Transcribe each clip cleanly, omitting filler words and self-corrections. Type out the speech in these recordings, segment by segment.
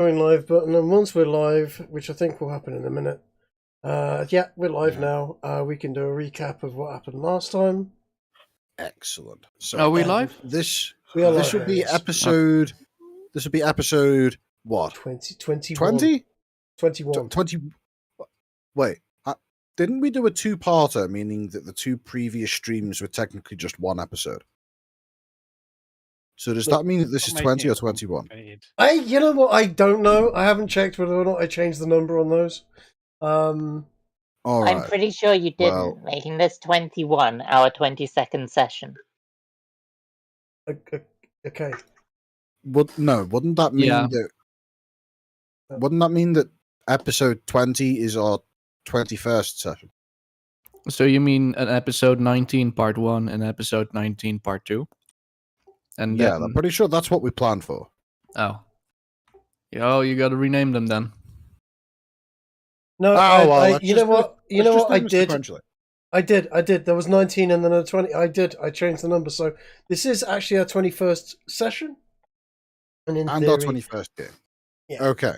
Going live button, and once we're live, which I think will happen in a minute. Yeah, we're live now. We can do a recap of what happened last time. Excellent. So are we live? This We are this live will be now, yes. episode. This will be episode what? 21. 21. Wait, didn't we do a two-parter, meaning that the two previous streams were technically just one episode? So does that mean that this is 20 or 21? You know what? I don't know. I haven't checked whether or not I changed the number on those. All right. I'm pretty sure you didn't, making this 21 our 22nd session. Okay. Wouldn't that mean that? Wouldn't that mean that episode 20 is our 21st session? So you mean an episode 19 part 1 and episode 19 part 2? And yeah, then... I'm pretty sure that's what we planned for. Oh, you got to rename them then. No, you know what? I did. There was 19 and then a 20. I changed the number. So this is actually our 21st session. And our 21st game. Yeah. Okay.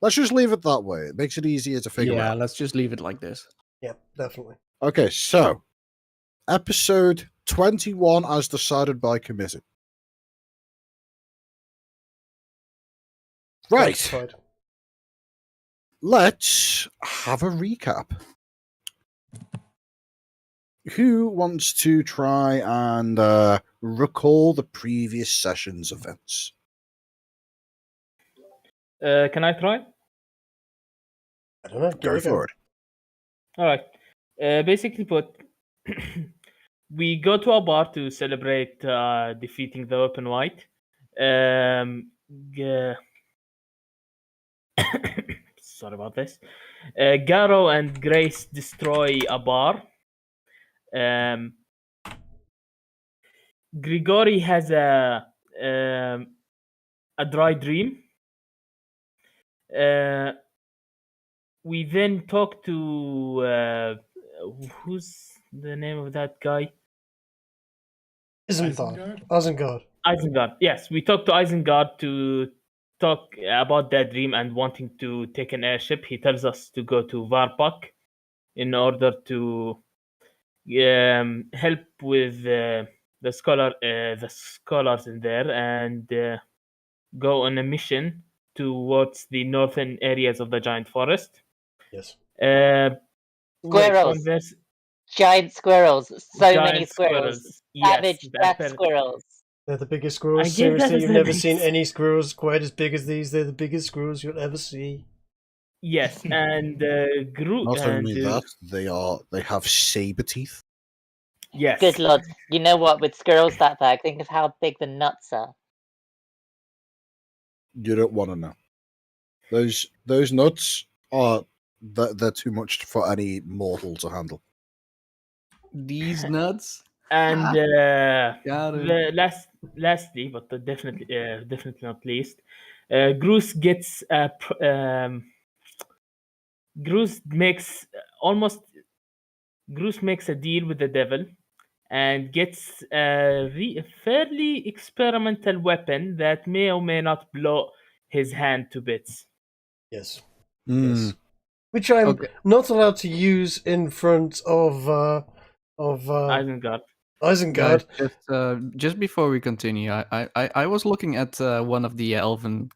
Let's just leave it that way. It makes it easier to figure out. Yeah, let's just leave it like this. Yeah, definitely. Okay, so episode 21 as decided by committee. Right. Let's have a recap. Who wants to try and recall the previous session's events? Can I try? I don't know. Go for it. All right. Basically put, we go to a bar to celebrate defeating the Open White. Sorry about this. Garo and Grace destroy a bar. Gregory has a dry dream. We then talk to who's the name of that guy? Isengard. Yes, we talked to Isengard to talk about that dream and wanting to take an airship. He tells us to go to Varpak in order to help with the scholars in there and go on a mission towards the northern areas of the giant forest. Yes. Squirrels. Giant squirrels. Many squirrels. Savage black squirrels. They're the biggest squirrels. Seriously, you've never seen any squirrels quite as big as these. They're the biggest squirrels you'll ever see. Yes, and Gruce. Not only that, they have saber teeth. Yes. Good lord. You know what? With squirrels that big, think of how big the nuts are. You don't want to know. Those nuts are they're too much for any mortal to handle. These nuts. And lastly, but definitely not least, Gruce gets Gruce makes a deal with the devil and gets a fairly experimental weapon that may or may not blow his hand to bits. Yes. Yes. Which I'm not allowed to use in front of Isengard. Just before we continue, I was looking at one of the elven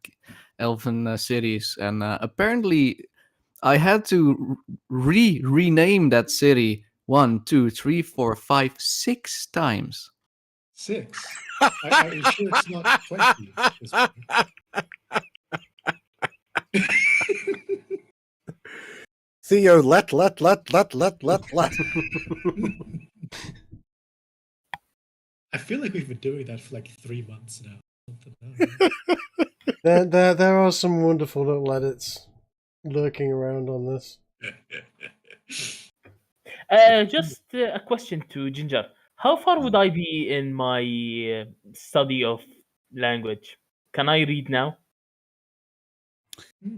cities, and apparently I had to rename that city 1, 2, 3, 4, 5, 6 times. 6? Are you sure it's not 20? Theo, let. I feel like we've been doing that for like 3 months now. There are some wonderful little edits lurking around on this. Just a question to Ginger. How far would I be in my study of language? Can I read now?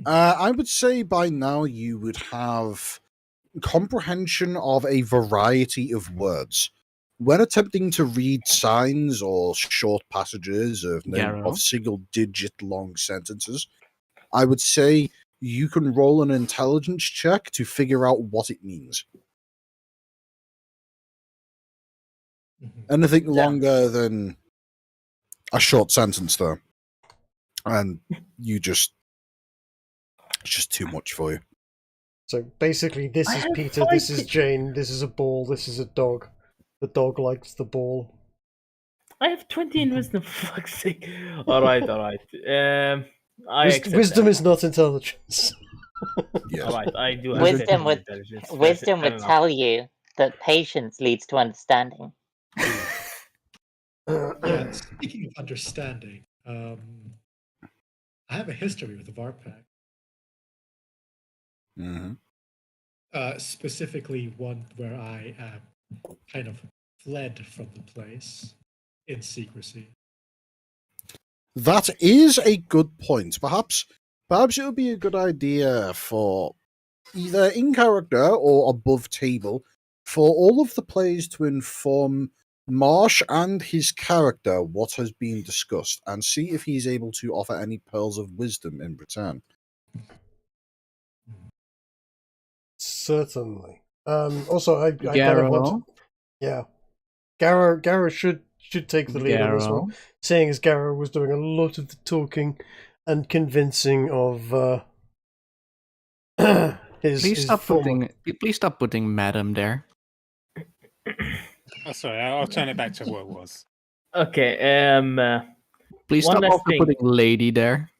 I would say by now you would have comprehension of a variety of words. When attempting to read signs or short passages of single-digit long sentences, I would say you can roll an intelligence check to figure out what it means. Anything longer than a short sentence, though. And it's just too much for you. So basically, this is Peter, this is Jane, this is a ball, this is a dog. The dog likes the ball. I have 20 in wisdom, for fuck's sake. Alright. Wisdom is not intelligence. Yes. Alright, I do have Wisdom intelligence. Wisdom would tell you that patience leads to understanding. Yeah, speaking of understanding, I have a history with the Varpak. Specifically one where I kind of fled from the place in secrecy. That is a good point. Perhaps it would be a good idea for either in character or above table for all of the players to inform Marsh and his character what has been discussed and see if he's able to offer any pearls of wisdom in return. Certainly. Also, I kind of want to... Yeah. Garrow should take the lead on this one, seeing as Garrow was doing a lot of the talking and convincing of Please stop putting Madam there. Oh, sorry, I'll turn it back to what it was. Okay, please stop also putting Lady there.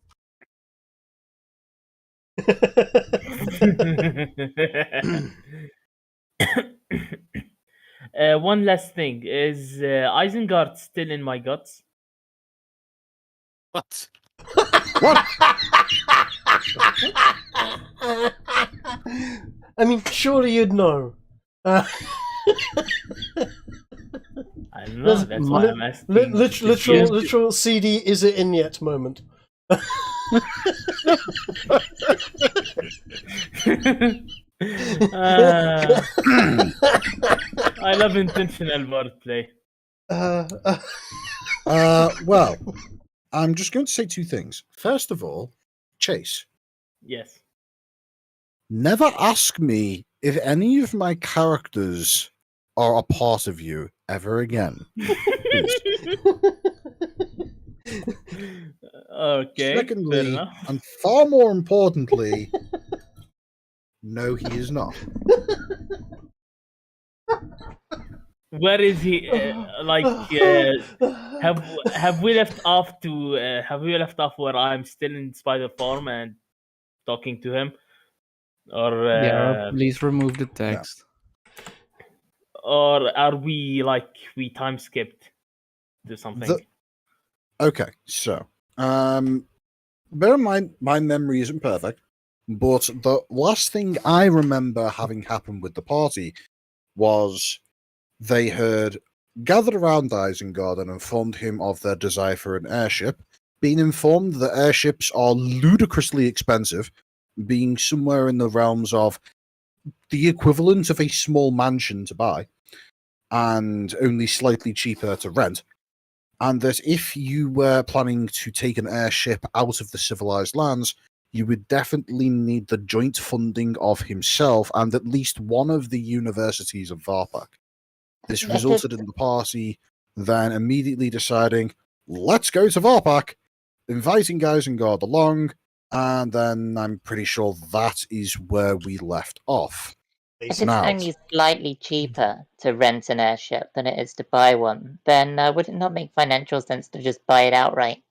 One last thing. Is Isengard still in my guts? What? What? I mean, surely you'd know. I don't know. That's why I'm asking. Literal CD, is it in yet moment. I love intentional wordplay. Well, I'm just going to say two things. First of all, Chase. Yes. Never ask me if any of my characters are a part of you ever again. Okay. Secondly, and far more importantly, no, he is not. Where is he? Have we left off to? Have we left off where I'm still in spider form and talking to him? Or please remove the text. Or are we time skipped to something? Okay, so bear in mind my memory isn't perfect, but the last thing I remember having happened with the party was they had gathered around Isengard and informed him of their desire for an airship, being informed that airships are ludicrously expensive, being somewhere in the realms of the equivalent of a small mansion to buy, and only slightly cheaper to rent, and that if you were planning to take an airship out of the civilized lands, you would definitely need the joint funding of himself and at least one of the universities of Varpak. This resulted in the party then immediately deciding, let's go to Varpak, inviting Isengard along, and then I'm pretty sure that is where we left off. If it's only slightly cheaper to rent an airship than it is to buy one, then would it not make financial sense to just buy it outright?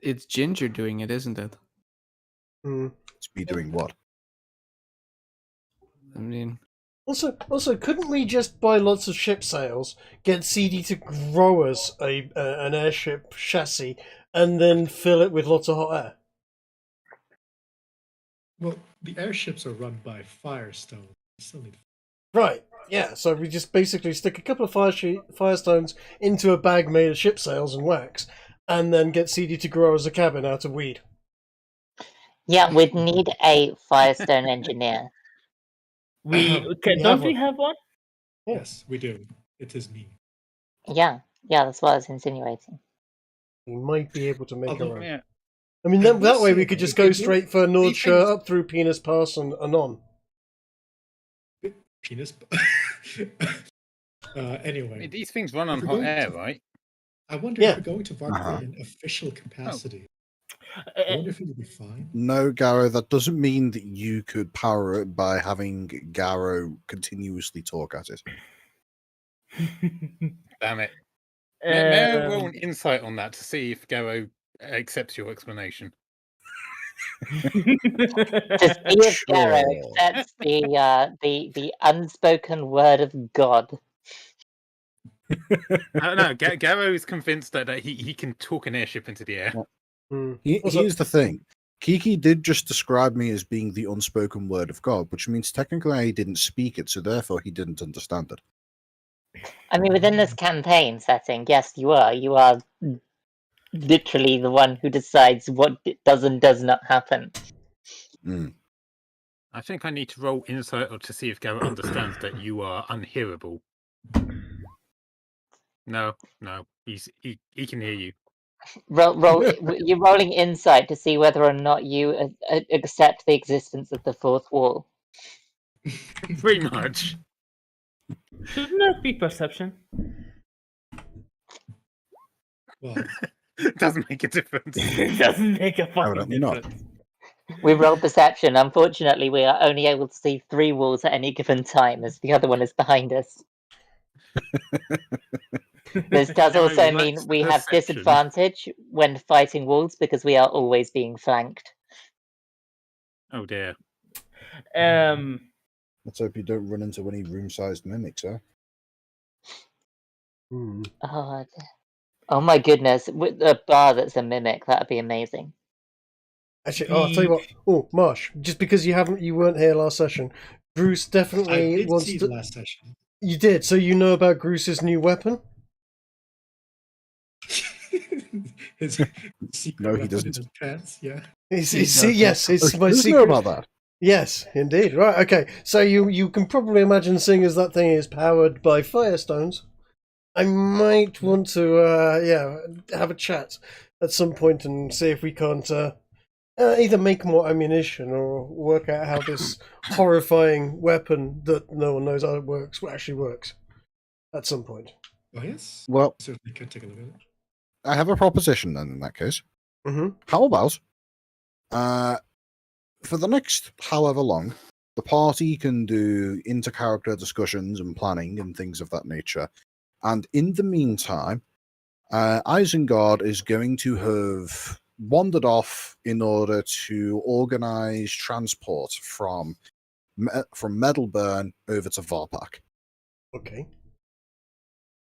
It's Ginger doing it, isn't it? It's me doing what? I mean... Also, couldn't we just buy lots of ship sails, get CD to grow us an airship chassis, and then fill it with lots of hot air? Well, the airships are run by Firestone. Still need... Right, yeah, so we just basically stick a couple of Firestones into a bag made of ship sails and wax, and then get CD to grow us a cabin out of weed. Yeah, we'd need a Firestone engineer. Don't we have one? Yes, we do. It is me. Yeah, that's what I was insinuating. We might be able to make our own. Yeah. I mean, that way we could just go straight for Nordshire up through Penis Pass and on. Penis. Anyway, these things run on hot air, right? I wonder if we're going to Varkey in official capacity. I wonder if it would be fine. No, Garrow, that doesn't mean that you could power it by having Garrow continuously talk at it. Damn it. May I roll an insight on that to see if Garrow accepts your explanation? To see if Garrow accepts the unspoken word of God. No, Garrow is convinced that he can talk an airship into the air. Here's the thing. Kiki did just describe me as being the unspoken word of God, which means technically I didn't speak it, so therefore he didn't understand it. I mean, within this campaign setting, yes, you are. You are literally the one who decides what does and does not happen. I think I need to roll insight to see if Garrow understands that you are unhearable. No, he can hear you. Roll. You're rolling insight to see whether or not you accept the existence of the fourth wall. Pretty much. Shouldn't that be perception? Well, it doesn't make a difference. It doesn't make a fucking difference. We rolled perception. Unfortunately, we are only able to see 3 walls at any given time, as the other one is behind us. This does also mean we have disadvantage when fighting walls because we are always being flanked. Oh dear. Let's hope you don't run into any room-sized mimics, huh? Oh my goodness! With a bar that's a mimic, that'd be amazing. Actually, I'll tell you what. Oh, Marsh, just because you weren't here last session, Gruce definitely wants to. Last session. You did, so you know about Gruce's new weapon? His No, he doesn't. His pants, yeah. Yes, it's my secret. Know about that. Yes, indeed. Right, okay. So you can probably imagine, seeing as that thing is powered by firestones, I might want to have a chat at some point and see if we can't either make more ammunition or work out how this horrifying weapon that no one knows how it works actually works at some point. Oh yes. Well, certainly can take a look at it. I have a proposition then in that case. Mm-hmm. How about for the next however long, the party can do inter-character discussions and planning and things of that nature. And in the meantime, Isengard is going to have wandered off in order to organize transport from Meadleburn over to Varpak. Okay.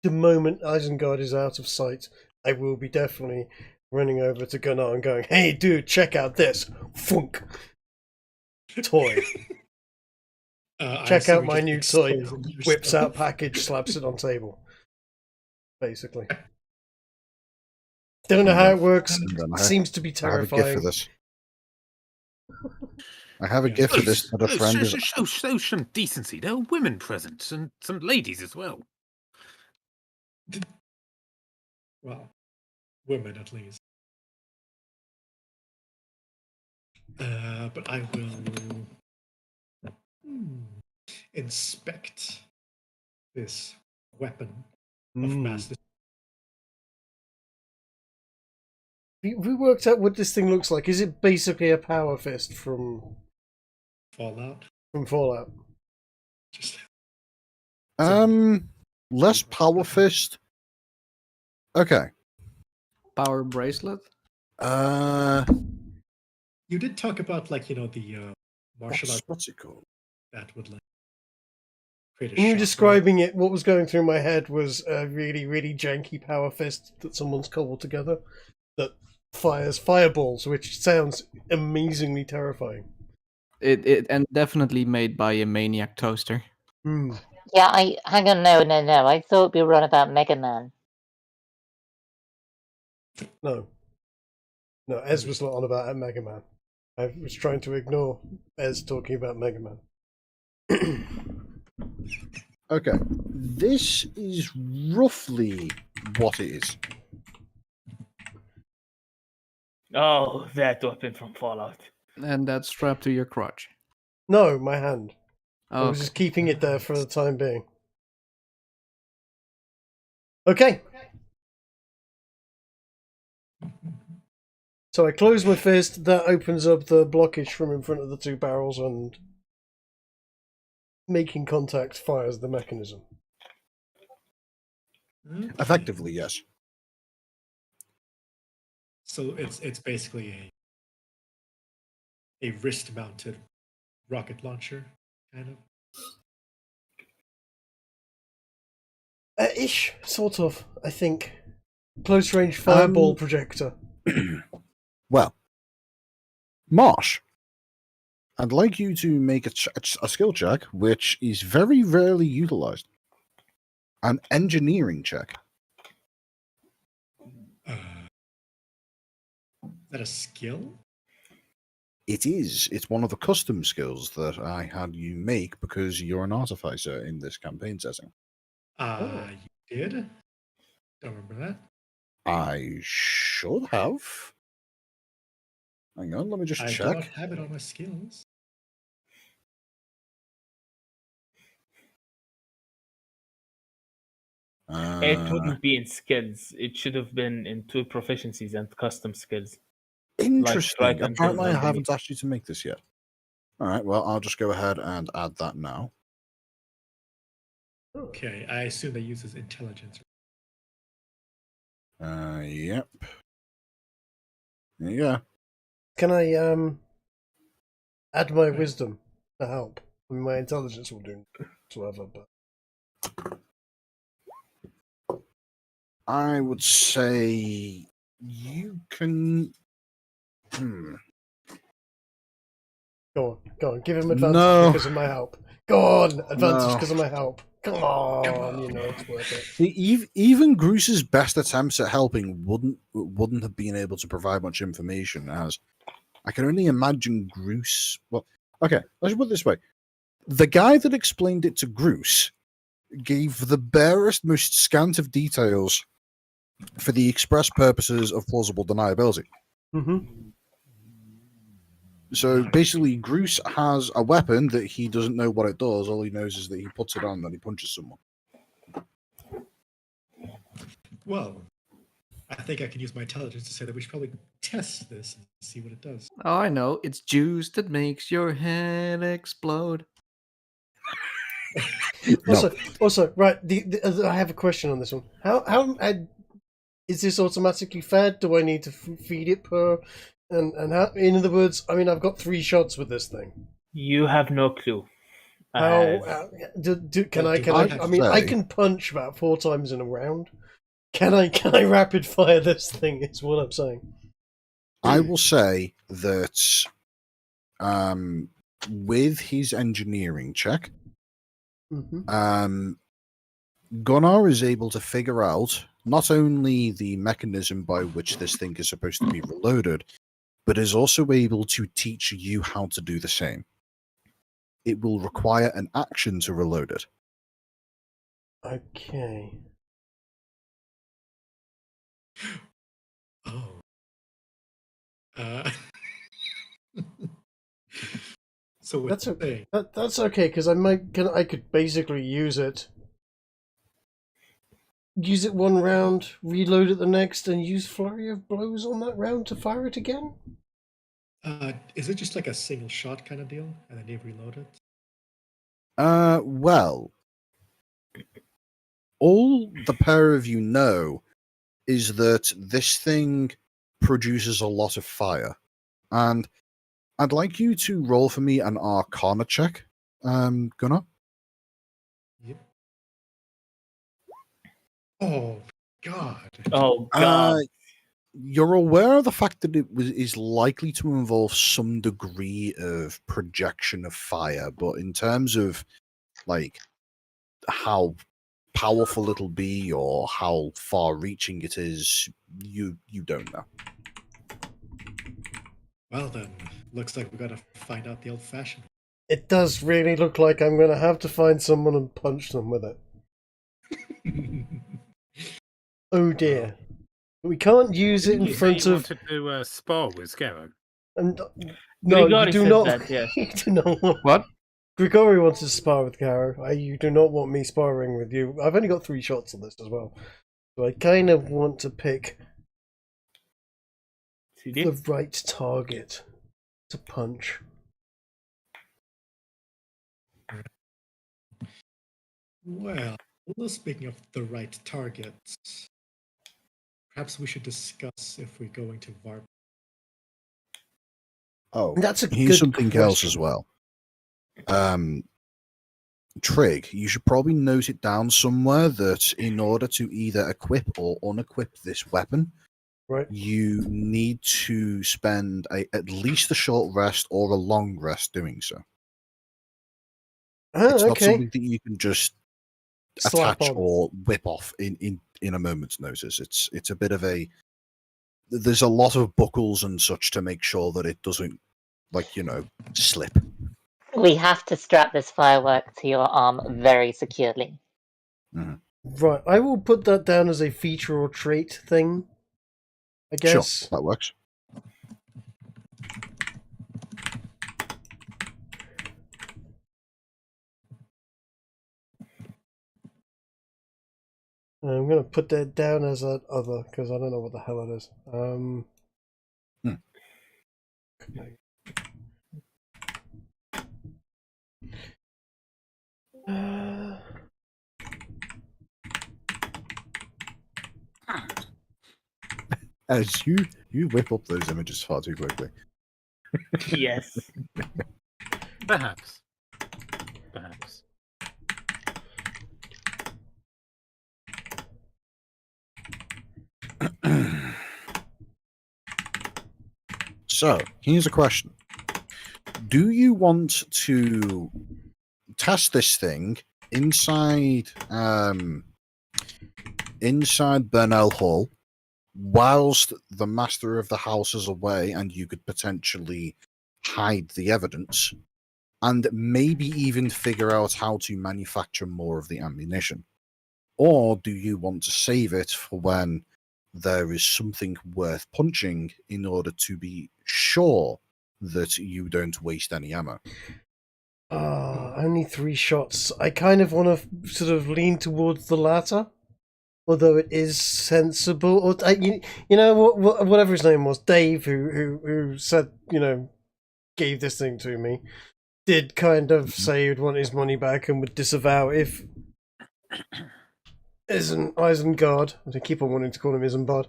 The moment Isengard is out of sight, I will be definitely running over to Gunnar and going, "Hey, dude, check out this funk toy. Check out my new toy." Whips out package, slaps it on table. Basically. Don't know how it works. Seems to be terrifying. I have a gift for this. I have a gift for this. That a friend is. Show some decency. There are women present and some ladies as well. Well, women at least. But I will inspect this weapon of mass destruction. We worked out what this thing looks like. Is it basically a power fist from Fallout? From Fallout. Just less power fist. Okay. Power bracelet. You did talk about the martial art. What's it called? That would create a When you were shock, describing it, what was going through my head was a really, really janky power fist that someone's cobbled together that fires fireballs, which sounds amazingly terrifying. It and definitely made by a maniac toaster. Yeah, hang on, no. I thought we were on about Mega Man. No, Ez was not on about Mega Man. I was trying to ignore Ez talking about Mega Man. Okay, this is roughly what it is. Oh, that weapon from Fallout. And that's strapped to your crotch. No, my hand. I was Okay. just keeping it there for the time being. Okay. So I close my fist. That opens up the blockage from in front of the two barrels, and making contact fires the mechanism. Effectively, yes. So it's basically a wrist-mounted rocket launcher, kind of. Ish, sort of. I think close-range fireball projector. Well, Marsh, I'd like you to make a skill check, which is very rarely utilized. An engineering check. Is that a skill? It is. It's one of the custom skills that I had you make because you're an artificer in this campaign setting. You did? Don't remember that. I should have. Hang on, let me just check. I don't have it on my skills. It wouldn't be in skills. It should have been in tool proficiencies and custom skills. Interesting. Like Apparently, I haven't asked you to make this yet. All right. Well, I'll just go ahead and add that now. Okay, I assume that uses intelligence. Yep. There you go. Can I add my wisdom to help? I mean, my intelligence will do whatever, but I would say you can. Go on, give him advantage because of my help. Go on, advantage because of my help. Come on, you know it's worth it. Even Gruce's best attempts at helping wouldn't have been able to provide much information, as I can only imagine Gruce. Well, okay, let's put it this way: the guy that explained it to Gruce gave the barest, most scant of details for the express purposes of plausible deniability. Mm-hmm. So basically, Gruce has a weapon that he doesn't know what it does. All he knows is that he puts it on and he punches someone. Well, I think I can use my intelligence to say that we should probably test this and see what it does. Oh, I know. It's juice that makes your head explode. Also, right. I have a question on this one. How is this automatically fed? Do I need to feed it per? And how? In other words, I mean, I've got 3 shots with this thing. You have no clue. How? Can I? I mean, I can punch about 4 times in a round. Can I rapid fire this thing? Is what I'm saying. I will say that with his engineering check, Gunnar is able to figure out not only the mechanism by which this thing is supposed to be reloaded, but is also able to teach you how to do the same. It will require an action to reload it. Okay. Oh. So that's okay. That's okay because I could basically use it one round, reload it the next, and use flurry of blows on that round to fire it again. Is it just like a single shot kind of deal, and then you reload it? Well, all the pair of you know is that this thing produces a lot of fire, and I'd like you to roll for me an Arcana check, Gunnar. Yep. Oh God! Oh God! You're aware of the fact that is likely to involve some degree of projection of fire, but in terms of like how powerful it'll be or how far-reaching it is, you don't know. Well then, looks like we gotta find out the old-fashioned. It does really look like I'm gonna have to find someone and punch them with it. Oh dear. We can't use it in front of. You wanted to spar with Scarrow. No, Grigori you do said not. that, yes. You do not want... What? Grigori wants to spar with Caro. You do not want me sparring with you. I've only got 3 shots on this as well. So I kind of want to pick the right target to punch. Well, speaking of the right targets, perhaps we should discuss if we're going to VARP. Oh, that's here's something else as well. Trig, you should probably note it down somewhere that in order to either equip or unequip this weapon, right, you need to spend at least a short rest or a long rest doing so. It's not something that you can just attach or whip off in a moment's notice. It's a bit of a... There's a lot of buckles and such to make sure that it doesn't, slip. We have to strap this firework to your arm very securely. Mm-hmm. Right, I will put that down as a feature or trait thing, I guess. Sure, that works. I'm going to put that down as an other, because I don't know what the hell it is. As you whip up those images far too quickly. Yes. Perhaps. So, here's a question. Do you want to test this thing inside Burnell Hall whilst the master of the house is away and you could potentially hide the evidence and maybe even figure out how to manufacture more of the ammunition? Or do you want to save it for when there is something worth punching in order to be sure that you don't waste any ammo? Only 3 shots. I kind of want to sort of lean towards the latter, although it is sensible. Or whatever his name was, Dave, who said, gave this thing to me, did kind of say he'd want his money back and would disavow if Isengard, I keep on wanting to call him Isengard,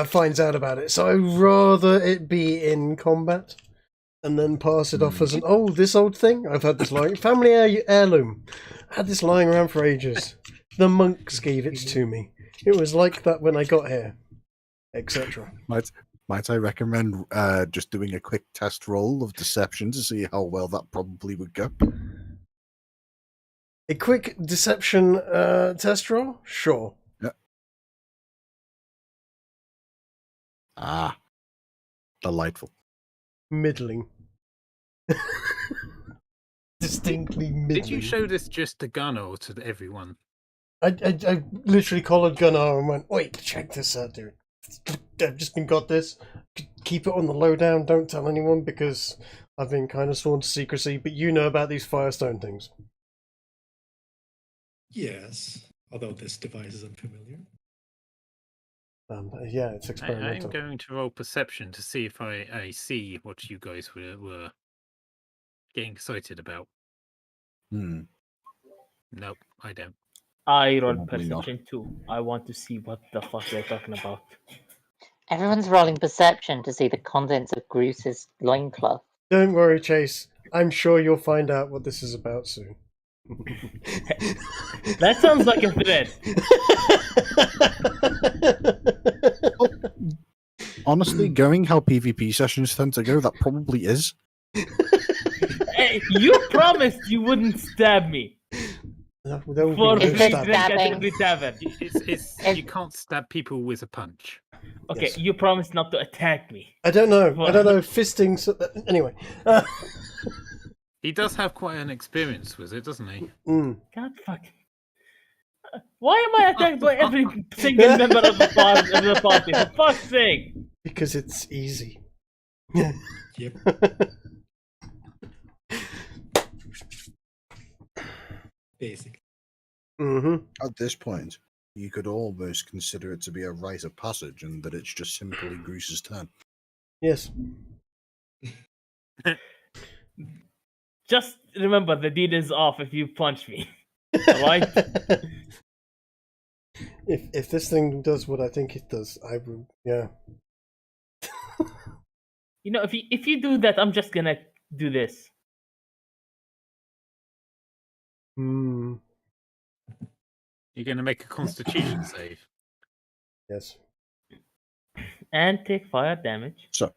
finds out about it. So I'd rather it be in combat and then pass it off as this old thing. I've had this family heirloom. I had this lying around for ages. The monks gave it to me. It was like that when I got here, etc. Might I recommend just doing a quick test roll of deception to see how well that probably would go? A quick deception test roll? Sure. Yeah. Delightful. Middling. Distinctly middling. Did you show this just to Gunnar or to everyone? I literally collared Gunnar and went, wait, check this out, dude. I've just got this. Keep it on the lowdown. Don't tell anyone because I've been kind of sworn to secrecy, but you know about these Firestone things. Yes, although this device is unfamiliar. Yeah, it's experimental. I'm going to roll perception to see if I see what you guys were getting excited about. Nope, I don't. I roll perception too. I want to see what the fuck they're talking about. Everyone's rolling perception to see the contents of Gruce's loincloth. Don't worry, Chase. I'm sure you'll find out what this is about soon. That sounds like a threat. Honestly, going how PvP sessions tend to go, that probably is. Hey, you promised you wouldn't stab me. No, For free drink at every tavern. You can't stab people with a punch. Okay, Yes. you promised not to attack me. I don't know. Fisting. Anyway. He does have quite an experience with it, doesn't he? God fucking. Why am I attacked by every single member of the party? For fuck's sake! Because it's easy. Yep. Basically. At this point, you could almost consider it to be a rite of passage, and that it's just simply Gruce's turn. Yes. Just remember, the deed is off if you punch me. Alright? If this thing does what I think it does, I will. Yeah. You know, if you do that, I'm just gonna do this. Hmm. You're going to make a Constitution save. Yes. And take fire damage. So,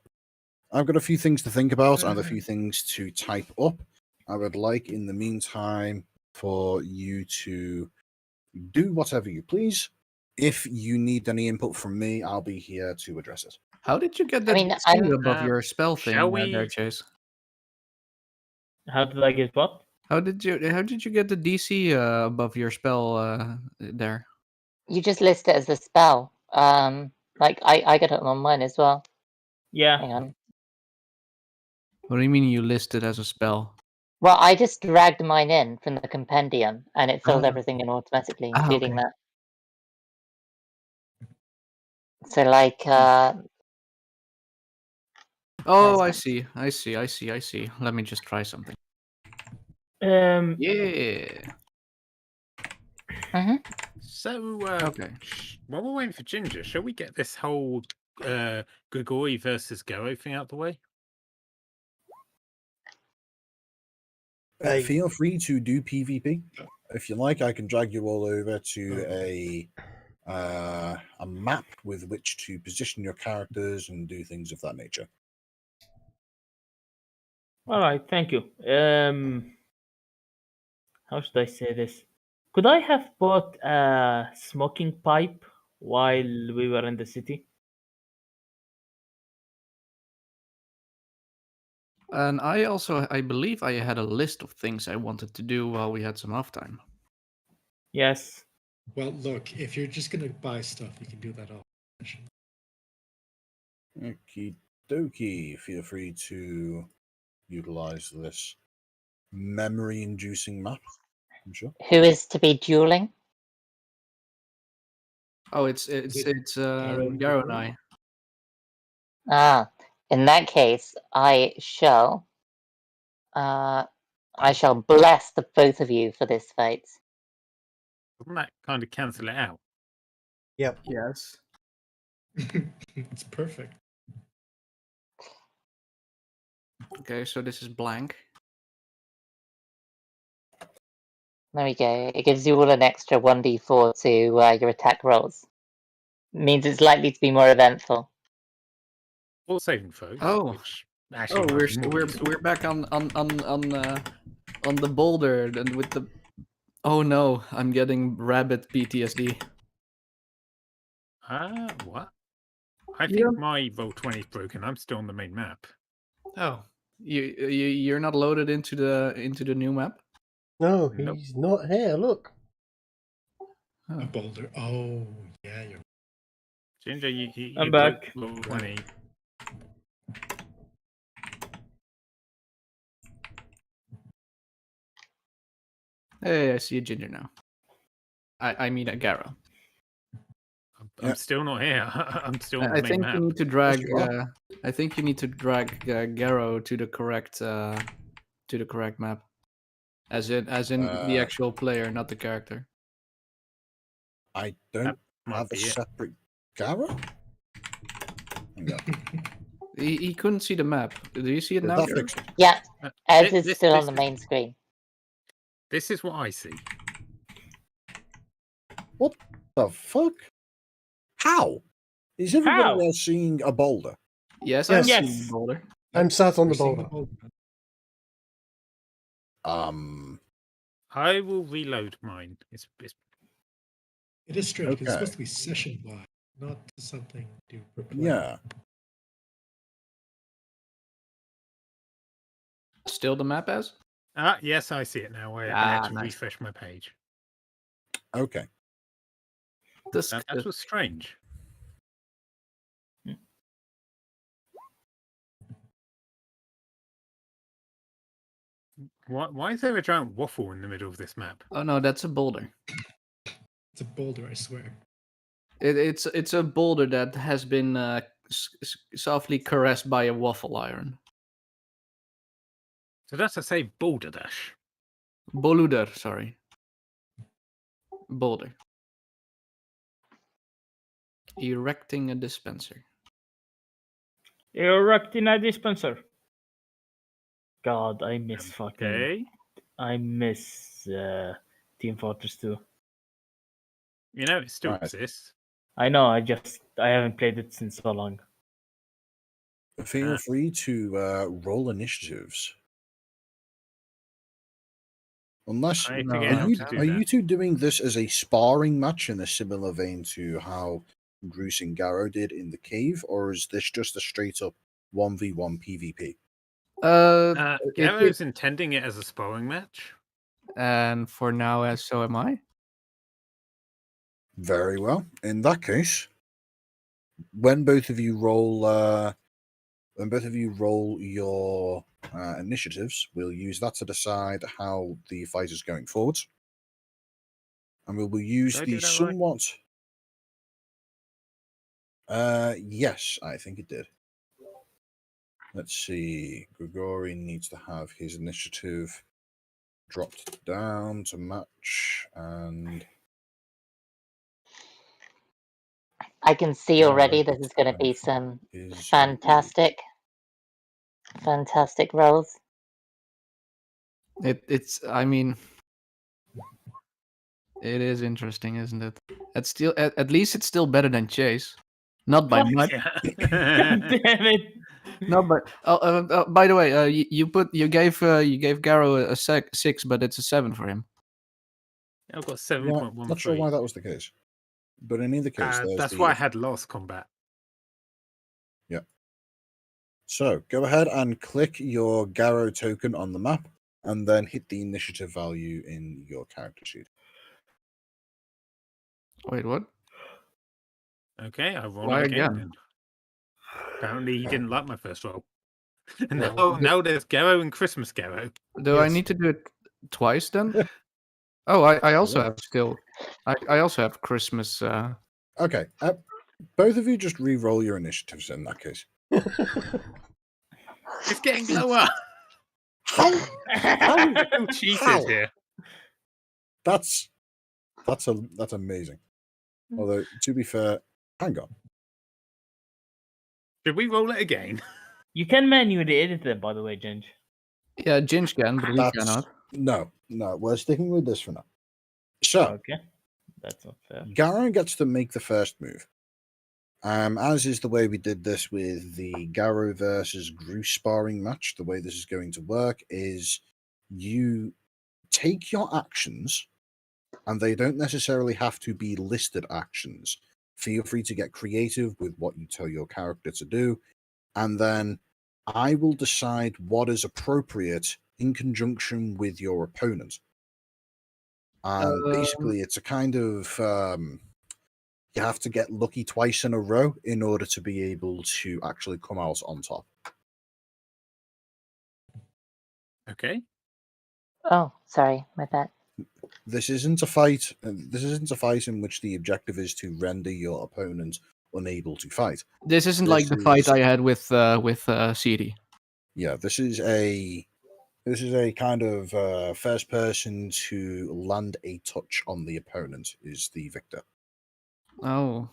I've got a few things to think about and a few things to type up. I would like, in the meantime, for you to do whatever you please. If you need any input from me, I'll be here to address it. How did you get that I mean, DC above your spell thing shall there, we- Chase? How did I get what? How did you get the DC above your spell there? You just list it as a spell. Like I got it on mine as well. Yeah. Hang on. What do you mean you list it as a spell? Well, I just dragged mine in from the compendium, and it filled Ah. everything in automatically, Ah, including okay. that. So, like, Oh, Where's I see. Let me just try something. Yeah. So, Okay. while we're waiting for Ginger, shall we get this whole Grigori versus Garo thing out the way? Feel free to do PvP. If you like, I can drag you all over to a map with which to position your characters and do things of that nature. Alright, thank you. How should I say this? Could I have bought a smoking pipe while we were in the city? And I believe I had a list of things I wanted to do while we had some off time. Yes. Well, look, if you're just gonna buy stuff, you can do that all session. Okie dokie. Feel free to utilize this memory-inducing map. I'm sure. who is to be dueling? Oh, it's Garo and I. Ah, in that case, I shall bless the both of you for this fight. Doesn't that kind of cancel it out? Yep. Yes. It's perfect. Okay, so this is blank. There we go. It gives you all an extra 1d4 to your attack rolls. Means it's likely to be more eventful. Or saving throws. Oh. Which actually we're back on the boulder and with the. Oh no, I'm getting rabbit PTSD. What? I think my Roll20 is broken. I'm still on the main map. Oh, you're not loaded into the new map? No, Nope. he's not here. Look. A boulder. Oh, yeah, you're. Ginger, you I'm broke back. Roll20. Hey, I see a Ginger now. I mean a Garo. I'm still not here. I'm still on the I main think map. you need to drag. you are. I think you need to drag Garo to the correct map, as in the actual player, not the character. I don't might have a be it. separate Garo? Hang on. He couldn't see the map. Do you see it now? That Garo? fixed it. Yeah, as This- is still on this the is- main screen. This is what I see. What the fuck? How? Is everybody How? else seeing a boulder? Yes, Yes. I'm Yes. seeing the boulder. I'm sat on the We're seeing boulder. I will reload mine. It's It is strange because it's Okay. supposed to be session-wide, not something to per play. Yeah. Still the map as? yes, I see it now. I Ah, had to nice. refresh my page. Okay. That was strange. Why is there a giant waffle in the middle of this map? Oh no, that's a boulder. It's a boulder, I swear. It's a boulder that has been softly caressed by a waffle iron. So that's to say Boulder Dash. Boluder, sorry. Boulder. Erecting a dispenser. Erecting a dispenser. God, I miss fucking. Okay. I miss Team Fortress 2. You know, it still exists. I know, I haven't played it since so long. Feel free to roll initiatives. Unless, I No. forget how to do are that. you two doing this as a sparring match in a similar vein to how Gruce and Garrow did in the cave, or is this just a straight up 1v1 PvP? Garrow's intending it as a sparring match. And for now, so am I. Very well. In that case, when both of you roll your initiatives, we'll use that to decide how the fight is going forward, and we will use Did I the do that somewhat. Yes, I think it did. Let's see. Gregory needs to have his initiative dropped down to match, and I can see already this is going to be some fantastic rolls. It's. I mean, it is interesting, isn't it? It's still at least it's still better than Chase. Not by much. Damn it! No, but by the way, you gave Garrow a 6, but it's a 7 for him. I've got 7.13. not sure why that was the case, but in either case, that's why I had last combat. Yeah. So go ahead and click your Garrow token on the map, and then hit the initiative value in your character sheet. Wait, what? Okay, I roll Why again. again? Then. Apparently, he didn't like my first roll. now there's Garrow and Christmas Garrow. Do I need to do it twice then? Oh, I also have still. I also have Christmas. Okay. Both of you just re-roll your initiatives in that case. It's getting lower. How cheated here. That's amazing. Although, to be fair, hang on. Should we roll it again? You can manually edit them, by the way, Ginge. Yeah, Ginge can, but we cannot. No, we're sticking with this for now. So, okay, that's not fair. Garrow gets to make the first move. As is the way we did this with the Garrow versus Gruce sparring match. The way this is going to work is you take your actions, and they don't necessarily have to be listed actions. Feel free to get creative with what you tell your character to do, and then I will decide what is appropriate in conjunction with your opponent. And basically, it's a kind of you have to get lucky twice in a row in order to be able to actually come out on top. Okay. Oh, sorry, my bad. This isn't a fight. This isn't a fight in which the objective is to render your opponent unable to fight. This isn't like the fight I had with CD. Yeah, this is a kind of first person to land a touch on the opponent is the victor. Oh.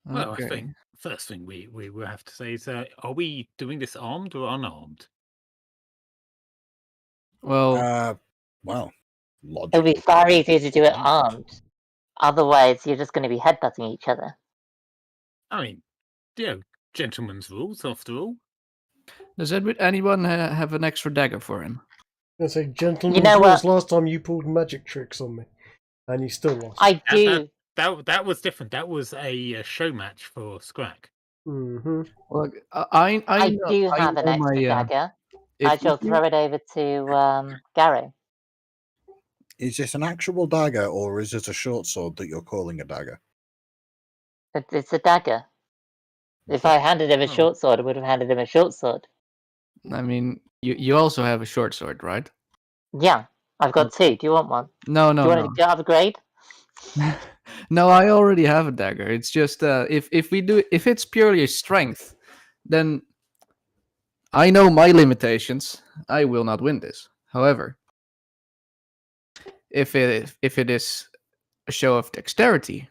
Well, Okay. I think first thing we will have to say is, are we doing this armed or unarmed? Well, logic. It'll be far easier to do it armed. Otherwise, you're just going to be headbutting each other. I mean, gentleman's rules after all. Does anyone have an extra dagger for him? I say, gentlemen, rules. Last time you pulled magic tricks on me, and you still lost. I do. That was different. That was a show match for Scrack. Mm-hmm. Well, I do have an extra dagger. I shall throw it over to Garrow. Is this an actual dagger, or is it a short sword that you're calling a dagger? It's a dagger. If I handed him a short sword, I would have handed him a short sword. I mean, you also have a short sword, right? Yeah, I've got two. Do you want one? No, Do you want to upgrade? No, I already have a dagger. It's just if it's purely strength, then I know my limitations. I will not win this. However, if it is a show of dexterity,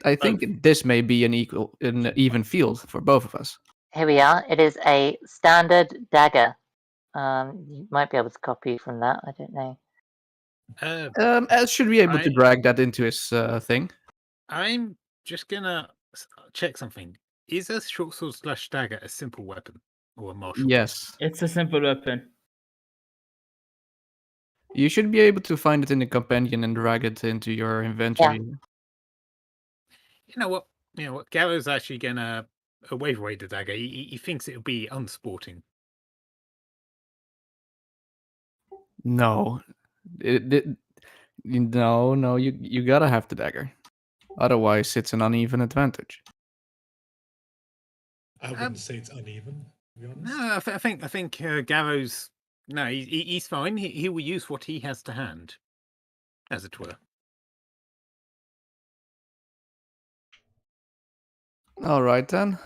I think this may be an even field for both of us. Here we are. It is a standard dagger. You might be able to copy from that. I don't know. As should be able to drag that into his thing. I'm just gonna check something. Is a short sword / dagger a simple weapon or a martial? Yes, it's a simple weapon. You should be able to find it in the companion and drag it into your inventory. Yeah. You know what? Garrow's actually gonna wave away the dagger. He thinks it'll be unsporting. No, no. You gotta have the dagger. Otherwise, it's an uneven advantage. I wouldn't say it's uneven. To be honest. No, I think Garrow's. No, he's fine. He will use what he has to hand, as it were. All right then.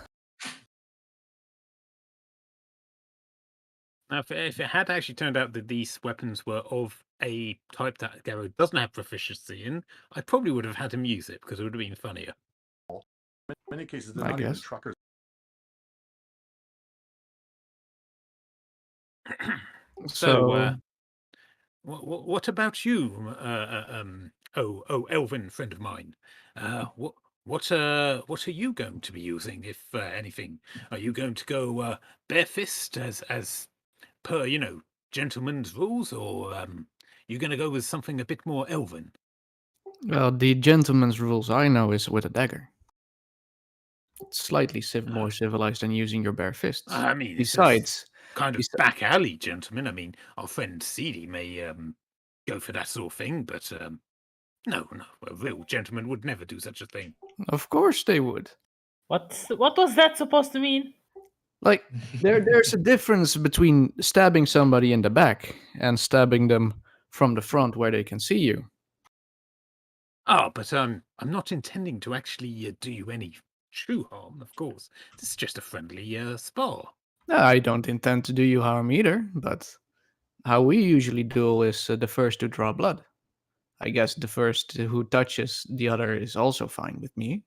Now, if it had actually turned out that these weapons were of a type that Garrow doesn't have proficiency in, I probably would have had him use it because it would have been funnier. In many cases, they're I not even guess. truckers. So, what about you, elven friend of mine? What are you going to be using, if anything? Are you going to go bare fist as per gentleman's rules, or you going to go with something a bit more elven? Well, the gentleman's rules I know is with a dagger. It's slightly more civilized than using your bare fists. I mean, besides, kind of back alley, gentlemen. I mean, our friend Seedy may go for that sort of thing, but no, a real gentleman would never do such a thing. Of course they would. What was that supposed to mean? Like, there's a difference between stabbing somebody in the back and stabbing them from the front where they can see you. Oh, but I'm not intending to actually do you any true harm, of course. This is just a friendly spar. No, I don't intend to do you harm either, but how we usually duel is the first to draw blood. I guess the first who touches the other is also fine with me.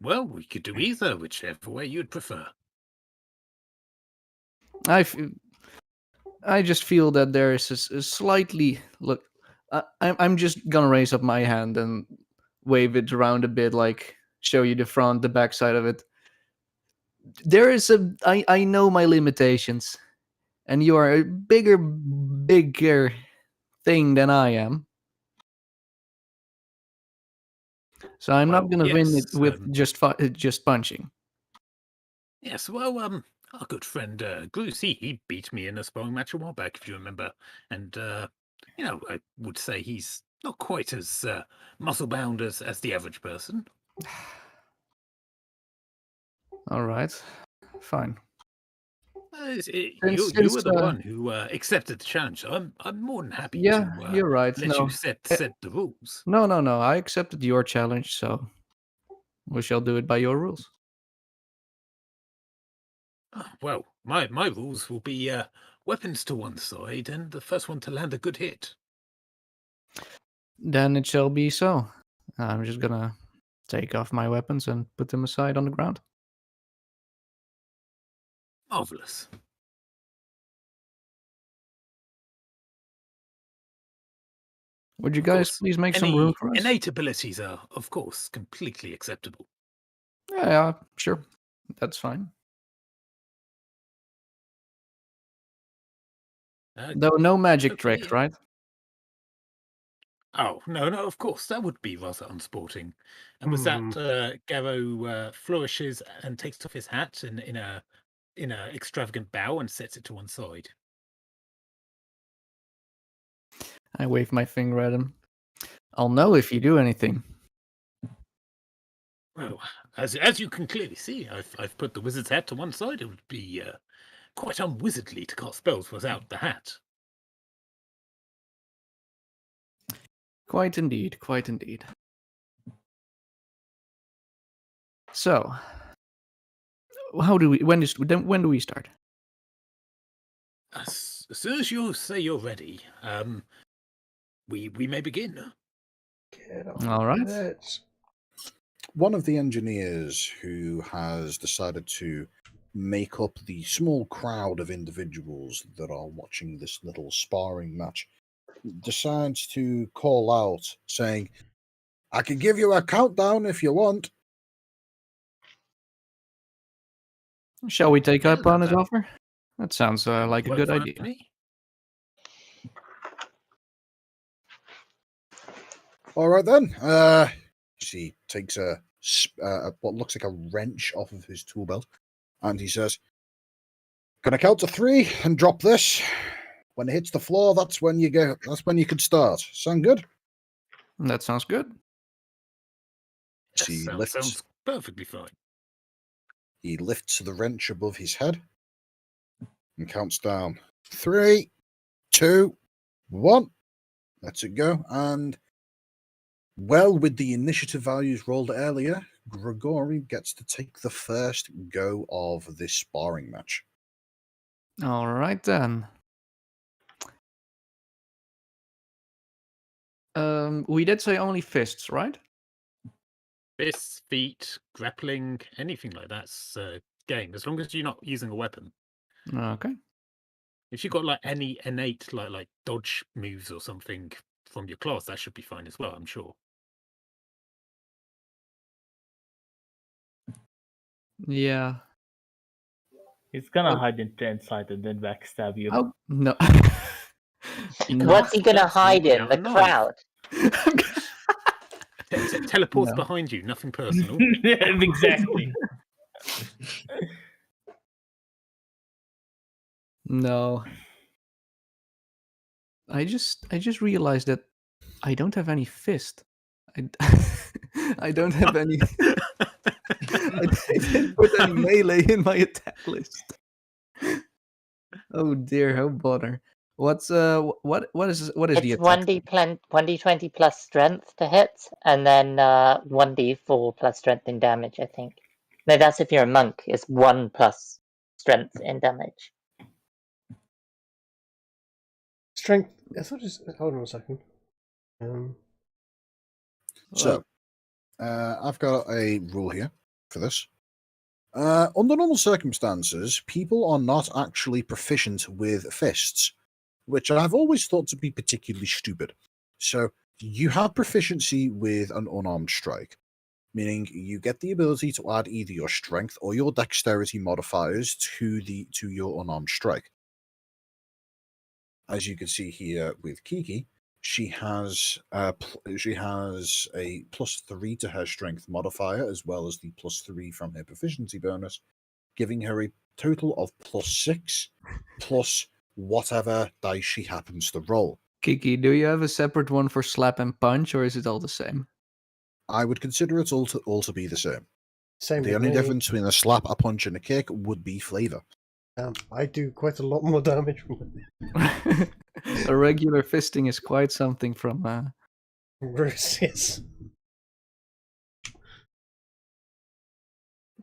Well, we could do either, whichever way you'd prefer. I just feel that there is a slightly look. I'm just gonna raise up my hand and wave it around a bit, like show you the front, the back side of it. There is I know my limitations, and you are a bigger thing than I am. So I'm not gonna win it with just punching. Yes, well, our good friend Gruce, he beat me in a sparring match a while back, if you remember. And, I would say he's not quite as muscle-bound as the average person. All right, fine. You were the one who accepted the challenge. So I'm more than happy to you're right. let you set the rules. No. I accepted your challenge, so we shall do it by your rules. Well, my rules will be weapons to one side and the first one to land a good hit. Then it shall be so. I'm just gonna take off my weapons and put them aside on the ground. Marvelous. Would you guys please make some room for us? Innate abilities are, of course, completely acceptable. Yeah, sure. That's fine. Though no magic tricks, right? Oh, no, of course. That would be rather unsporting. And was that Garrow flourishes and takes off his hat in a extravagant bow and sets it to one side? I wave my finger at him. I'll know if you do anything. Well, as you can clearly see, I've put the wizard's hat to one side. It would be quite unwizardly to cast spells without the hat. Quite indeed, quite indeed. So, how do we? When do we start? As soon as you say you're ready, we may begin. All right. One of the engineers who has decided to make up the small crowd of individuals that are watching this little sparring match decides to call out, saying, "I can give you a countdown if you want." Shall we take up on his offer? That sounds like a good idea. Me. All right then. She takes what looks like a wrench off of his tool belt, and he says, "Can I count to 3 and drop this? When it hits the floor, that's when you go. That's when you can start. Sound good?" That sounds good. She Yes, sounds perfectly fine. He lifts the wrench above his head and counts down 3, 2, 1. Lets it go, and well, with the initiative values rolled earlier, Gregory gets to take the first go of this sparring match. All right then. We did say only fists, right? Fists, feet, grappling, anything like that's game, as long as you're not using a weapon. Okay. If you've got like any innate like dodge moves or something from your class, that should be fine as well, I'm sure. Yeah. He's gonna hide in plain sight and then backstab you. Oh no. What's he gonna hide in? The crowd. Teleports behind you, nothing personal. Exactly. No. I just realized that I don't have any fist. I don't have any. I didn't put any melee in my attack list. Oh dear, oh bother. What's what is the It's attack? 1d20 plus strength to hit, and then 1d4 plus strength in damage, I think. No, that's if you're a monk. It's 1 plus strength in damage. Strength. I thought it was, hold on a second. So, I've got a rule here for this. Under normal circumstances, people are not actually proficient with fists, which I've always thought to be particularly stupid. So, you have proficiency with an unarmed strike, meaning you get the ability to add either your strength or your dexterity modifiers to your unarmed strike. As you can see here with Kiki, she has a +3 to her strength modifier, as well as the +3 from her proficiency bonus, giving her a total of +6 plus whatever dice she happens to roll. Kiki, do you have a separate one for slap and punch, or is it all the same? I would consider it all to be the same. Same. The only difference between a slap, a punch, and a kick would be flavor. I do quite a lot more damage. A regular fisting is quite something from Gruce, yes.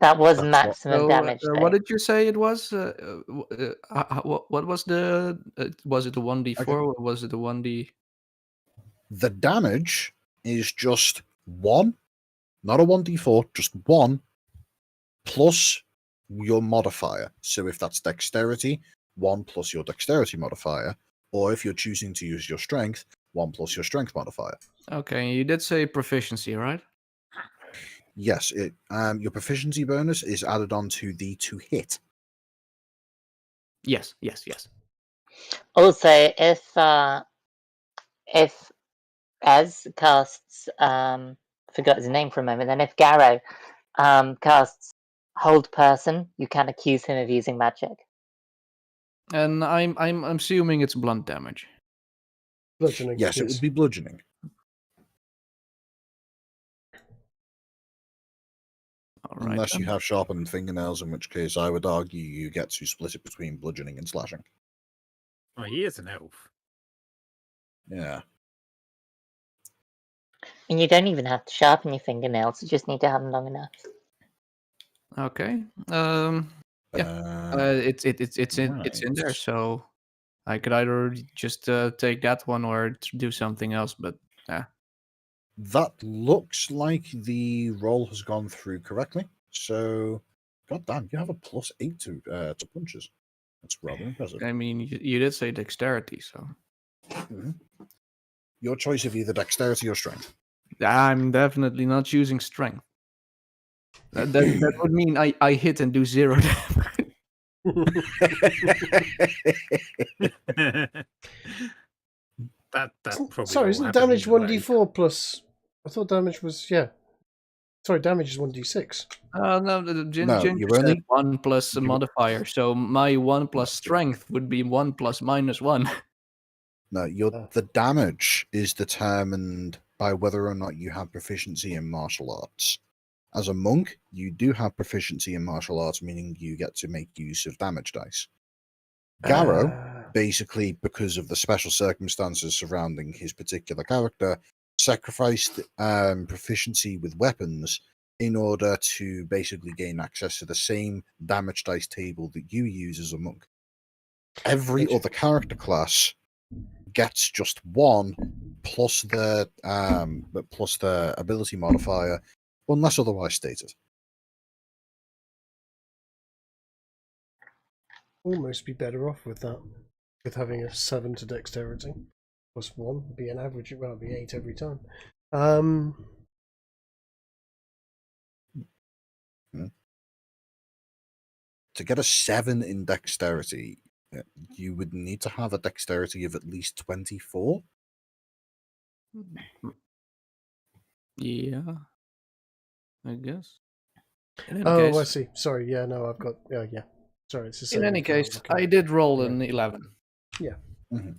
That was maximum damage. What did you say it was? What was the? Was it a 1d4 or was it a 1d? The damage is just 1, not a 1d4, just 1 plus your modifier. So if that's dexterity, 1 plus your dexterity modifier, or if you're choosing to use your strength, 1 plus your strength modifier. Okay, you did say proficiency, right? Yes, your proficiency bonus is added on to the to hit. Yes. Also, if Ez casts forgot his name for a moment, then if Garrow casts hold person, you can accuse him of using magic. And I'm assuming it's blunt damage. Bludgeoning. Yes, it would be bludgeoning. Right, unless you have sharpened fingernails, in which case I would argue you get to split it between bludgeoning and slashing. Oh, he is an elf. Yeah. And you don't even have to sharpen your fingernails, you just need to have them long enough. Okay. It's in there, so I could either just take that one or do something else, but yeah. That looks like the roll has gone through correctly. So, goddamn, you have a +8 to punches. That's rather impressive. I mean, you did say dexterity, so. Mm-hmm. Your choice of either dexterity or strength. I'm definitely not choosing strength. That would mean I hit and do 0 damage. That's probably sorry, isn't damage 1d4 plus? I thought damage was Sorry, damage is 1d6. No, Ginger said 1 plus a modifier, so my 1 plus strength would be 1 plus -1. No, the damage is determined by whether or not you have proficiency in martial arts. As a monk, you do have proficiency in martial arts, meaning you get to make use of damage dice. Garrow, basically because of the special circumstances surrounding his particular character, sacrificed proficiency with weapons in order to basically gain access to the same damage dice table that you use as a monk. Every other character class gets just 1 plus the ability modifier, unless otherwise stated. Almost be better off with that, with having a 7 to dexterity plus 1 would be an average. Well, it'd be 8 every time. To get a 7 in dexterity, you would need to have a dexterity of at least 24. Yeah, I guess. Oh, I see. Sorry, yeah, no, I've got. Yeah. Sorry, it's the same. In any case, I did roll an 11. Yeah, mm-hmm.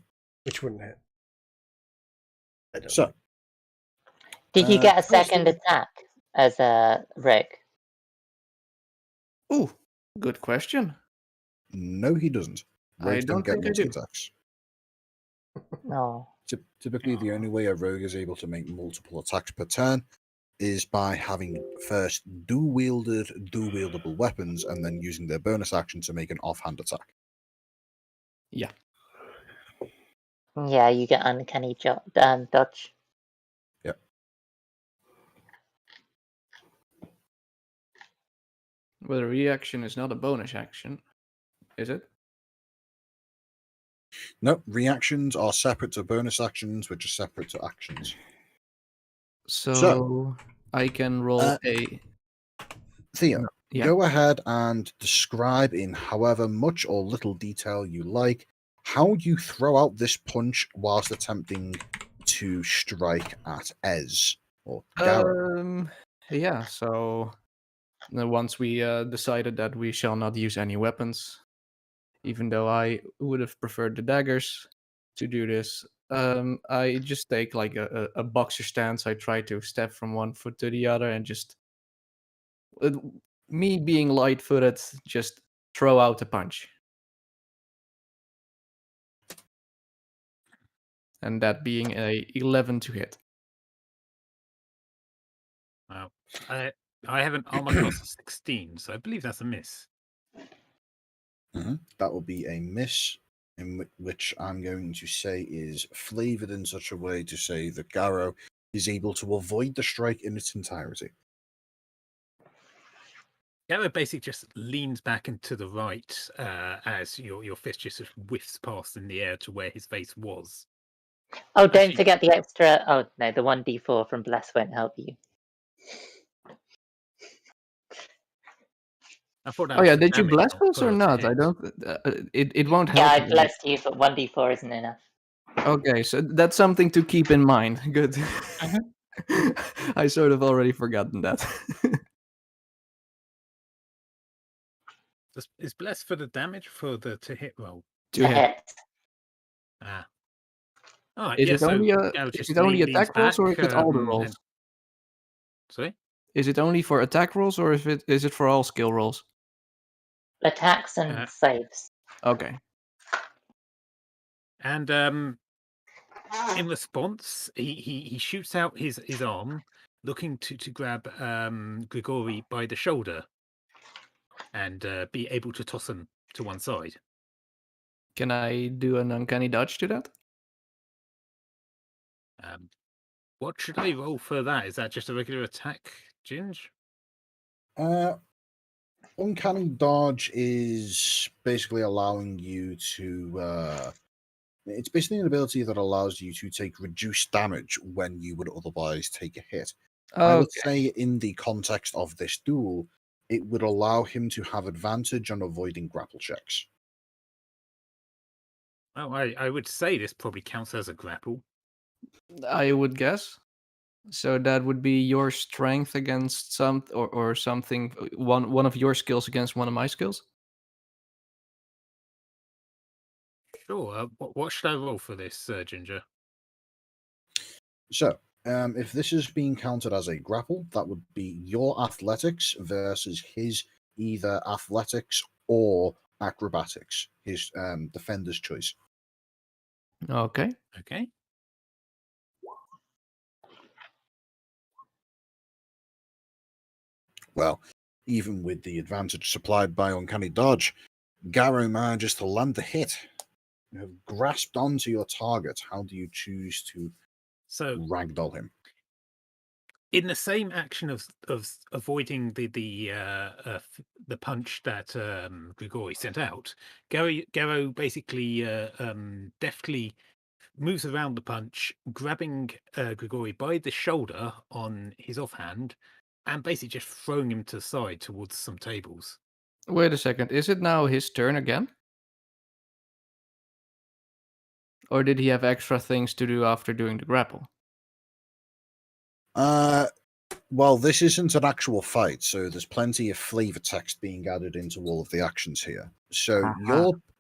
Which wouldn't hit. So, did you get a second attack as a Rick? Ooh, good question. No, he doesn't. Rogues don't get multi attacks. No. Typically, the only way a rogue is able to make multiple attacks per turn is by having first dual-wieldable weapons and then using their bonus action to make an offhand attack. Yeah. Yeah, you get uncanny dodge. Yep. But a reaction is not a bonus action, is it? No, reactions are separate to bonus actions, which are separate to actions. So I can roll a... Theo, go ahead and describe in however much or little detail you like how you throw out this punch whilst attempting to strike at Ez or Garrow. Yeah, so once we decided that we shall not use any weapons, even though I would have preferred the daggers to do this, I just take like a boxer stance. I try to step from one foot to the other and just... me being light-footed, just throw out a punch. And that being a 11 to hit. Wow. I have an armor class of 16, so I believe that's a miss. Mm-hmm. That will be a miss, in which I'm going to say is flavored in such a way to say that Garrow is able to avoid the strike in its entirety. Garrow basically just leans back and to the right as your fist just sort of whiffs past in the air to where his face was. Oh, don't forget the extra... Oh, no, the 1d4 from Bless won't help you. I thought that oh yeah, did you bless us or not? Hit. I don't... it won't help. Yeah, I blessed you, but 1d4 isn't enough. Okay, so that's something to keep in mind. Good. I sort of already forgotten that. Is bless for the damage for the to hit roll? To hit. Ah. Is it only attack rolls, or is it all the rolls? Sorry? Is it only for attack rolls, or is it for all skill rolls? Attacks and saves. Okay. And in response, he shoots out his arm, looking to grab Grigori by the shoulder and be able to toss him to one side. Can I do an uncanny dodge to that? What should I roll for that? Is that just a regular attack, Ginge? Uncanny dodge is basically allowing you to. It's basically an ability that allows you to take reduced damage when you would otherwise take a hit. Okay. I would say, in the context of this duel, it would allow him to have advantage on avoiding grapple checks. Oh, I would say this probably counts as a grapple. I would guess. So that would be your strength against or something. One of your skills against one of my skills. Sure. What should I roll for this, Ginger? So, if this is being counted as a grapple, that would be your athletics versus his either athletics or acrobatics, his defender's choice. Okay. Okay. Well, even with the advantage supplied by Uncanny Dodge, Garrow manages to land the hit. You have grasped onto your target. How do you choose to ragdoll him? In the same action of avoiding the punch that Grigori sent out, Garrow basically deftly moves around the punch, grabbing Grigori by the shoulder on his offhand, and basically just throwing him to the side towards some tables. Wait a second. Is it now his turn again? Or did he have extra things to do after doing the grapple? Well, this isn't an actual fight, so there's plenty of flavor text being added into all of the actions here. So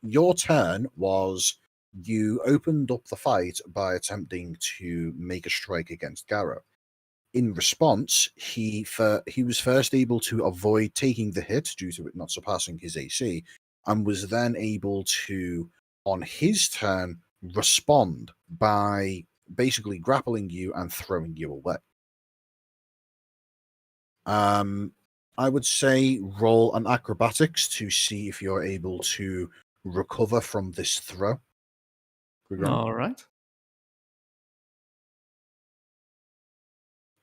your turn was you opened up the fight by attempting to make a strike against Garrow. In response, he was first able to avoid taking the hit due to it not surpassing his AC, and was then able to, on his turn, respond by basically grappling you and throwing you away. I would say roll an acrobatics to see if you're able to recover from this throw. All right.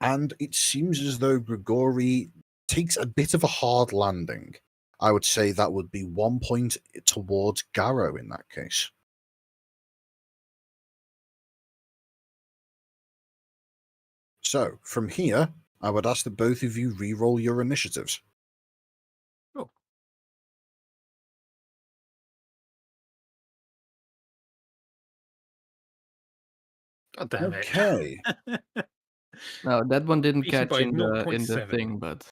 And it seems as though Grigori takes a bit of a hard landing. I would say that would be 1 point towards Garrow in that case. So, from here, I would ask that both of you re-roll your initiatives. Oh. God damn it. Okay. No, that one didn't catch in the thing, but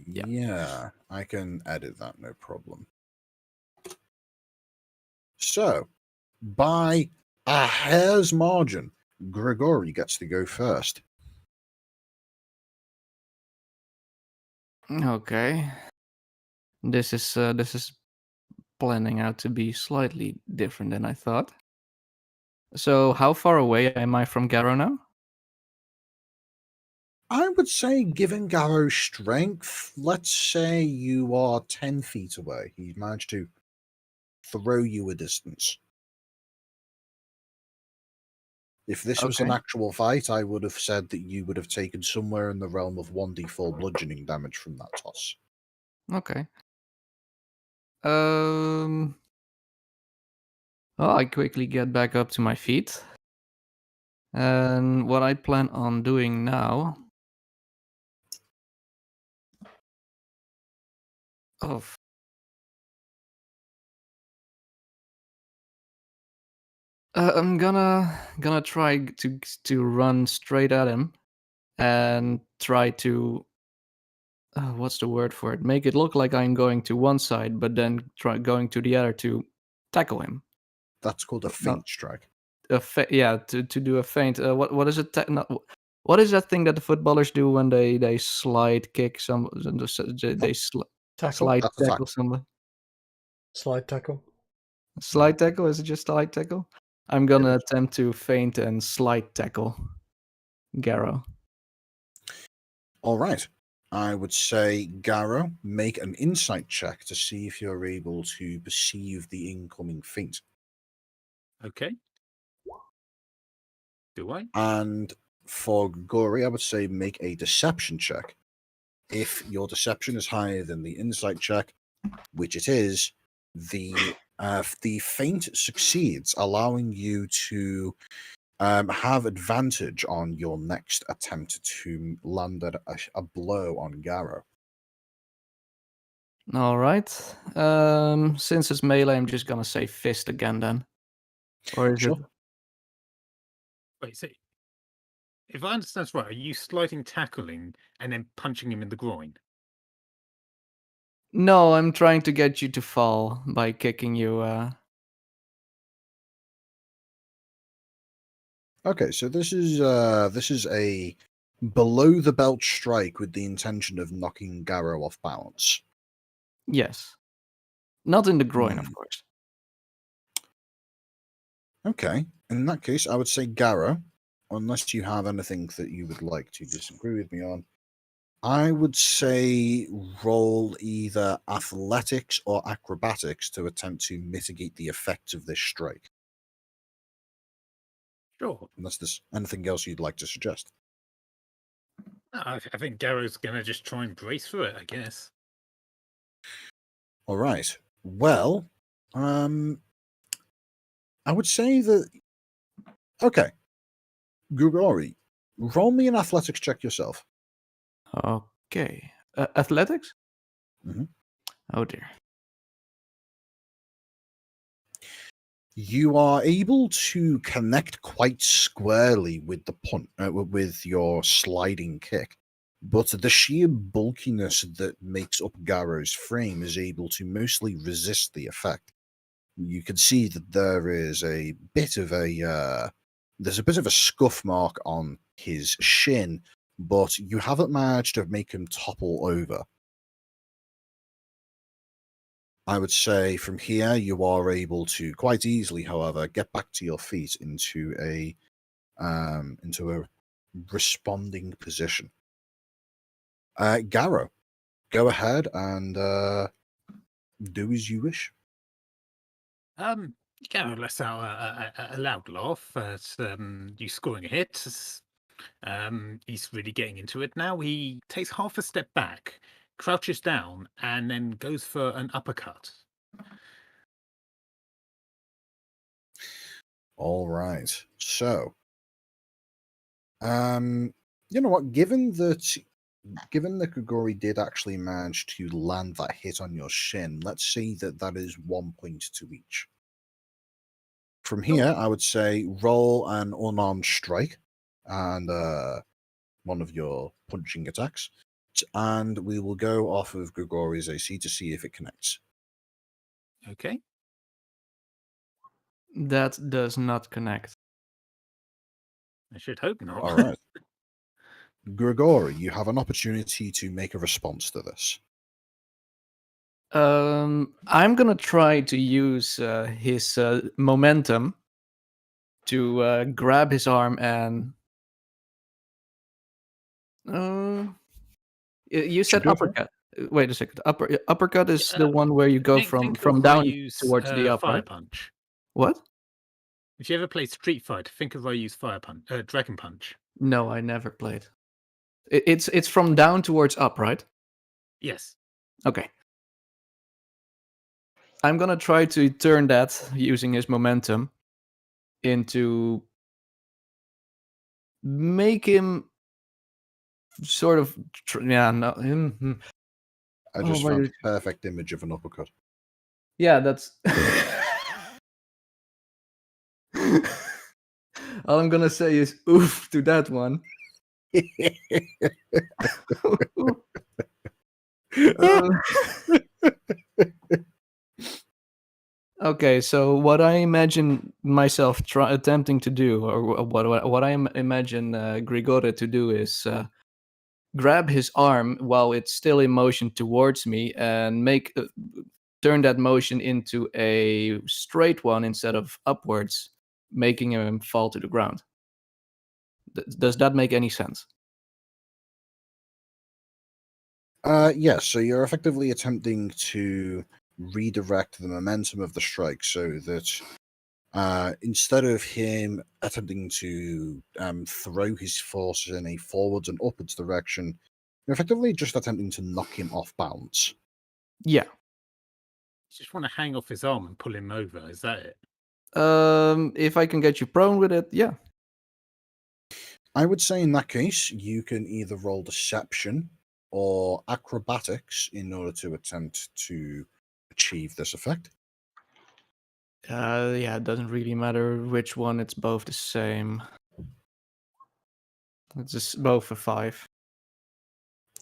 yeah. Yeah, I can edit that, no problem. So, by a hair's margin, Grigori gets to go first. Okay. This is planning out to be slightly different than I thought. So, how far away am I from Garrow now? I would say, given Garrow's strength, let's say you are 10 feet away. He's managed to throw you a distance. If this was an actual fight, I would have said that you would have taken somewhere in the realm of 1d4 bludgeoning damage from that toss. Okay. Well, I quickly get back up to my feet. And what I plan on doing now... Oh. I'm gonna try to run straight at him and try to what's the word for it? Make it look like I'm going to one side, but then try going to the other to tackle him. That's called a feint strike. to do a feint. What is it? What is that thing that the footballers do when they slide kick some? They slide tackle someone. Slide tackle. Slide tackle? Is it just slide tackle? I'm gonna attempt to feint and slide tackle Garrow. All right. I would say, Garrow, make an insight check to see if you're able to perceive the incoming feint. Okay. Do I? And for Gory, I would say make a deception check. If your deception is higher than the insight check, which it is, the feint succeeds, allowing you to have advantage on your next attempt to land a blow on Garrow. All right. Since it's melee, I'm just gonna say fist again then. Or is it? Wait, see. If I understand this right, are you sliding, tackling, and then punching him in the groin? No, I'm trying to get you to fall by kicking you. Okay, so this is a below the belt strike with the intention of knocking Garrow off balance. Yes. Not in the groin, of course. Okay. In that case, I would say Garrow, unless you have anything that you would like to disagree with me on, I would say roll either athletics or acrobatics to attempt to mitigate the effects of this strike. Sure. Unless there's anything else you'd like to suggest. I think Garrow's going to just try and brace through it, I guess. All right. Well, I would say that... Okay. Grigori, roll me an athletics check yourself. Okay. Athletics? Mm-hmm. Oh, dear. You are able to connect quite squarely with the with your sliding kick, but the sheer bulkiness that makes up Garrow's frame is able to mostly resist the effect. You can see that there is a bit of a scuff mark on his shin, but you haven't managed to make him topple over. I would say from here you are able to quite easily, however, get back to your feet into a responding position. Garrow, go ahead and do as you wish. Garrow lets out a loud laugh at you scoring a hit. He's really getting into it now. He takes half a step back, crouches down, and then goes for an uppercut. All right. So, you know what? Given that Grigori did actually manage to land that hit on your shin, let's say that is 1 point to each. From here, I would say roll an unarmed strike and one of your punching attacks, and we will go off of Grigori's AC to see if it connects. Okay. That does not connect. I should hope not. All right. Grigori, you have an opportunity to make a response to this. I'm gonna try to use his momentum to grab his arm and. You said uppercut. Wait a second. Uppercut is the one where you go from down towards the up, fire right? punch. What? If you ever played Street Fighter, think of Ryu's fire punch, Dragon Punch. No, I never played. It's from down towards up, right? Yes. Okay. I'm gonna try to turn that using his momentum into make him sort of I just found the perfect image of an uppercut. Yeah, that's all I'm gonna say is oof to that one. Okay, so what I imagine myself attempting to do, or what I imagine Grigore to do is grab his arm while it's still in motion towards me and turn that motion into a straight one instead of upwards, making him fall to the ground. Does that make any sense? Yes, so you're effectively attempting to redirect the momentum of the strike so that instead of him attempting to throw his force in a forwards and upwards direction, you're effectively just attempting to knock him off balance. Yeah. You just want to hang off his arm and pull him over, is that it? If I can get you prone with it, yeah. I would say in that case, you can either roll deception or acrobatics in order to attempt to achieve this effect. Yeah, it doesn't really matter which one. It's both the same. It's just both for 5.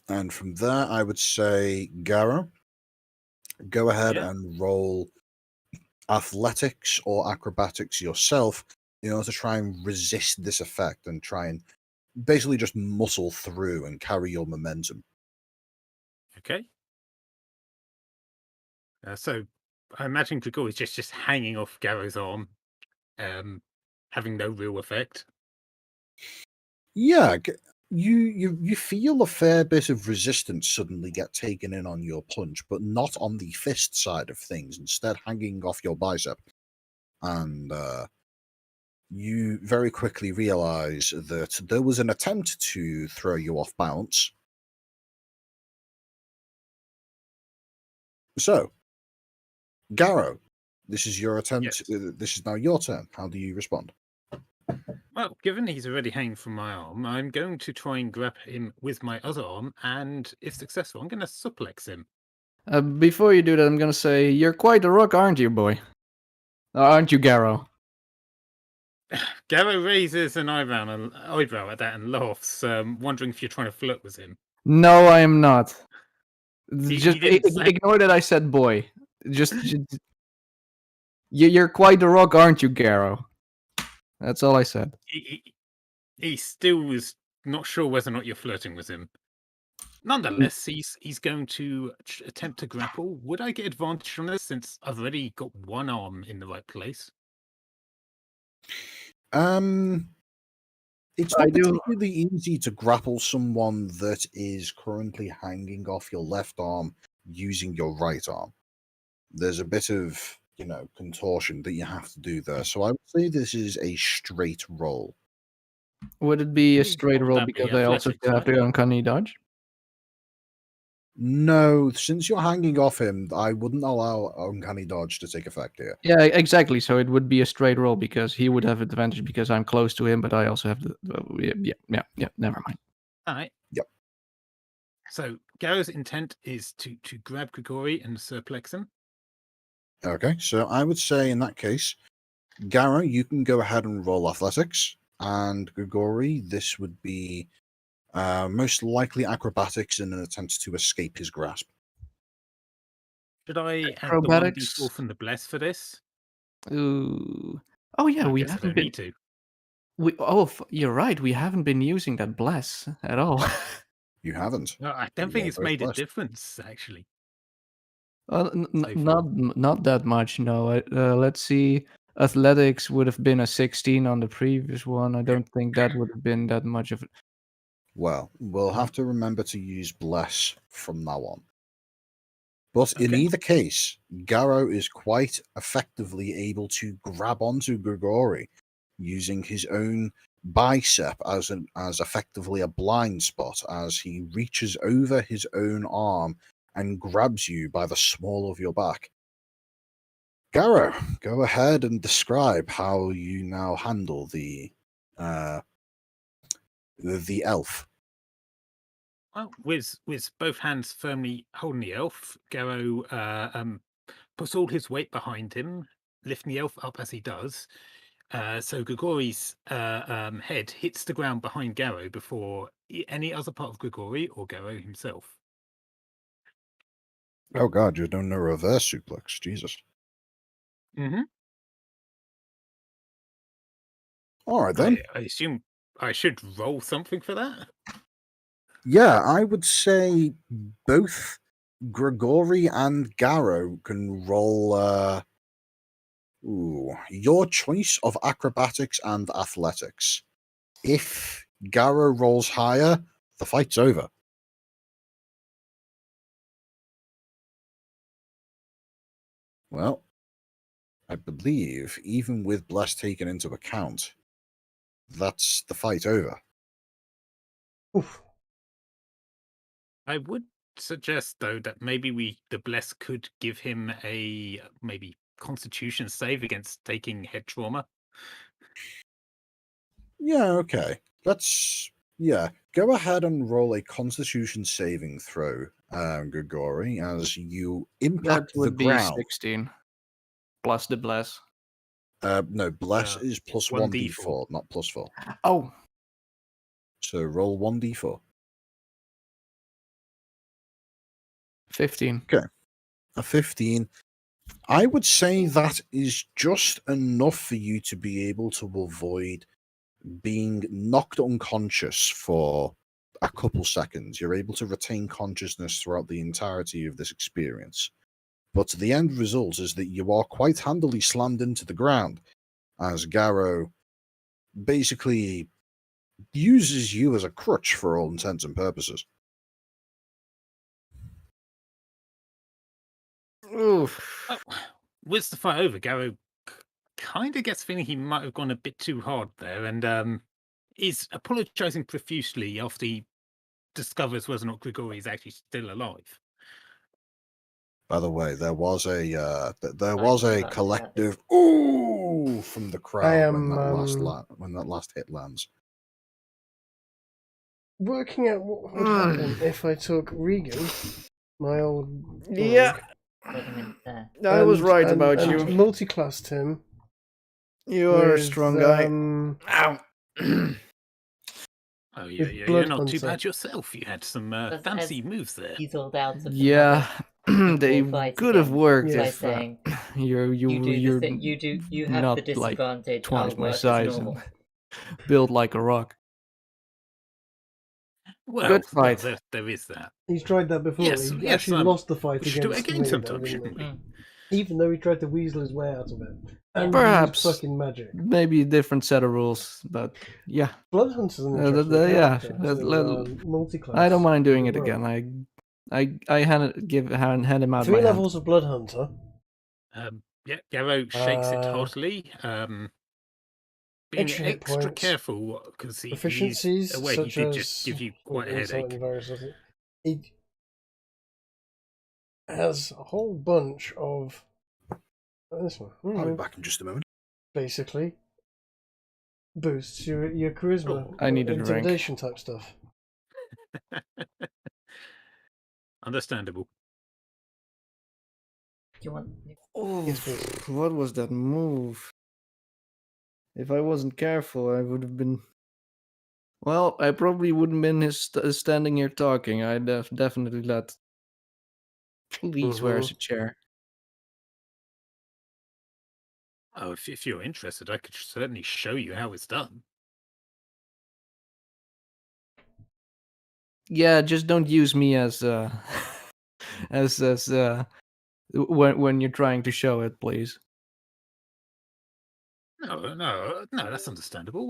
And from there, I would say, Garo, go ahead Yeah. and roll athletics or acrobatics yourself in order to try and resist this effect and try and basically just muscle through and carry your momentum. Okay. So I imagine Grigor is just hanging off Garo's arm, having no real effect. Yeah, you feel a fair bit of resistance suddenly get taken in on your punch, but not on the fist side of things, instead hanging off your bicep. And you very quickly realize that there was an attempt to throw you off balance. So, Garo, this is your attempt. Yes. This is now your turn. How do you respond? Well, given he's already hanging from my arm, I'm going to try and grab him with my other arm, and if successful, I'm going to suplex him. Before you do that, I'm gonna say you're quite a rock, aren't you, boy? Aren't you, Garo? Garo raises an eyebrow at that and laughs, wondering if you're trying to flirt with him. No, I am not. He Just didn't say- ignore that I said boy. Just you're quite a rock, aren't you, Garo? That's all I said. He still was not sure whether or not you're flirting with him. Nonetheless, he's going to attempt to grapple. Would I get advantage on this since I've already got one arm in the right place? It's not particularly easy to grapple someone that is currently hanging off your left arm using your right arm. There's a bit of, contortion that you have to do there. So I would say this is a straight roll. Would it be a straight roll because I also have the uncanny dodge? No, since you're hanging off him, I wouldn't allow uncanny dodge to take effect here. Yeah, exactly. So it would be a straight roll because he would have advantage because I'm close to him, but I also have yeah. Never mind. All right. Yep. So Garo's intent is to grab Grigori and suplex him. Okay, so I would say in that case, Garo, you can go ahead and roll athletics, and Grigori, this would be most likely acrobatics in an attempt to escape his grasp. Should I add the Acrobatics? 1d4 from the bless for this? Ooh. Oh yeah, we haven't been. To. You're right. We haven't been using that bless at all. You haven't. No, I don't think it's made a difference actually. Not that much. No. Let's see. Athletics would have been a 16 on the previous one. I don't think that would have been that much of it. Well, we'll have to remember to use bless from now on. But in either case, Garo is quite effectively able to grab onto Grigori using his own bicep as effectively a blind spot as he reaches over his own arm and grabs you by the small of your back. Garo, go ahead and describe how you now handle the elf. Well, with both hands firmly holding the elf, Garo puts all his weight behind him, lifting the elf up as he does. So Grigori's head hits the ground behind Garo before any other part of Grigori or Garo himself. Oh god, you're doing a reverse suplex, Jesus. Mm-hmm. All right, then. I assume I should roll something for that? Yeah, I would say both Gregory and Garrow can roll your choice of acrobatics and athletics. If Garrow rolls higher, the fight's over. Well, I believe, even with Bless taken into account, that's the fight over. Oof. I would suggest, though, that maybe the Bless could give him a maybe Constitution save against taking head trauma. Yeah, okay. Go ahead and roll a Constitution saving throw, Gregory, as you impact That would the be ground. 16 plus the bless. No, Bless is plus 1d4, not plus 4. Oh. So roll 1d4. 15. Okay. A 15. I would say that is just enough for you to be able to avoid being knocked unconscious for a couple seconds. You're able to retain consciousness throughout the entirety of this experience. But the end result is that you are quite handily slammed into the ground as Garrow basically uses you as a crutch for all intents and purposes. Oof. With the fight over, Garrow kind of gets the feeling he might have gone a bit too hard there, and is apologizing profusely after he discovers whether or not Gregory is actually still alive. By the way, there was a collective "ooh" from the crowd when that last hit lands. Working out what would happen if I took Regan, my old dog, Yeah. I was right about you. Multiclassed him. You are a strong guy. Ow. Oh yeah, you're Blood not too Hunter. bad yourself. You had some fancy moves there. Yeah, they could have worked Yes. if saying, you're you have not the disadvantage. like twice I'll my work as size and normal. built like a rock. Well, Good fight. There is that. He's tried that before. Yes, he yes, actually lost the fight we should do it against again me, sometime, though, shouldn't didn't we? he? Even though he tried to weasel his way out of it. And Perhaps used fucking magic. maybe a different set of rules, but yeah. Bloodhunter's an interesting Yeah, character. Multi-class. I don't mind doing it Well, again. I hand him out 3 my levels of Bloodhunter. Yeah, Garrow shakes it heartily. Being Extra hit extra points, careful because he's proficiencies away. He such did as just give you quite a insight and headache. various other- He has a whole bunch of this one. I'll be back in just a moment. Basically, boosts your charisma, I need a drink. intimidation type stuff. Understandable. Do you want? Oh, Yes, please. what was that move? If I wasn't careful, I would have been. Well, I probably wouldn't been standing here talking. I'd have definitely let. Please, where's a chair? Oh, if you're interested, I could certainly show you how it's done. Yeah, just don't use me as as when you're trying to show it, please. No, that's understandable.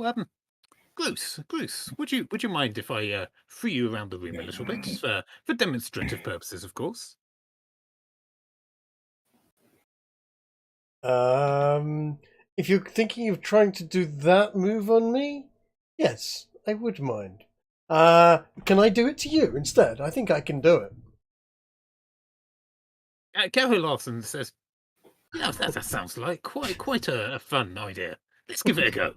Gruce, would you mind if I free you around the room a little bit for demonstrative purposes, of course? If you're thinking of trying to do that move on me, yes, I would mind. Can I do it to you instead? I think I can do it. Garrow laughs and says, "Yeah, that sounds like quite a fun idea. Let's give it a go."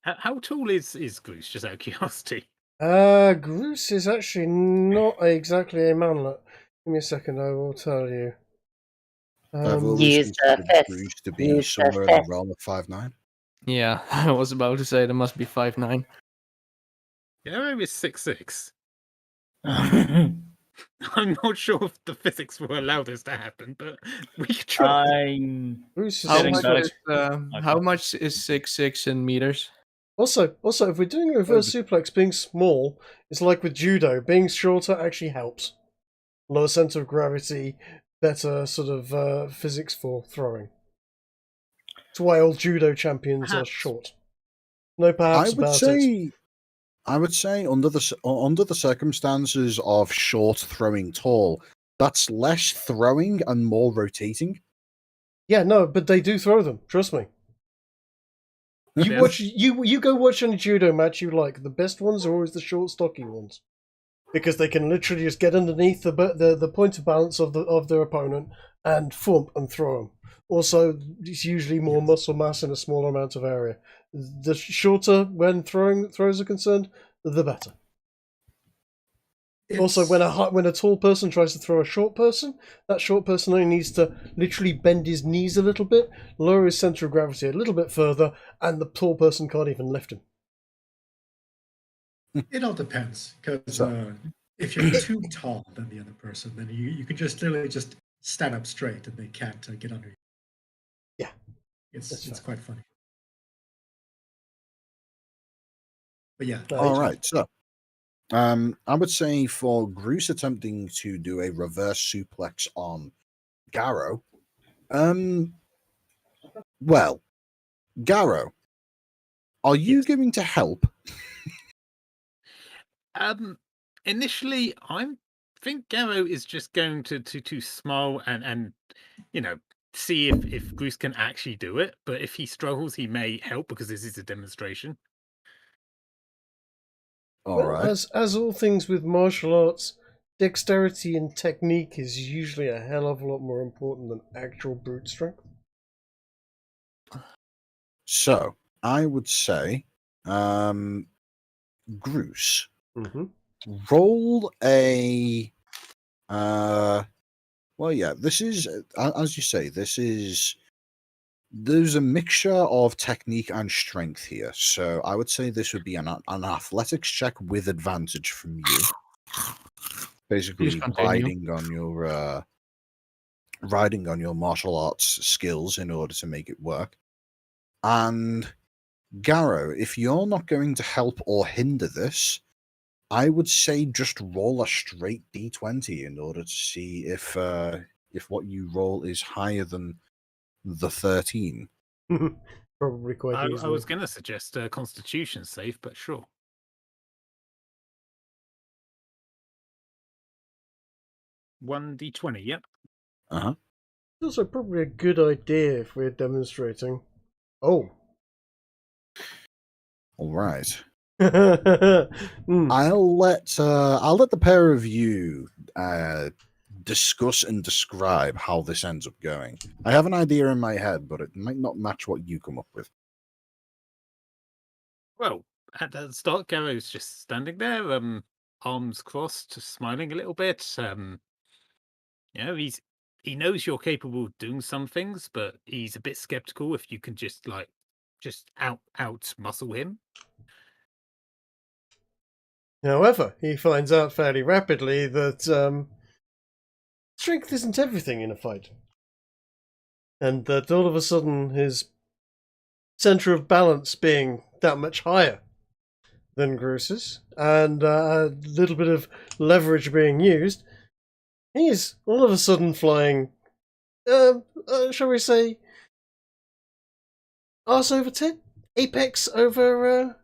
How tall is Gruce, just out of curiosity? Gruce is actually not exactly a manlet. Give me a second, I will tell you. I've always Use considered fist. Gruce to be Use somewhere in the fist. realm of 5'9". Yeah, I was about to say there must be 5'9". Garrow is 6'6". I'm not sure if the physics will allow this to happen, but we could try. How much is 6'6" in meters? Also, if we're doing a reverse suplex, being small, it's like with judo. Being shorter actually helps. Lower center of gravity, better sort of physics for throwing. That's why all judo champions are short. No perhaps about it. I would say under the circumstances of short throwing tall, that's less throwing and more rotating. Yeah, no, but they do throw them. Trust me. You go watch any judo match you like. The best ones are always the short, stocky ones, because they can literally just get underneath the point of balance of their opponent and thump and throw them. Also, it's usually more muscle mass in a smaller amount of area. The shorter when throws are concerned, the better. Also, when a tall person tries to throw a short person, that short person only needs to literally bend his knees a little bit, lower his center of gravity a little bit further, and the tall person can't even lift him. It all depends, because if you're too tall than the other person, then you can just literally just stand up straight and they can't get under you. Yeah. It's quite funny. But yeah. All right, so I would say for Gruce attempting to do a reverse suplex on Garrow, well, Garrow, are you going to help? Initially, I think Garrow is just going to smile and see if Gruce can actually do it. But if he struggles, he may help because this is a demonstration. All right. As all things with martial arts, dexterity and technique is usually a hell of a lot more important than actual brute strength. So I would say, Gruce, roll a. Well, yeah, this is, as you say, there's a mixture of technique and strength here. So I would say this would be an athletics check with advantage from you. Basically, riding on your martial arts skills in order to make it work. And Garrow, if you're not going to help or hinder this, I would say just roll a straight d20 in order to see if what you roll is higher than the 13. Probably quite easily. I was going to suggest a Constitution save, but sure. One d20, yep. Uh-huh. It's also probably a good idea if we're demonstrating. Oh. All right. I'll let the pair of you discuss and describe how this ends up going. I have an idea in my head, but it might not match what you come up with. Well, at the start, Garrow's just standing there, arms crossed, smiling a little bit. He knows you're capable of doing some things, but he's a bit skeptical if you can just out muscle him. However, he finds out fairly rapidly that strength isn't everything in a fight. And that all of a sudden his center of balance being that much higher than Gruce's, and a little bit of leverage being used, he's all of a sudden flying, shall we say, arse over tit? Apex over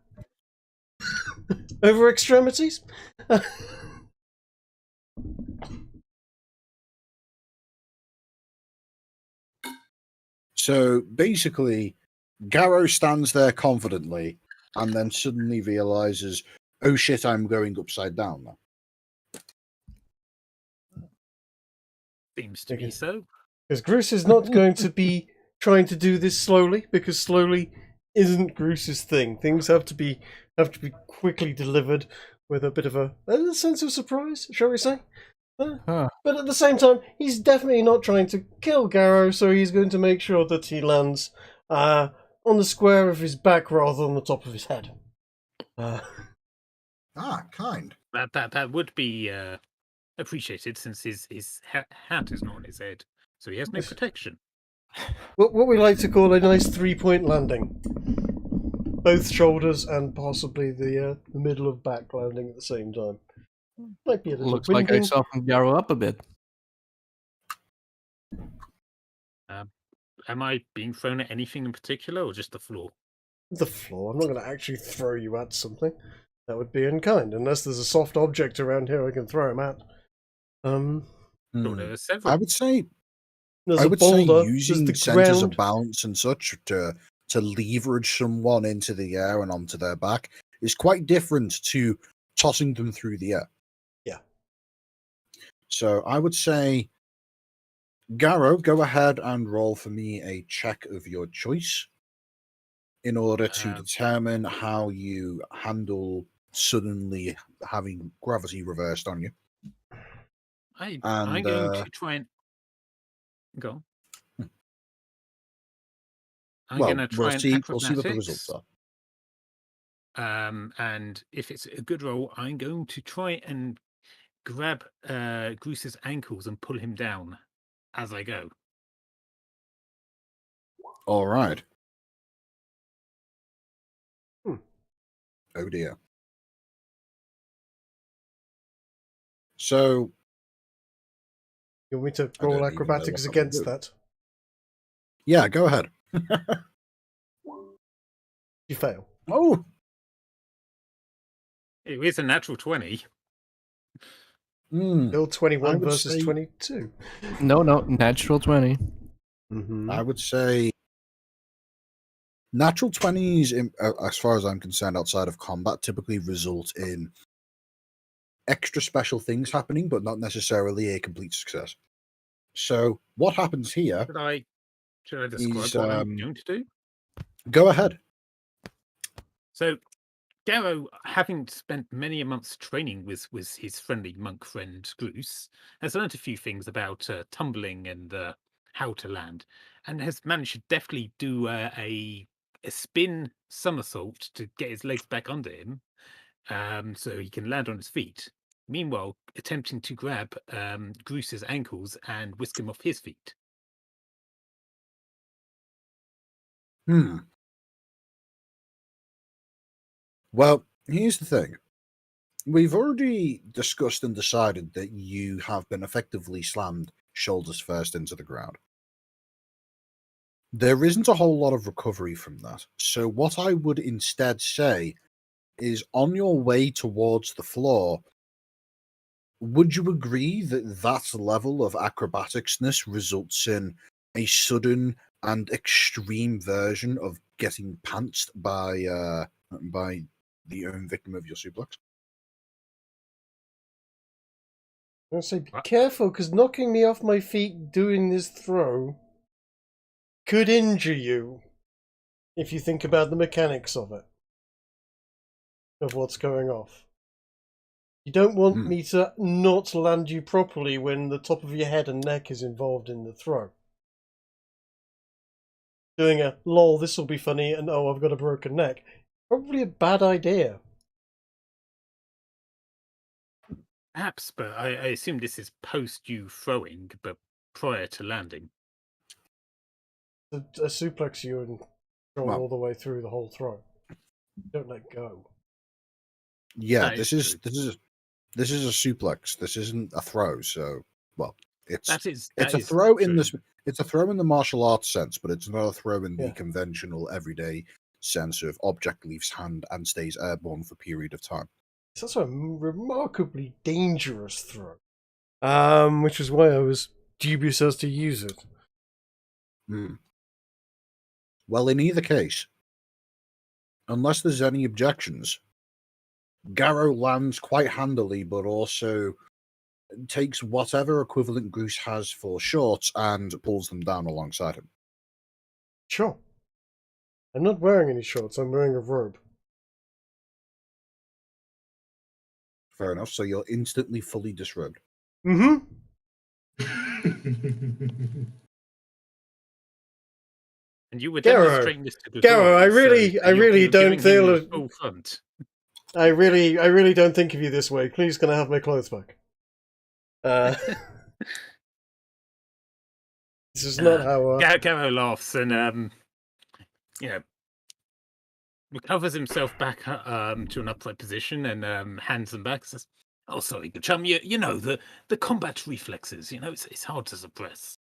over extremities? So basically, Garrow stands there confidently and then suddenly realizes, oh shit, I'm going upside down now. Seems to be so. Because Gruce is not going to be trying to do this slowly, because slowly isn't Gruce's thing. Things have to be quickly delivered with a bit of a sense of surprise, shall we say? But at the same time, he's definitely not trying to kill Garrow, so he's going to make sure that he lands on the square of his back rather than the top of his head. Kind. That would be appreciated since his hat is not on his head, so he has no protection. What we like to call a nice 3-point landing. Both shoulders and possibly the middle of back landing at the same time. Might be a little Looks winding. like I softened Yarrow up a bit. Am I being thrown at anything in particular, or just the floor? The floor. I'm not going to actually throw you at something. That would be unkind. Unless there's a soft object around here I can throw him at. There are several. I would say There's I a would boulder. say using there's the centers ground. of balance and such to leverage someone into the air and onto their back is quite different to tossing them through the air. Yeah. So I would say, Garrow, go ahead and roll for me a check of your choice in order to determine how you handle suddenly having gravity reversed on you. I'm going to try and go. I'm going to try and we'll see what the results are. And if it's a good roll, I'm going to try and grab Gruce's ankles and pull him down as I go. All right. Oh dear. So, You want me to roll acrobatics against that? Yeah, go ahead. You fail. Oh! It is a natural 20. Still 21 versus say... 22. No, natural 20. Mm-hmm. I would say natural 20s, as far as I'm concerned, outside of combat, typically result in extra special things happening, but not necessarily a complete success. So, what happens here? Should I describe what I'm going to do? Go ahead. So, Garrow, having spent many a month's training with his friendly monk friend Gruce, has learned a few things about tumbling and how to land, and has managed to deftly do a spin somersault to get his legs back under him, so he can land on his feet. Meanwhile, attempting to grab Gruce's ankles and whisk him off his feet. Well, here's the thing. We've already discussed and decided that you have been effectively slammed shoulders first into the ground. There isn't a whole lot of recovery from that. So what I would instead say is, on your way towards the floor, would you agree that that level of acrobaticsness results in a sudden and extreme version of getting pantsed by the own victim of your suplex? I'm going to say be careful, because knocking me off my feet doing this throw could injure you if you think about the mechanics of it, of what's going off. You don't want me to not land you properly when the top of your head and neck is involved in the throw. Doing a lol, this will be funny, and oh, I've got a broken neck. Probably a bad idea. Perhaps, but I assume this is post you throwing, but prior to landing. A suplex you and throw all the way through the whole throw. Don't let go. Yeah, this is a suplex. This isn't a throw. So, well, it's a throw in this. It's a throw in the martial arts sense, but it's not a throw in the conventional, everyday sense of object leaves hand and stays airborne for a period of time. It's also a remarkably dangerous throw, which is why I was dubious as to use it. Well, in either case, unless there's any objections, Garrow lands quite handily, but also takes whatever equivalent Gruce has for shorts and pulls them down alongside him. Sure. I'm not wearing any shorts, I'm wearing a robe. Fair enough, so you're instantly fully disrobed. Mm-hmm. And you were demonstrating this to the Garrow, I really don't feel full front. I really don't think of you this way. Please, can I have my clothes back? This is not how. Garrow laughs and recovers himself back to an upright position and hands them back. Says, "Oh, sorry, good chum. You know the combat reflexes. It's hard to suppress."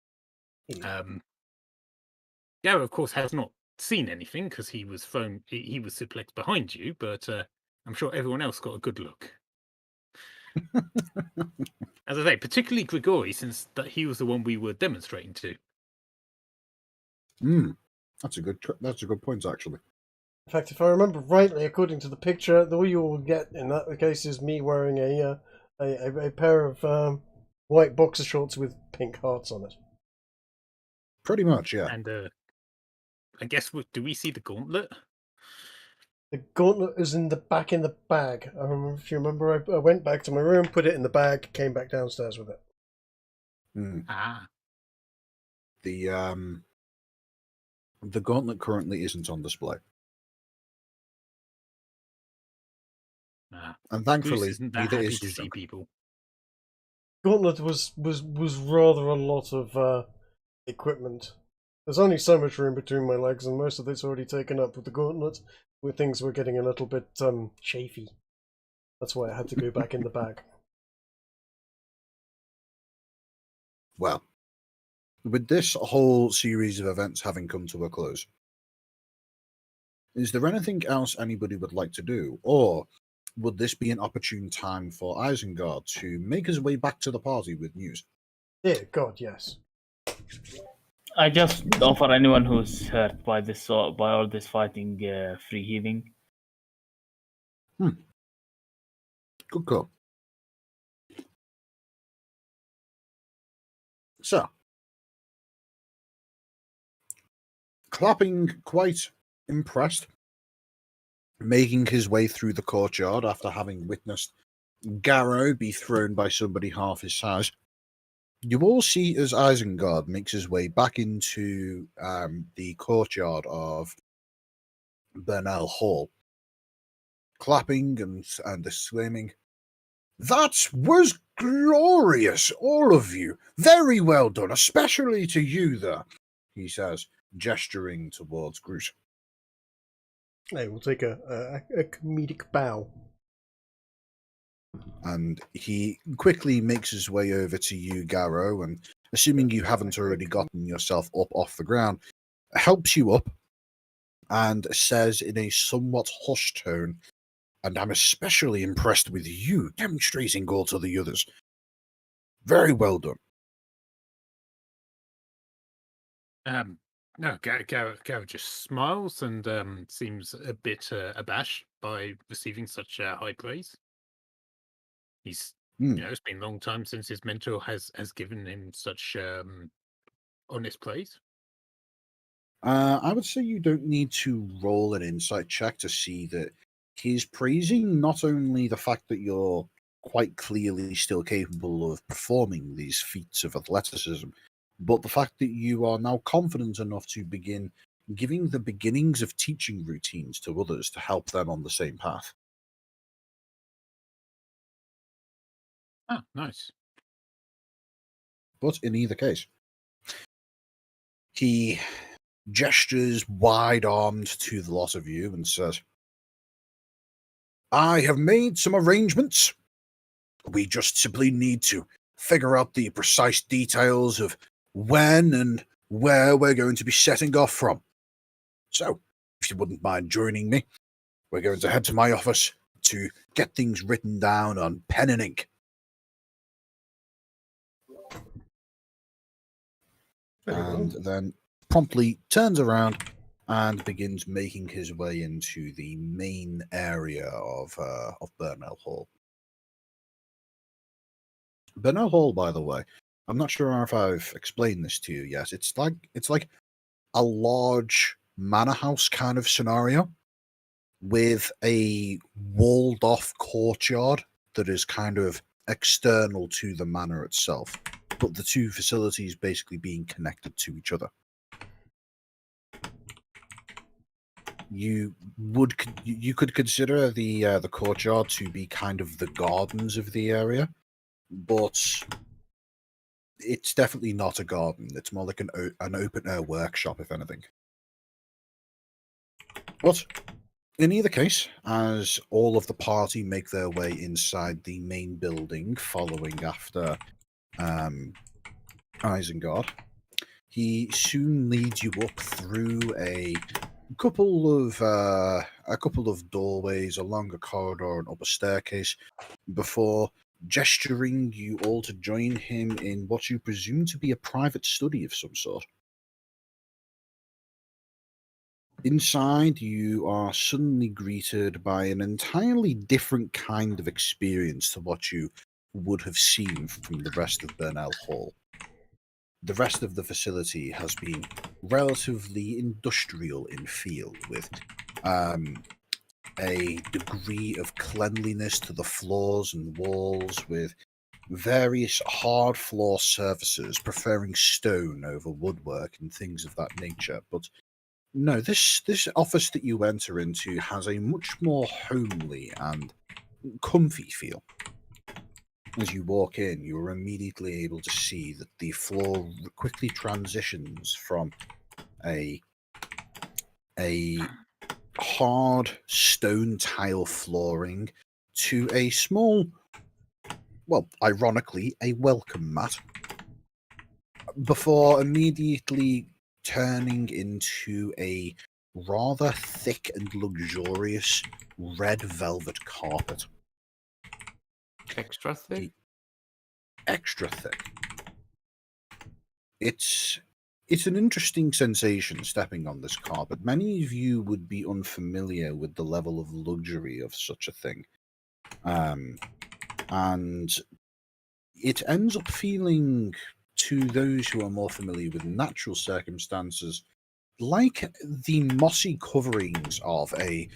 Garrow, of course, has not seen anything because he was thrown. He was suplexed behind you, but I'm sure everyone else got a good look. As I say, particularly Gregory, since that he was the one we were demonstrating to. That's a good point, actually. In fact, if I remember rightly, according to the picture, all you will get in that case is me wearing a pair of white boxer shorts with pink hearts on it. Pretty much, yeah. And I guess do we see the gauntlet? The gauntlet is in the bag. If you remember, I went back to my room, put it in the bag, came back downstairs with it. The gauntlet currently isn't on display. And thankfully, neither is to see people. Gauntlet was rather a lot of equipment. There's only so much room between my legs, and most of it's already taken up with the gauntlet, where things were getting a little bit chafy. That's why I had to go back in the bag. Well, with this whole series of events having come to a close, is there anything else anybody would like to do, or would this be an opportune time for Isengard to make his way back to the party with news? Dear God, yes. I just offer anyone who's hurt by all this fighting free healing. Good call. So, Clapping, quite impressed, making his way through the courtyard after having witnessed Garrow be thrown by somebody half his size. You all see as Isengard makes his way back into the courtyard of Burnell Hall, clapping and exclaiming, "That was glorious, all of you! Very well done, especially to you there," he says, gesturing towards Gruce. I will take a comedic bow. And he quickly makes his way over to you, Garrow, and assuming you haven't already gotten yourself up off the ground, helps you up and says in a somewhat hushed tone, "And I'm especially impressed with you, demonstrating all to the others. Very well done." No, Garrow just smiles and seems a bit abashed by receiving such high praise. He's, it's been a long time since his mentor has given him such honest praise. I would say you don't need to roll an insight check to see that he's praising not only the fact that you're quite clearly still capable of performing these feats of athleticism, but the fact that you are now confident enough to begin giving the beginnings of teaching routines to others to help them on the same path. Ah, nice. But in either case, he gestures wide-armed to the lot of you and says, "I have made some arrangements. We just simply need to figure out the precise details of when and where we're going to be setting off from. So, if you wouldn't mind joining me, we're going to head to my office to get things written down on pen and ink." And then promptly turns around and begins making his way into the main area of Burnell Hall. Burnell Hall, by the way, I'm not sure if I've explained this to you yet. It's like a large manor house kind of scenario with a walled off courtyard that is kind of external to the manor itself, but the two facilities basically being connected to each other. You could consider the courtyard to be kind of the gardens of the area, but it's definitely not a garden. It's more like an open-air workshop, if anything. But in either case, as all of the party make their way inside the main building, following after Isengard, he soon leads you up through a couple of doorways, along a corridor, and up a staircase, before gesturing you all to join him in what you presume to be a private study of some sort. Inside, you are suddenly greeted by an entirely different kind of experience to what you would have seen from the rest of Burnell Hall. The rest of the facility has been relatively industrial in feel, with a degree of cleanliness to the floors and walls, with various hard floor surfaces, preferring stone over woodwork and things of that nature. But no, this office that you enter into has a much more homely and comfy feel. As you walk in, you are immediately able to see that the floor quickly transitions from a hard stone tile flooring to a small, well, ironically, a welcome mat, before immediately turning into a rather thick and luxurious red velvet carpet. Extra thick? Extra thick. It's an interesting sensation stepping on this carpet. Many of you would be unfamiliar with the level of luxury of such a thing. And it ends up feeling, to those who are more familiar with natural circumstances, like the mossy coverings of a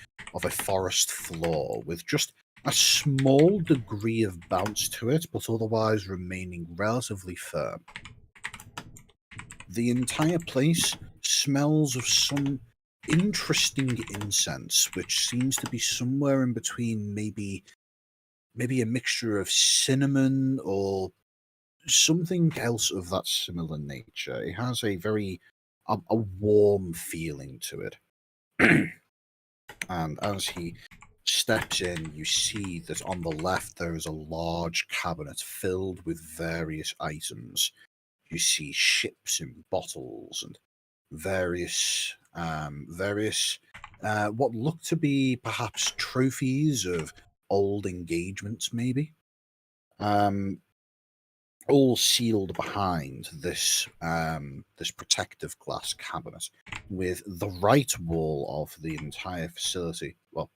forest floor, with just a small degree of bounce to it, but otherwise remaining relatively firm. The entire place smells of some interesting incense, which seems to be somewhere in between maybe a mixture of cinnamon or something else of that similar nature. It has a very a warm feeling to it. And as he steps in, you see that on the left there is a large cabinet filled with various items. You see ships in bottles and various what look to be perhaps trophies of old engagements, maybe. All sealed behind this this protective glass cabinet, with the right wall of the entire facility, well,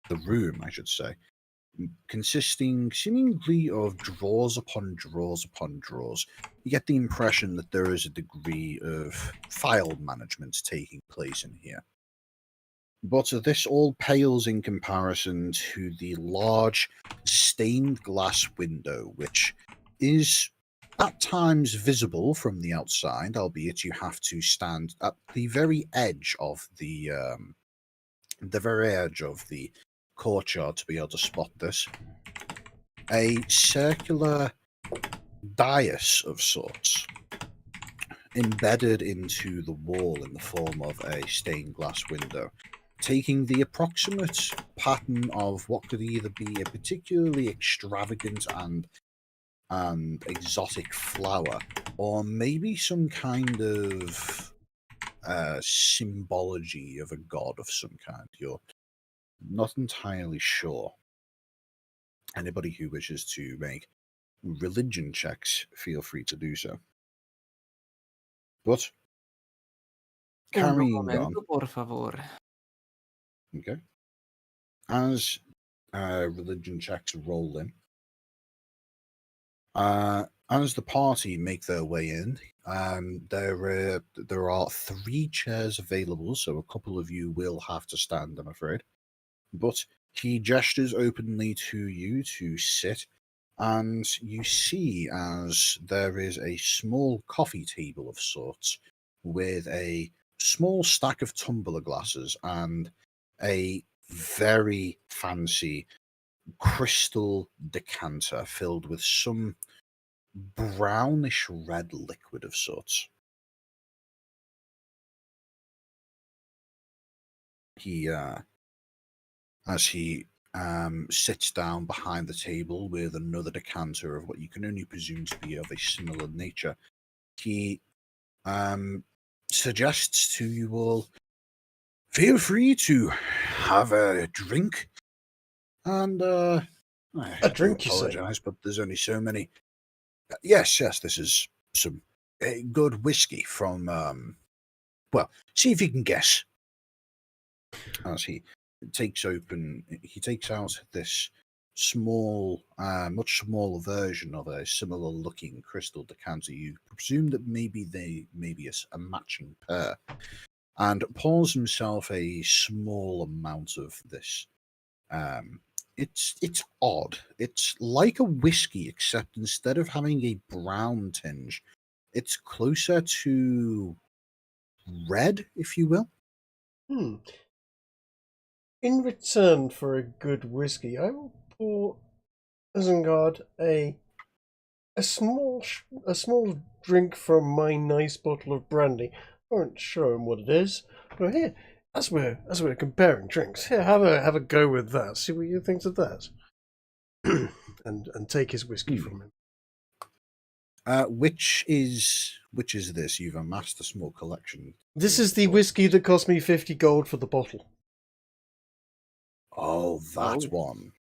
the room, I should say, consisting seemingly of drawers upon drawers upon drawers. You get the impression that there is a degree of file management taking place in here. But this all pales in comparison to the large stained glass window, which is at times visible from the outside, albeit you have to stand at the very edge of the courtyard to be able to spot this. A circular dais of sorts embedded into the wall in the form of a stained glass window, taking the approximate pattern of what could either be a particularly extravagant and exotic flower, or maybe some kind of symbology of a god of some kind. You're not entirely sure. Anybody who wishes to make religion checks, feel free to do so. But carrying on, por favor. okay, as religion checks roll in, as the party make their way in, there are 3 chairs available, so a couple of you will have to stand, I'm afraid. But he gestures openly to you to sit, and you see as there is a small coffee table of sorts with a small stack of tumbler glasses and a very fancy crystal decanter filled with some brownish red liquid of sorts. He, as he sits down behind the table with another decanter of what you can only presume to be of a similar nature, he suggests to you all, feel free to have a drink. And I do drink, you say? apologize, but there's only so many. Yes, this is some good whiskey from, well, see if you can guess. As he takes out this small, much smaller version of a similar looking crystal decanter. You presume that maybe a matching pair, and pours himself a small amount of this. It's odd. It's like a whiskey, except instead of having a brown tinge, it's closer to red, if you will. In return for a good whiskey, I will pour Isengard a small drink from my nice bottle of brandy. I won't show him what it is. But here, as we're comparing drinks, here, have a go with that. See what you think of that. and take his whiskey from him. Which is this? You've amassed a small collection. This is the whiskey that cost me 50 gold for the bottle. Oh, that one.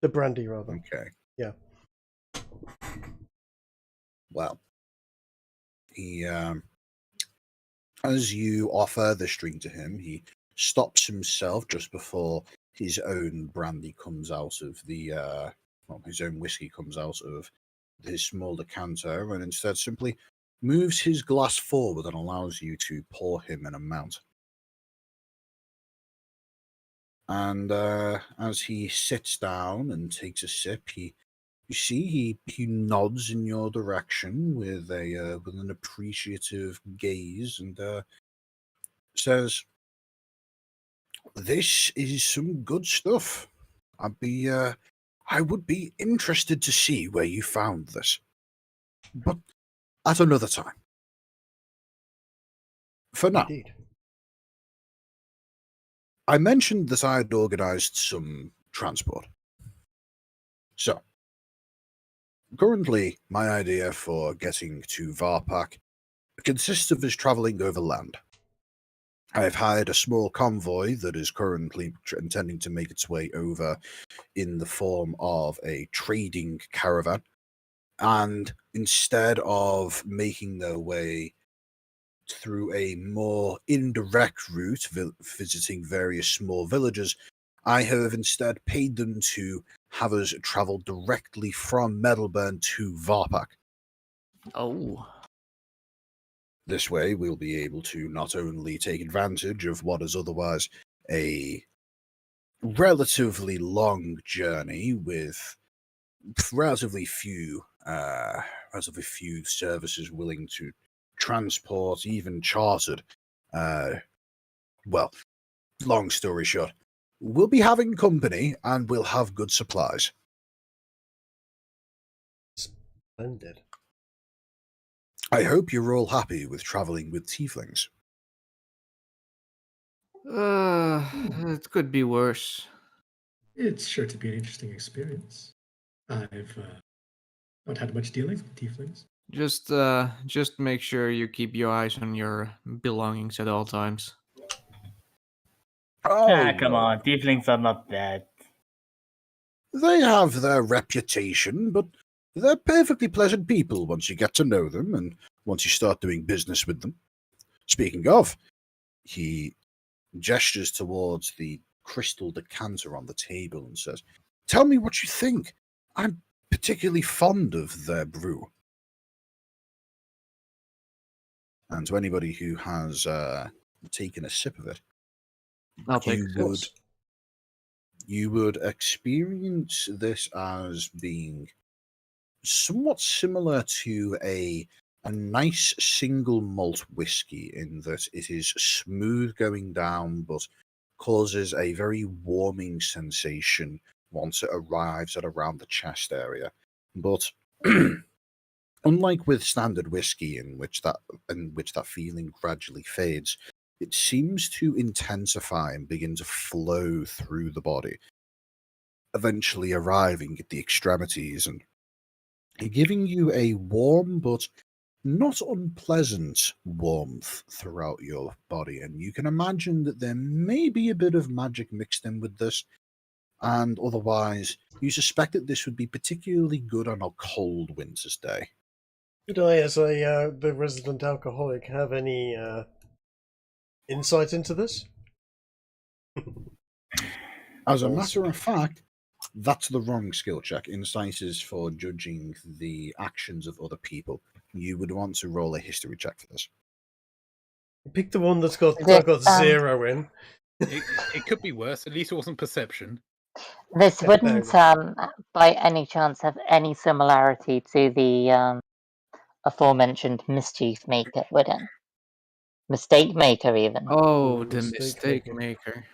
The brandy, rather. Okay. Yeah. Well, he, as you offer this drink to him, he stops himself just before his own brandy comes out of the, his own whiskey comes out of his small decanter, and instead simply moves his glass forward and allows you to pour him an amount. And as he sits down and takes a sip, he nods in your direction with an appreciative gaze and says, "This is some good stuff. I would be interested to see where you found this, but at another time. For now." Indeed. I mentioned that I had organized some transport. So, currently, my idea for getting to Varpak consists of us traveling over land. I have hired a small convoy that is currently intending to make its way over in the form of a trading caravan. And instead of making their way through a more indirect route, visiting various small villages, I have instead paid them to have us travel directly from Meadleburn to Varpak. Oh. This way, we'll be able to not only take advantage of what is otherwise a relatively long journey with relatively few services willing to transport, even chartered. Well, long story short, we'll be having company and we'll have good supplies. Splendid. I hope you're all happy with traveling with tieflings. It could be worse. It's sure to be an interesting experience. I've not had much dealings with tieflings. Just make sure you keep your eyes on your belongings at all times. Come on, tieflings are not bad. They have their reputation, but they're perfectly pleasant people once you get to know them and once you start doing business with them. Speaking of, he gestures towards the crystal decanter on the table and says, "Tell me what you think. I'm particularly fond of their brew." And to anybody who has taken a sip of it, you would experience this as being somewhat similar to a nice single malt whiskey, in that it is smooth going down but causes a very warming sensation once it arrives at around the chest area. But unlike with standard whiskey, in which that feeling gradually fades, it seems to intensify and begin to flow through the body, eventually arriving at the extremities and giving you a warm but not unpleasant warmth throughout your body. And you can imagine that there may be a bit of magic mixed in with this, and otherwise you suspect that this would be particularly good on a cold winter's day. Could I, as the resident alcoholic, have any insight into this? As a matter of fact, that's the wrong skill check. Insight is for judging the actions of other people. You would want to roll a history check for this. Pick the one that's got 0 in. It could be worse. At least it wasn't perception. This wouldn't, by any chance, have any similarity to the aforementioned mischief maker, would it? Mistake maker, even. Oh, the mistake maker.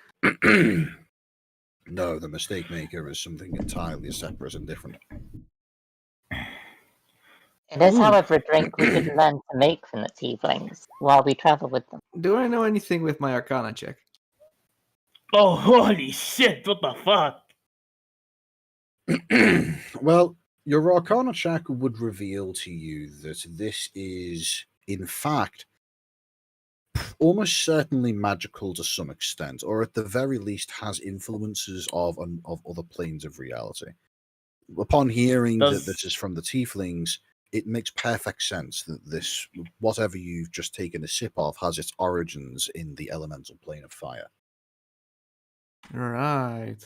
No, the mistake maker is something entirely separate and different. It is, however, a drink we could learn to make from the tieflings while we travel with them. Do I know anything with my Arcana check? Oh, holy shit, what the fuck? Well, your Arcana check would reveal to you that this is, in fact, almost certainly magical to some extent, or at the very least has influences of other planes of reality. Upon hearing that this is from the tieflings, it makes perfect sense that this, whatever you've just taken a sip of, has its origins in the elemental plane of fire. Right.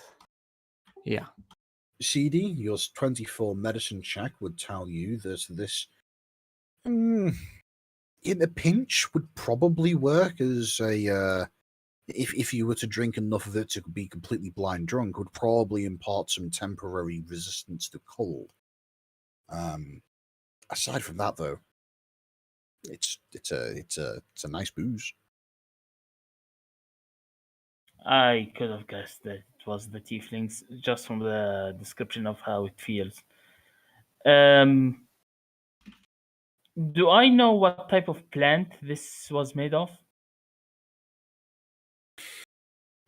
Yeah. CD, your 24 medicine check would tell you that this, in a pinch, would probably work as a, if you were to drink enough of it to be completely blind drunk, would probably impart some temporary resistance to cold. Aside from that, though, it's a nice booze. I could have guessed that it was the tieflings just from the description of how it feels. Do I know what type of plant this was made of?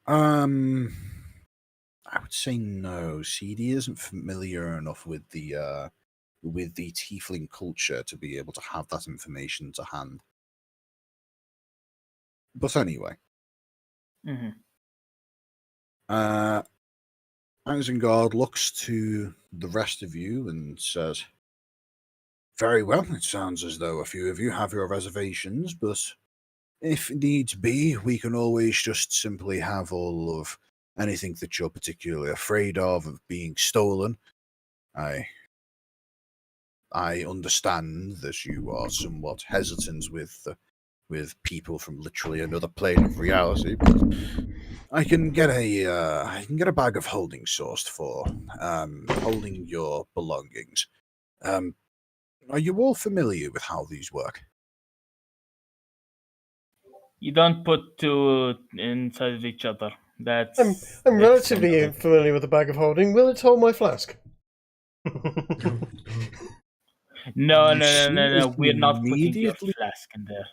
I would say no. CD isn't familiar enough with the tiefling culture to be able to have that information to hand. But anyway. Isengard looks to the rest of you and says, "Very well, it sounds as though a few of you have your reservations, but if needs be, we can always just simply have all of anything that you're particularly afraid of being stolen. I understand that you are somewhat hesitant with people from literally another plane of reality, but I can get a bag of holding sourced for holding your belongings. Are you all familiar with how these work?" You don't put two inside of each other. That's. I'm relatively familiar with the bag of holding. Will it hold my flask? No. We're not putting your flask in there.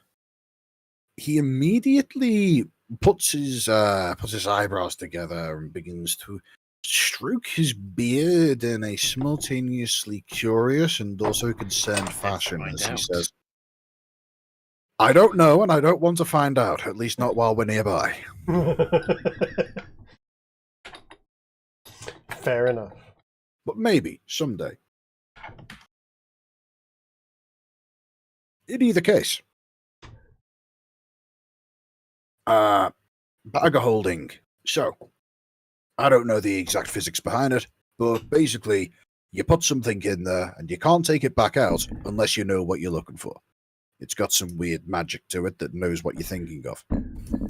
He immediately puts his eyebrows together and begins to stroke his beard in a simultaneously curious and also concerned fashion as he says, "I don't know, and I don't want to find out, at least not while we're nearby." Fair enough. But maybe, someday. In either case, bag of holding. So, I don't know the exact physics behind it, but basically, you put something in there and you can't take it back out unless you know what you're looking for. It's got some weird magic to it that knows what you're thinking of.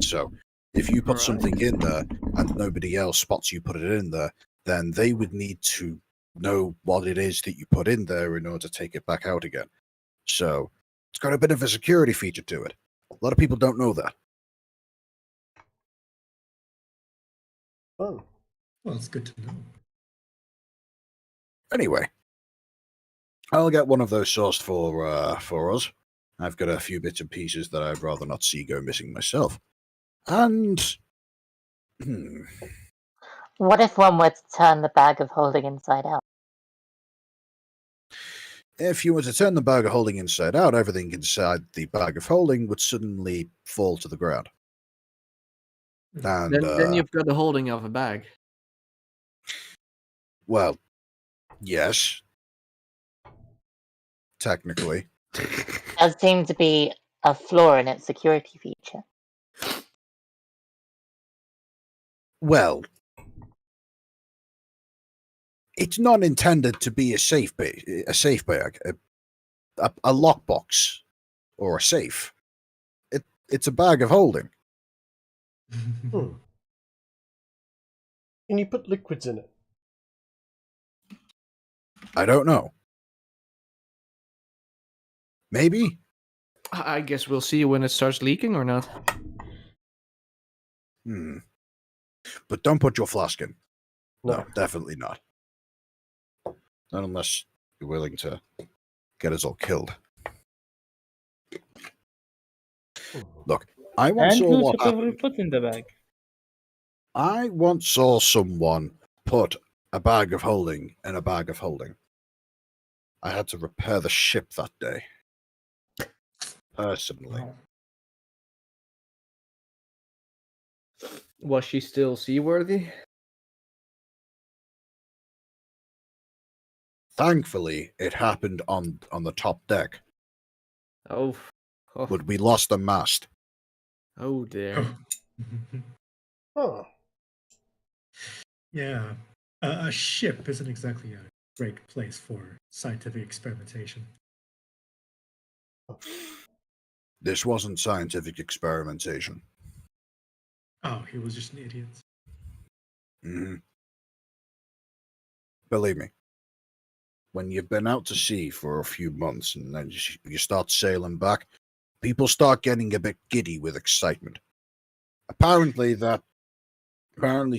So, if you put something in there and nobody else spots you put it in there, then they would need to know what it is that you put in there in order to take it back out again. So, it's got a bit of a security feature to it. A lot of people don't know that. Oh. Well, it's good to know. Anyway, I'll get one of those sourced for us. I've got a few bits and pieces that I'd rather not see go missing myself. And what if one were to turn the bag of holding inside out? if you were to turn the bag of holding inside out, everything inside the bag of holding would suddenly fall to the ground. And then you've got the holding of a bag. Well, yes. Technically. Does seem to be a flaw in its security feature. Well, it's not intended to be a safe bag, a lockbox, or a safe. It's a bag of holding. Hmm. Can you put liquids in it? I don't know. Maybe. I guess we'll see when it starts leaking or not. But don't put your flask in. No, definitely not. Not unless you're willing to get us all killed. Look, I once And saw what whosoever happened. put in the bag. I once saw someone put a bag of holding in a bag of holding. I had to repair the ship that day. Personally. Was she still seaworthy? Thankfully, it happened on the top deck. Oh. But we lost the mast. Oh dear. Oh. Yeah. A ship isn't exactly a great place for scientific experimentation. This wasn't scientific experimentation. Oh, he was just an idiot. Mm-hmm. Believe me, when you've been out to sea for a few months and then you start sailing back, people start getting a bit giddy with excitement. Apparently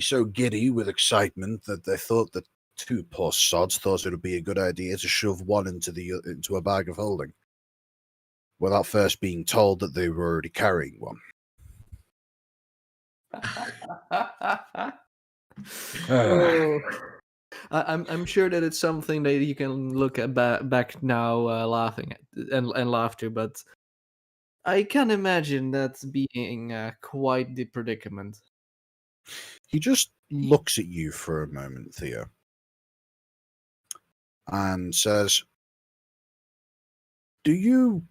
so giddy with excitement that they thought that two poor sods thought it would be a good idea to shove one into a bag of holding, without first being told that they were already carrying one. Oh. I'm sure that it's something that you can look at back now, laughing at and laugh to, but I can imagine that being quite the predicament. He just looks at you for a moment, Theo, and says, "Do you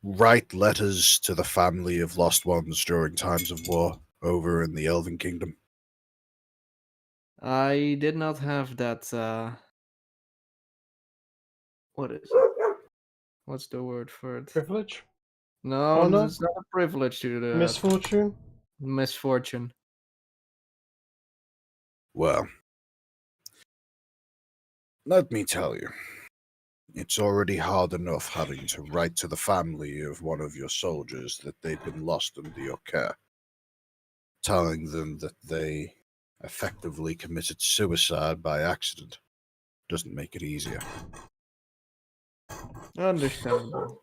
write letters to the family of lost ones during times of war over in the Elven Kingdom?" I did not have that. What is it? What's the word for it? Privilege? No, Honor? it's not a privilege to do that. Misfortune? Misfortune. Well, let me tell you, it's already hard enough having to write to the family of one of your soldiers that they've been lost under your care, telling them that they effectively committed suicide by accident. Doesn't make it easier. Understandable.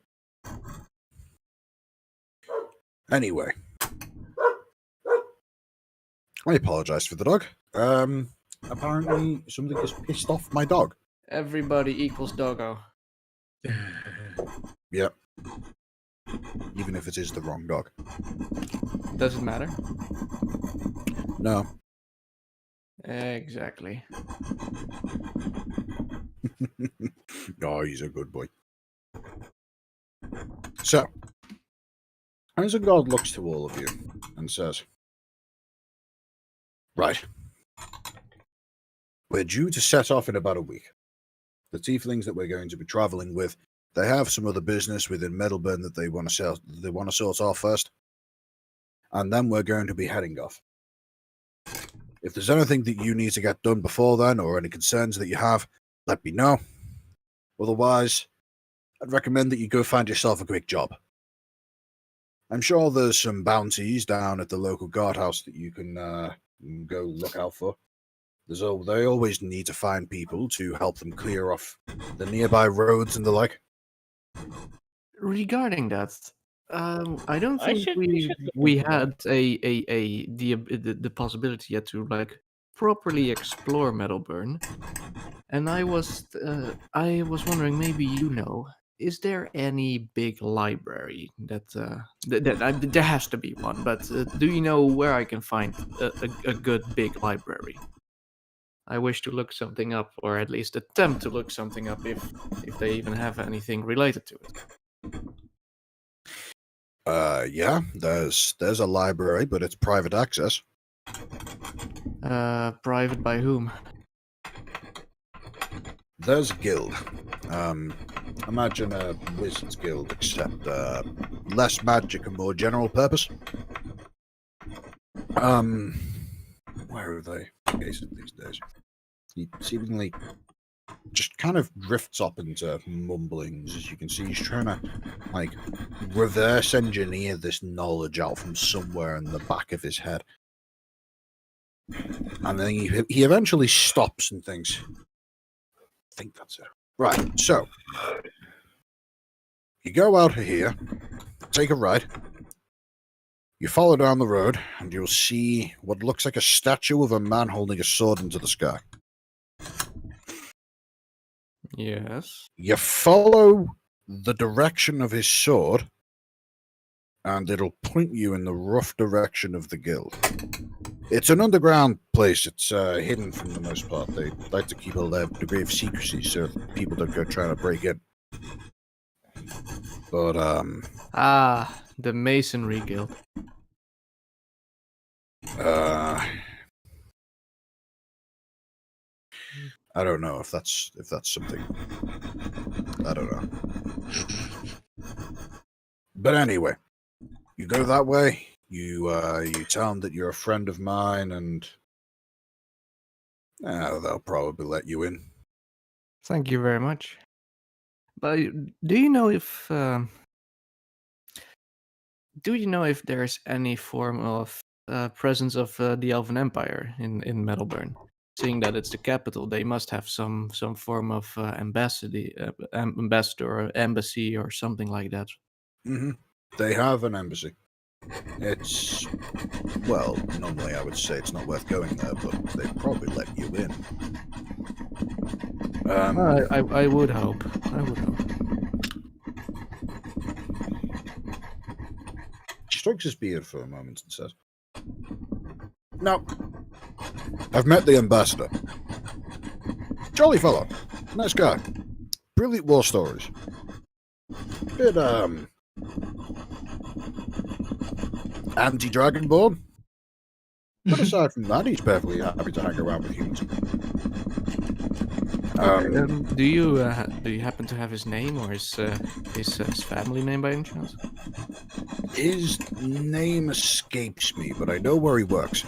Anyway, I apologize for the dog. Apparently something has pissed off my dog. Everybody equals doggo. Yep. Even if it is the wrong dog. Does it matter? No. Exactly. Oh, he's a good boy. So, Isengard looks to all of you and says, "Right. We're due to set off in about a week. The tieflings that we're going to be traveling with, they have some other business within Middleburn that they want to sort out first. And then we're going to be heading off. If there's anything that you need to get done before then, or any concerns that you have, let me know. Otherwise, I'd recommend that you go find yourself a quick job. I'm sure there's some bounties down at the local guardhouse that you can go look out for. They always need to find people to help them clear off the nearby roads and the like. Regarding that, I don't think we should look into had the possibility yet to like properly explore Meadowburn, and I was wondering, maybe is there any big library that there has to be one, but do you know where I can find a good big library? I wish to look something up, or at least attempt to look something up, if they even have anything related to it. Yeah, there's a library, but it's private access. Private by whom? There's a guild. Imagine a wizard's guild, except less magic and more general purpose. Where are they located these days? He seemingly just kind of drifts up into mumblings. As you can see, he's trying to like reverse engineer this knowledge out from somewhere in the back of his head. And then he eventually stops and thinks, I think that's it. Right, so you go out here, take a right, you follow down the road, and you'll see what looks like a statue of a man holding a sword into the sky. Yes. You follow the direction of his sword, and it'll point you in the rough direction of the guild. It's an underground place. It's hidden for the most part. They like to keep a degree of secrecy so that people don't go trying to break in. But, the Masonry Guild. I don't know if that's something. I don't know. But anyway, you go that way. You tell them that you're a friend of mine, and they'll probably let you in. Thank you very much. But do you know if there's any form of presence of the Elven Empire in Meadowburn? Seeing that it's the capital, they must have some form of ambassador or embassy or something like that. Mm-hmm. They have an embassy. It's, well, normally I would say it's not worth going there, but they probably let you in. I would hope. He strokes his beard for a moment and says, "No, I've met the ambassador. Jolly fellow, nice guy, brilliant war stories. Bit anti-Dragonborn. But aside from that, he's perfectly happy to hang around with humans." Do you happen to have his name or his family name by any chance? His name escapes me, but I know where he works.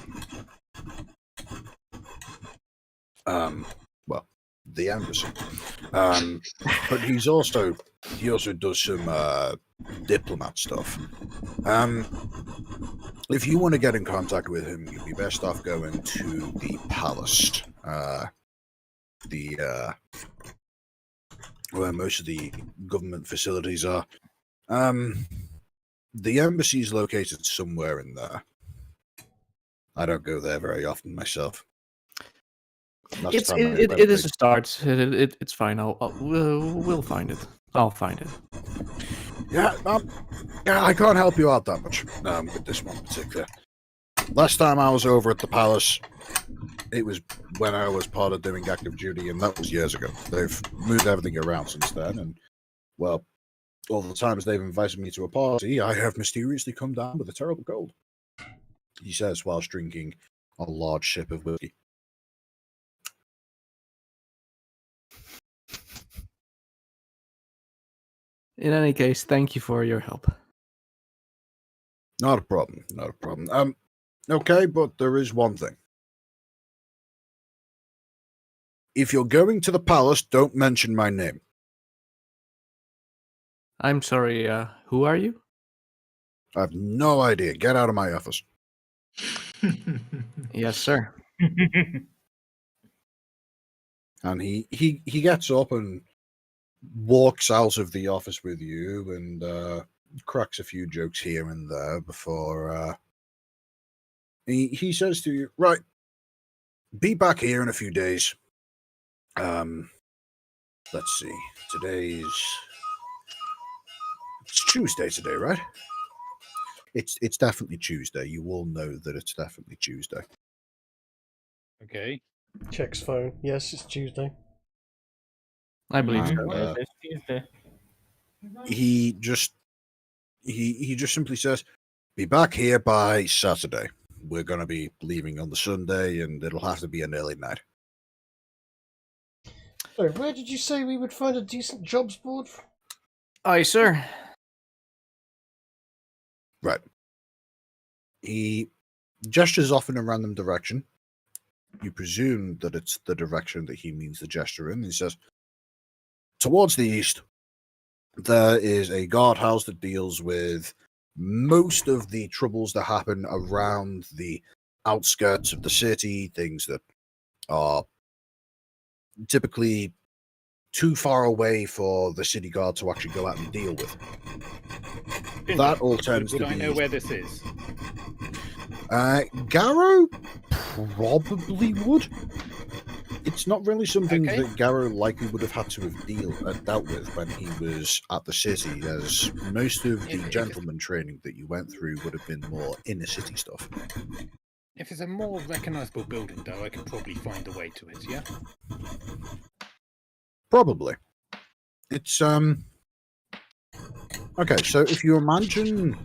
Well, the embassy. But he also does some diplomat stuff. If you want to get in contact with him, you'd be best off going to the palace. Where most of the government facilities are. The embassy is located somewhere in there. I don't go there very often myself. It is a start. It's fine. We'll find it. I'll find it. Yeah, I can't help you out that much with this one particular. Last time I was over at the palace, it was when I was part of doing active duty, and that was years ago. They've moved everything around since then, and, well, all the times they've invited me to a party, I have mysteriously come down with a terrible cold, he says whilst drinking a large sip of whiskey. In any case, thank you for your help. Not a problem. Okay, but there is one thing. If you're going to the palace, don't mention my name. I'm sorry, who are you? I have no idea. Get out of my office. Yes, sir. And he gets up and walks out of the office with you and cracks a few jokes here and there before he says to you, right, be back here in a few days. Let's see, it's Tuesday today, right? It's definitely Tuesday. You all know that it's definitely Tuesday. Okay. Checks phone. Yes, it's Tuesday. I believe you. It's Tuesday. He just simply says, be back here by Saturday. We're going to be leaving on the Sunday, and it'll have to be an early night. So, where did you say we would find a decent jobs board? Aye, sir. Right. He gestures off in a random direction. You presume that it's the direction that he means the gesture in. He says, towards the east, there is a guardhouse that deals with most of the troubles that happen around the outskirts of the city, things that are typically too far away for the city guard to actually go out and deal with. That all tends to be... Would I know where this is? Garrow probably would. It's not really something that Garrow likely would have had to have dealt with when he was at the city, as most of the gentleman training that you went through would have been more inner city stuff. If it's a more recognisable building, though, I could probably find a way to it, yeah? Probably. It's, okay, so if you imagine,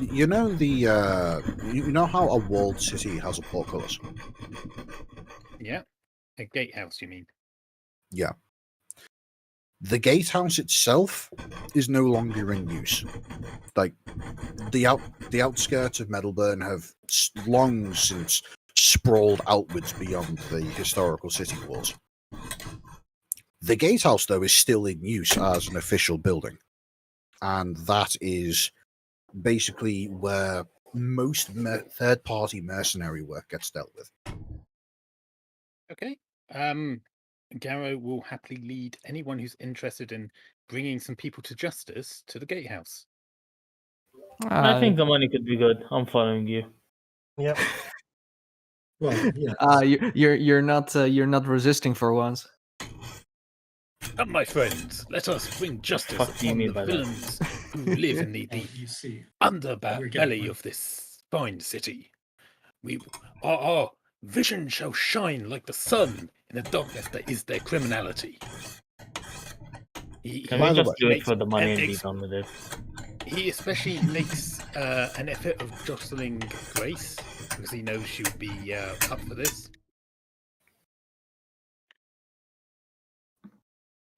you know you know how a walled city has a portcullis? Yeah. A gatehouse, you mean? Yeah. The gatehouse itself is no longer in use. Like, the outskirts of Meadowburn have long since sprawled outwards beyond the historical city walls. The gatehouse, though, is still in use as an official building. And that is basically where most third-party mercenary work gets dealt with. Okay. Garrow will happily lead anyone who's interested in bringing some people to justice to the gatehouse. I think the money could be good. I'm following you. Yep. Well, yeah. You're not resisting for once. Come, my friends, let us bring justice upon the villains who live in the underbelly of this fine city. Our vision shall shine like the sun in the darkness that is their criminality. Can we just do it for the money and be done with it? He especially makes an effort of jostling Grace, because he knows she'll be up for this.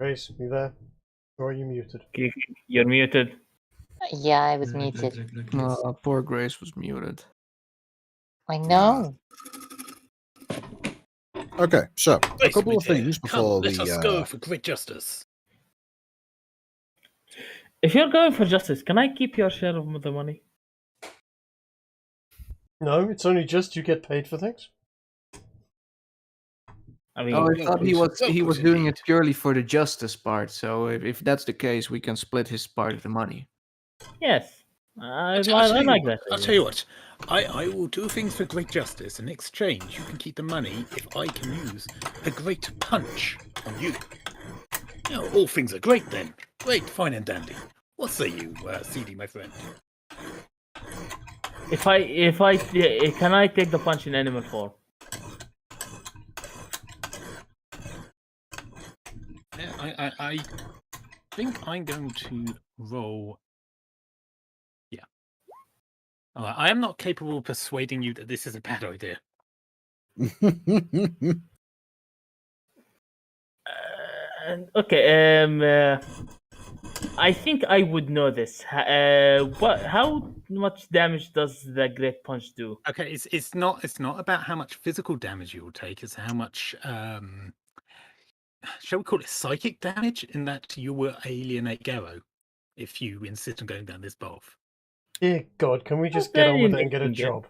Grace, you there? Or are you muted? Kiki, you're muted. Yeah, I was muted. Poor Grace was muted. I know. Okay, so Grace, a couple of things before let us go for great justice. If you're going for justice, can I keep your share of the money? No, it's only just you get paid for things. I mean, I thought he was doing it purely for the justice part. So if that's the case, we can split his part of the money. yes, I like that. I'll tell you what. I will do things for great justice. In exchange, you can keep the money if I can use a great punch on you. You know, all things are great then. Great, fine and dandy. What say you, CD, my friend? Can I take the punch in animal form? I think I'm going to roll. Yeah. I am not capable of persuading you that this is a bad idea. Okay. I think I would know this. How much damage does the great punch do? Okay, it's not about how much physical damage you will take. It's how much shall we call it psychic damage, in that you will alienate Garrow if you insist on going down this path. Dear God, can we just get on with it and get a job?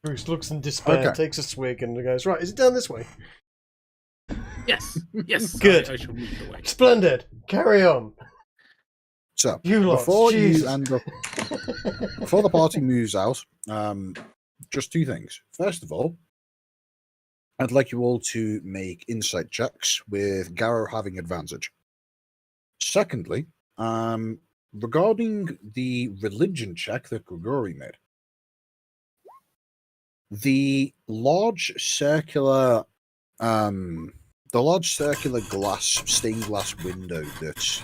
Bruce looks in despair, takes a swig, and goes, "Right, is it down this way?" Yes. Good. I shall lead the way. Splendid. Carry on. So, You before Jesus. you end up, before the party moves out, just two things. First of all, I'd like you all to make insight checks with Garrow having advantage. Secondly, regarding the religion check that Gregory made, the large circular glass, stained glass window that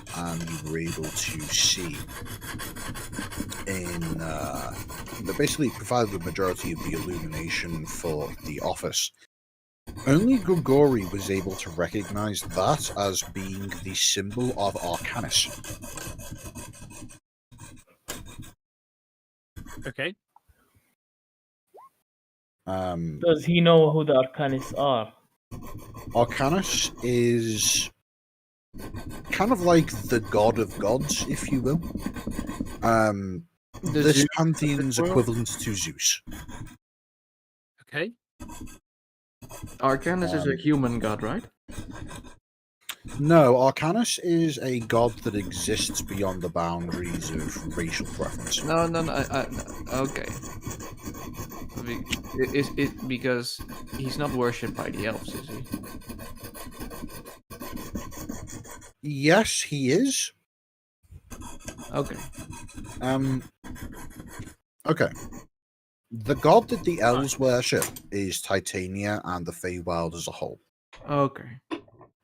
you were able to see that basically provided the majority of the illumination for the office. Only Gregory was able to recognize that as being the symbol of Arcanus. Okay. Does he know who the Arcanis are? Arcanus is kind of like the god of gods, if you will. This pantheon's equivalent to Zeus. Okay. Arcanus is a human god, right? No, Arcanus is a god that exists beyond the boundaries of racial preference. No. Okay. Is it because he's not worshipped by the elves, is he? Yes, he is. Okay. Okay. The god that the elves worship is Titania and the Feywild as a whole. Okay.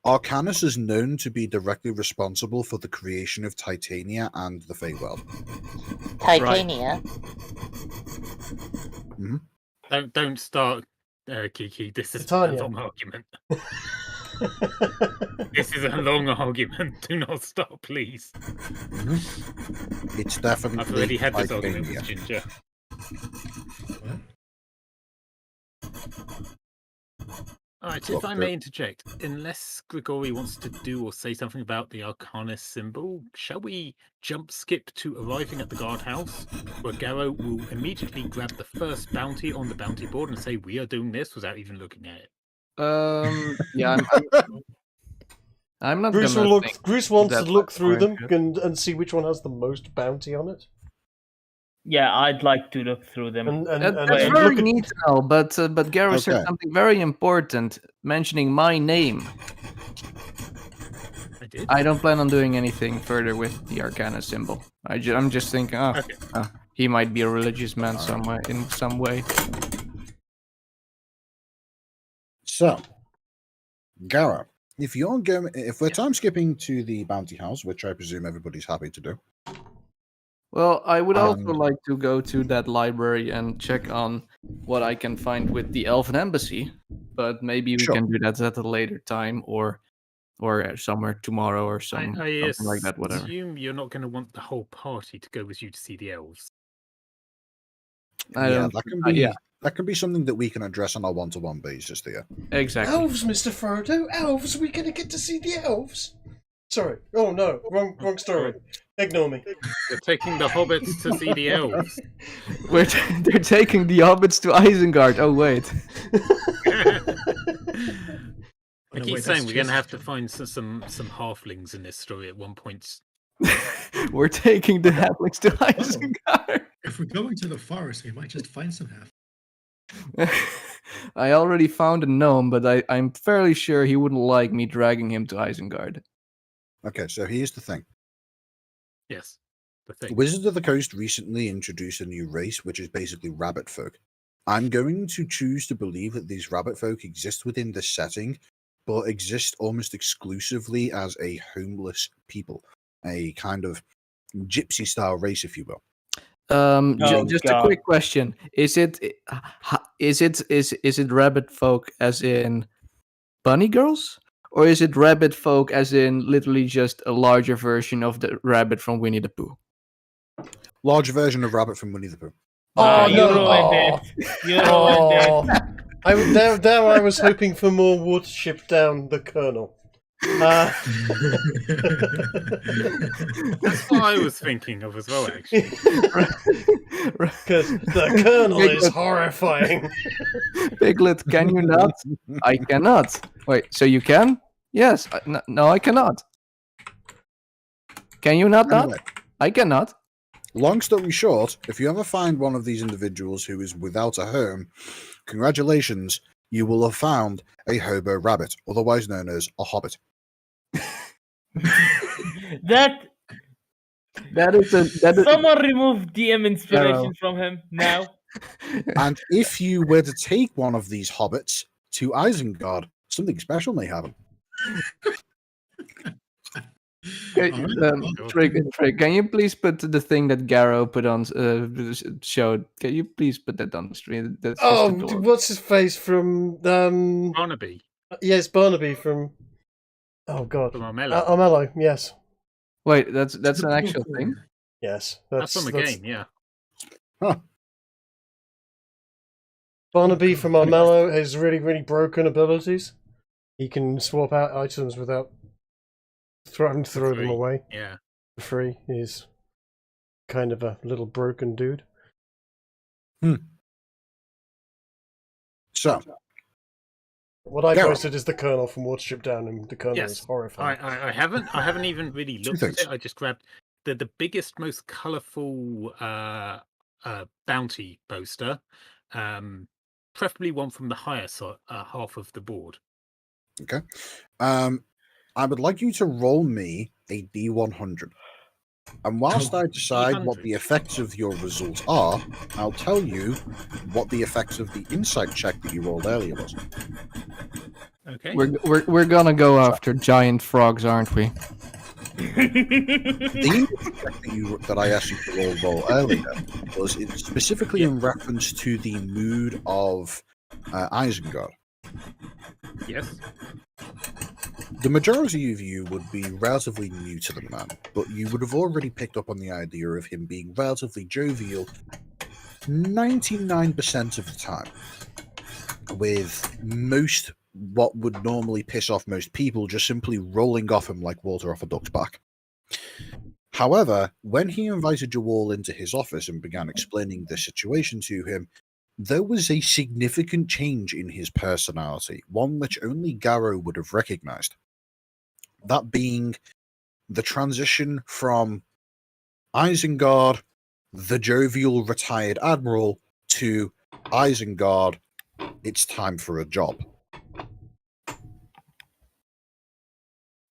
Arcanus is known to be directly responsible for the creation of Titania and the Feywild. Titania? Mm-hmm. Don't start, Kiki. This is Titania. a long argument. This is a long argument. Do not stop, please. Mm-hmm. It's definitely I've already had this argument Titania. with Ginger. What? Alright, if I may interject, unless Gregory wants to do or say something about the Arcanus symbol, shall we jump skip to arriving at the guardhouse, where Garrow will immediately grab the first bounty on the bounty board and say, "We are doing this," without even looking at it? Yeah, I'm not Gruce gonna will look. think Gruce wants to that look much through them more into and see which one has the most bounty on it. Yeah, I'd like to look through them. That's and very look at- neat, now, but Garrow said Okay. something very important, mentioning my name. I did. I don't plan on doing anything further with the Arcana symbol. I'm just thinking, he might be a religious man in some way. So, Garrow, if we're time skipping to the bounty house, which I presume everybody's happy to do. Well, I would also like to go to that library and check on what I can find with the Elven Embassy, but maybe we can do that at a later time or somewhere tomorrow or something like that. Whatever. I assume you're not going to want the whole party to go with you to see the elves. That can be something that we can address on a one-to-one basis, Theo. Exactly. Elves, Mr. Frodo. Elves. Are we going to get to see the elves? Sorry. Oh no, wrong story. Ignore me. They're taking the hobbits to see the elves. They're taking the hobbits to Isengard. Oh wait. I keep saying we're going to have to find some halflings in this story at one point. We're taking the halflings to Isengard. If we're going to the forest, we might just find some half. I already found a gnome, but I'm fairly sure he wouldn't like me dragging him to Isengard. Okay, so here's the thing. Yes, the thing. Wizards of the Coast recently introduced a new race, which is basically rabbit folk. I'm going to choose to believe that these rabbit folk exist within this setting, but exist almost exclusively as a homeless people, a kind of gypsy-style race, if you will. Just a quick question: Is it rabbit folk as in bunny girls, or is it rabbit folk as in literally just a larger version of the rabbit from Winnie the Pooh? Larger version of rabbit from Winnie the Pooh. Oh You no! ruined it. You ruined it. I was hoping for more wood shipped down the Colonel. That's what I was thinking of as well, actually. Because the Colonel is horrifying. Piglet, can you not? I cannot. Wait, so you can? Yes. No, I cannot. Can you not? Anyway, I cannot. Long story short, if you ever find one of these individuals who is without a home, congratulations, you will have found a hobo rabbit, otherwise known as a hobbit. That is someone remove DM inspiration from him now. And if you were to take one of these hobbits to Isengard, something special may happen. Trig, can you please put the thing that Garrow put on showed? Can you please put that on the screen? That's what's his face from Barnaby? Yes, Barnaby from. Oh God, from Armello. Armello, yes. Wait, that's an actual thing. Yes, that's from the game. Yeah. Huh. Barnaby from Armello has really, really broken abilities. He can swap out items without throw them away. Yeah. For free. He's kind of a little broken dude. So, what I posted is the Colonel from Watership Down, and the Colonel is horrifying. I haven't even really looked at it. I just grabbed the biggest, most colourful bounty poster. Preferably one from the higher half of the board. Okay. I would like you to roll me a D100. And whilst I decide what the effects of your results are, I'll tell you what the effects of the insight check that you rolled earlier was. Okay. We're gonna go after giant frogs, aren't we? The check that I asked you to roll earlier was specifically in reference to the mood of Isengard. Yes. The majority of you would be relatively new to the man, but you would have already picked up on the idea of him being relatively jovial 99% of the time, with most what would normally piss off most people just simply rolling off him like water off a duck's back. However, when he invited you all into his office and began explaining the situation to him, there was a significant change in his personality, one which only Garrow would have recognized. That being the transition from Isengard, the jovial retired admiral, to Isengard, it's time for a job.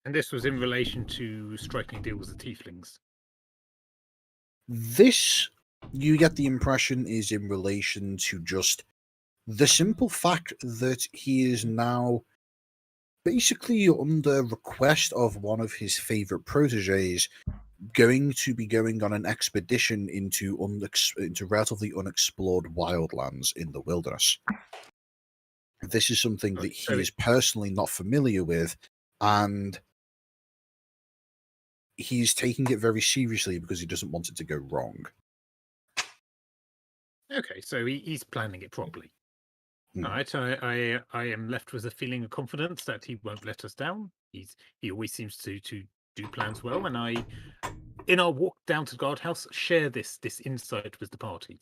And this was in relation to striking deals with tieflings. This, you get the impression, is in relation to just the simple fact that he is now basically under request of one of his favorite proteges going to be going on an expedition into relatively unexplored wildlands in the wilderness. This is something that he is personally not familiar with, and he's taking it very seriously because he doesn't want it to go wrong. Okay, so he's planning it properly. All right, I am left with a feeling of confidence that he won't let us down. He always seems to do plans well, and I, in our walk down to the guardhouse, share this insight with the party.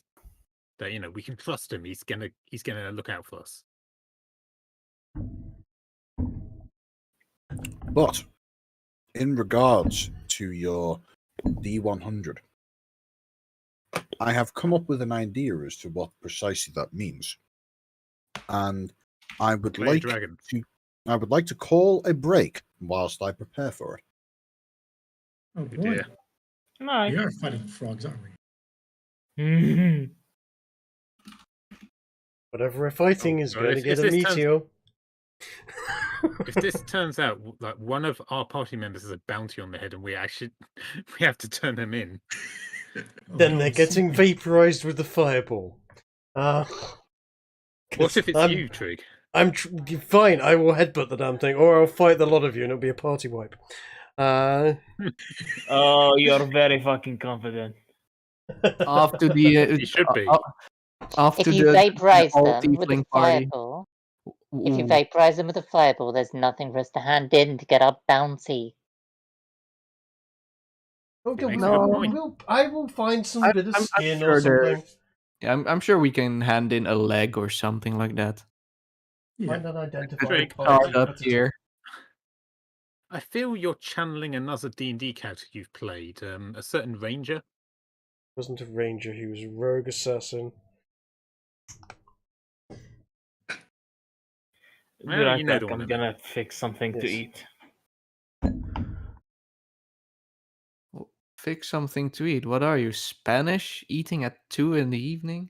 That we can trust him. He's gonna look out for us. But in regards to your D100, I have come up with an idea as to what precisely that means. And I would like to call a break whilst I prepare for it. Oh boy. Nice. We are fighting frogs, aren't we? Whatever we're fighting is going to get a meteor. If this turns out like one of our party members has a bounty on the head and we have to turn them in, then they're getting vaporized with the fireball. What if it's you, Trig? I'm fine. I will headbutt the damn thing, or I'll fight the lot of you, and it'll be a party wipe. Oh, you're very fucking confident. After the you should be. If you vaporize them with the fireball, If you vaporize them with a fireball, there's nothing for us to hand in to get our bounty. Okay, I will find some bit of skin or something. Yeah, I'm sure we can hand in a leg or something like that. Find an identified up here. I feel you're channeling another D&D character you've played, a certain ranger. Wasn't a ranger, he was a rogue assassin. Well, you know I'm gonna fix something to eat. Fix something to eat? What are you, Spanish? Eating at 2 in the evening?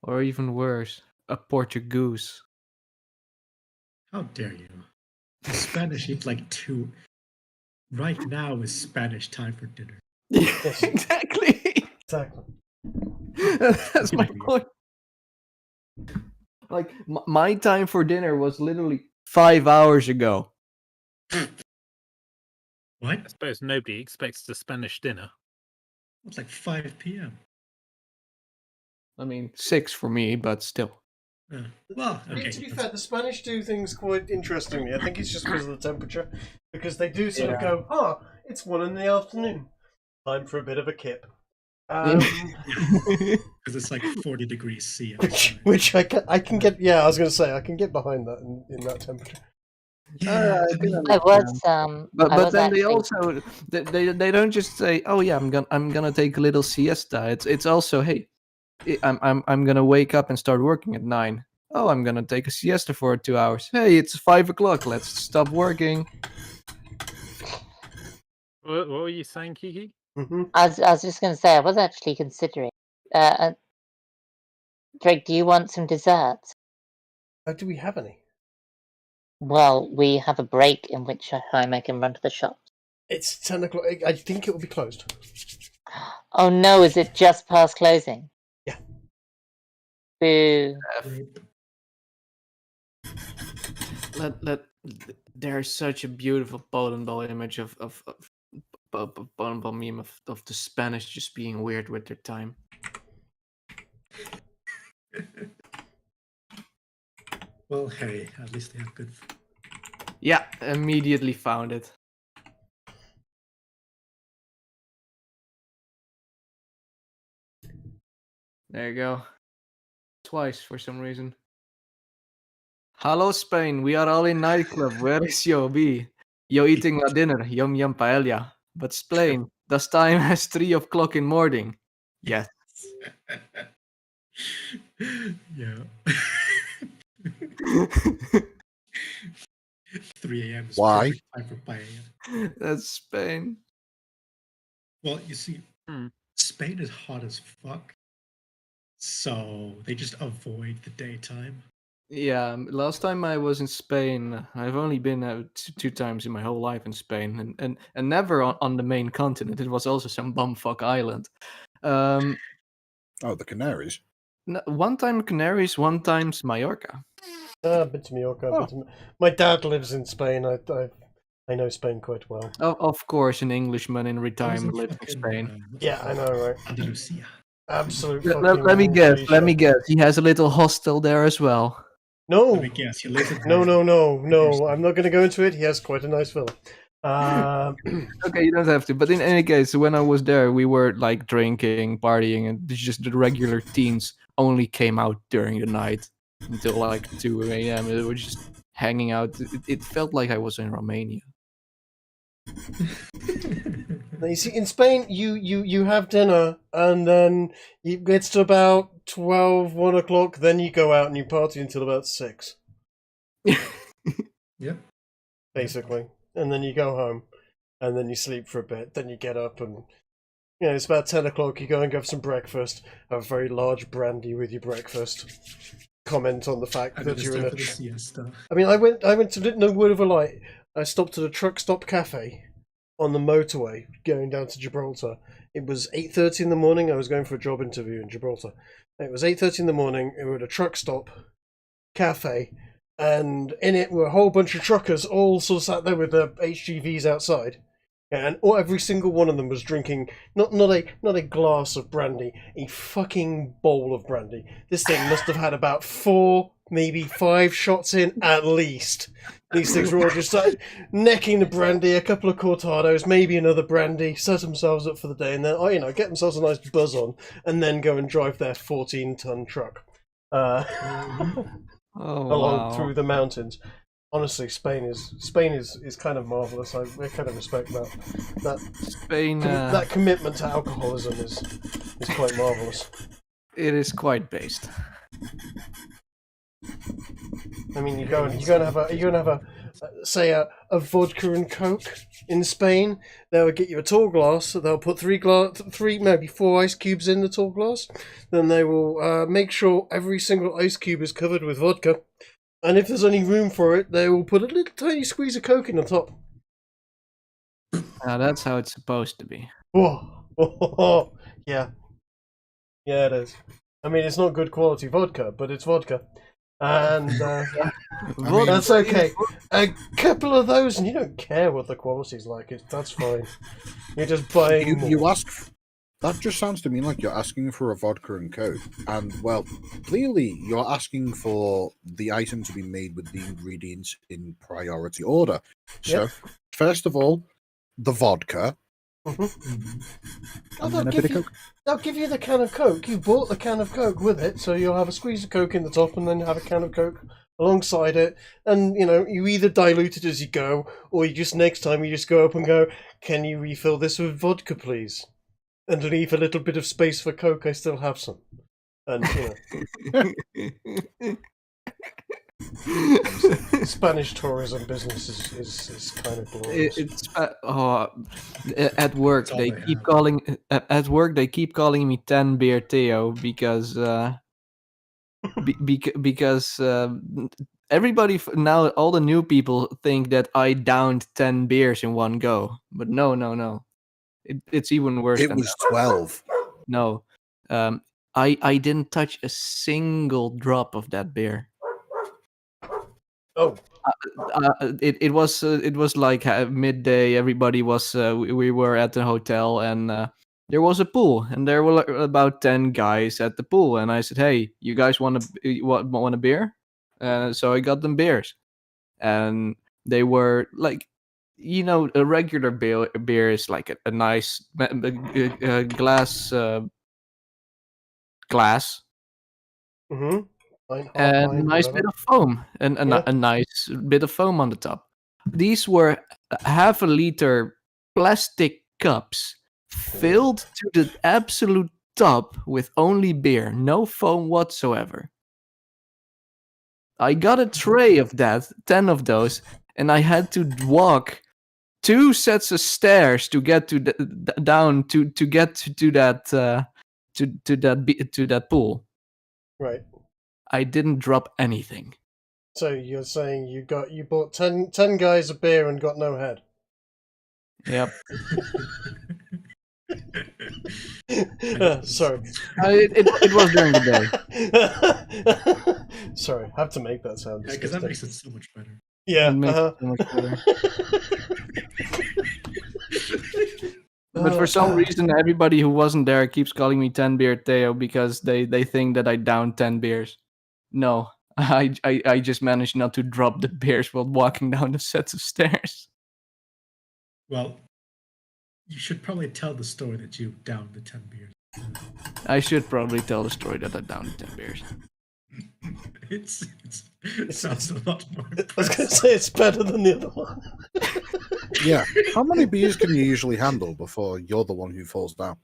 Or even worse, a Portugoose. How dare you? The Spanish eat like 2. Right now is Spanish time for dinner. Yes. Exactly. That's my point. Like, my time for dinner was literally 5 hours ago. What? I suppose nobody expects the Spanish dinner. It's like 5 p.m. I mean, 6 for me, but still. Well, okay. To be fair, the Spanish do things quite interestingly. I think it's just because of the temperature. Because they do sort of go, it's 1 in the afternoon. Time for a bit of a kip. Because it's like 40 degrees C. Which I can get. Yeah, I was going to say I can get behind that in that temperature. Yeah, I was. But then they also they don't just say, oh yeah, I'm gonna take a little siesta. It's also, hey, I'm gonna wake up and start working at 9. Oh, I'm gonna take a siesta for 2 hours. Hey, it's 5 o'clock. Let's stop working. What were you saying, Kiki? Mm-hmm. I was just going to say, I was actually considering. Drake, do you want some desserts? Do we have any? Well, we have a break in which I can run to the shop. It's 10 o'clock. I think it will be closed. Oh no, is it just past closing? Yeah. Boo. There's such a beautiful bowling ball image of bowling ball meme of the Spanish just being weird with their time. Well, hey, at least they have good food. Yeah, immediately found it. There you go. Twice for some reason. Hello, Spain. We are all in nightclub. Where is yo B? Yo eating a dinner. Yum yum paella. But Spain, does time has 3 o'clock in morning? Yes. Yeah. 3 a.m. is Why? time for paella. That's Spain. Well, you see, Spain is hot as fuck, so they just avoid the daytime. Yeah, last time I was in Spain, I've only been 2 times in my whole life in Spain, and never on the main continent. It was also some bumfuck island. Oh, the Canaries. No, 1 time Canaries, 1 time Mallorca. I've been to Mallorca. My dad lives in Spain. I know Spain quite well. Of course, an Englishman in retirement lives in Spain. Yeah, I know, right? Andalusia. Absolutely. Let me guess. He has a little hostel there as well. No. Let me guess. He lives in No. I'm not going to go into it. He has quite a nice villa. Okay, you don't have to. But in any case, when I was there, we were like drinking, partying, and just the regular teens only came out during the night until like 2 a.m. They were just hanging out. It felt like I was in Romania. Now, you see, in Spain, you have dinner, and then it gets to about 12, 1 o'clock, then you go out and you party until about 6. Yep. Basically. And then you go home, and then you sleep for a bit, then you get up, and it's about 10 o'clock, you go and have some breakfast, have a very large brandy with your breakfast, comment on the fact that you're in a... siesta. I mean, I went to, no word of a lie, I stopped at a truck stop cafe on the motorway going down to Gibraltar. It was 8:30 in the morning. I was going for a job interview in Gibraltar. It was 8:30 in the morning. We were at a truck stop cafe, and in it were a whole bunch of truckers all sort of sat there with their HGVs outside. and every single one of them was drinking not a glass of brandy, a fucking bowl of brandy. This thing must have had about 4, maybe 5 shots in at least. These things were all just like necking the brandy, a couple of cortados, maybe another brandy, set themselves up for the day, and then get themselves a nice buzz on, and then go and drive their 14-ton truck along through the mountains. Honestly, Spain is kind of marvelous. I kind of respect that. Spain. That commitment to alcoholism is quite marvelous. It is quite based. I mean, you're going to have a say a vodka and Coke in Spain. They'll get you a tall glass. They'll put 3 maybe 4 ice cubes in the tall glass. Then they will make sure every single ice cube is covered with vodka. And if there's any room for it, they will put a little tiny squeeze of Coke in the top. Now that's how it's supposed to be. Whoa. Yeah, it is. I mean, it's not good quality vodka, but it's vodka. And that's okay. A couple of those, and you don't care what the quality's like. That's fine. You're just buying. You ask. That just sounds to me like you're asking for a vodka and Coke. And, well, clearly you're asking for the item to be made with the ingredients in priority order. So, First of all, the vodka. And then they'll give you the can of Coke. You bought the can of Coke with it, so you'll have a squeeze of Coke in the top and then have a can of Coke alongside it. And, you either dilute it as you go, or you just next time you just go up and go, can you refill this with vodka, please? And leave a little bit of space for Coke. I still have some. And, Spanish tourism business is kind of glorious. At work they keep calling me 10 beer Theo because because everybody now, all the new people think that I downed 10 beers in one go, but no. It's even worse. It was 12. No, I didn't touch a single drop of that beer. Oh, it was like midday. Everybody was. We were at the hotel, and there was a pool, and there were about 10 guys at the pool. And I said, "Hey, you guys want a beer?" So I got them beers, and they were like, a regular beer is like a nice glass. Mm-hmm. And a nice bit of foam, and a nice bit of foam on the top. These were half a liter plastic cups filled to the absolute top with only beer, no foam whatsoever. I got a tray of that, 10 of those, and I had to walk 2 sets of stairs to get to down to get to that to that pool. Right. I didn't drop anything. So you're saying you bought 10 guys of beer and got no head? Yep. Sorry. It was during the day. Sorry, I have to make that sound. Yeah, because that makes it so much better. Yeah. So much better. But for some reason, everybody who wasn't there keeps calling me 10 beer Theo because they think that I downed 10 beers. No, I just managed not to drop the beers while walking down the sets of stairs. Well, you should probably tell the story that you downed the 10 beers. I should probably tell the story that I downed the 10 beers. It sounds a lot more impressive. I was going to say it's better than the other one. Yeah. How many beers can you usually handle before you're the one who falls down?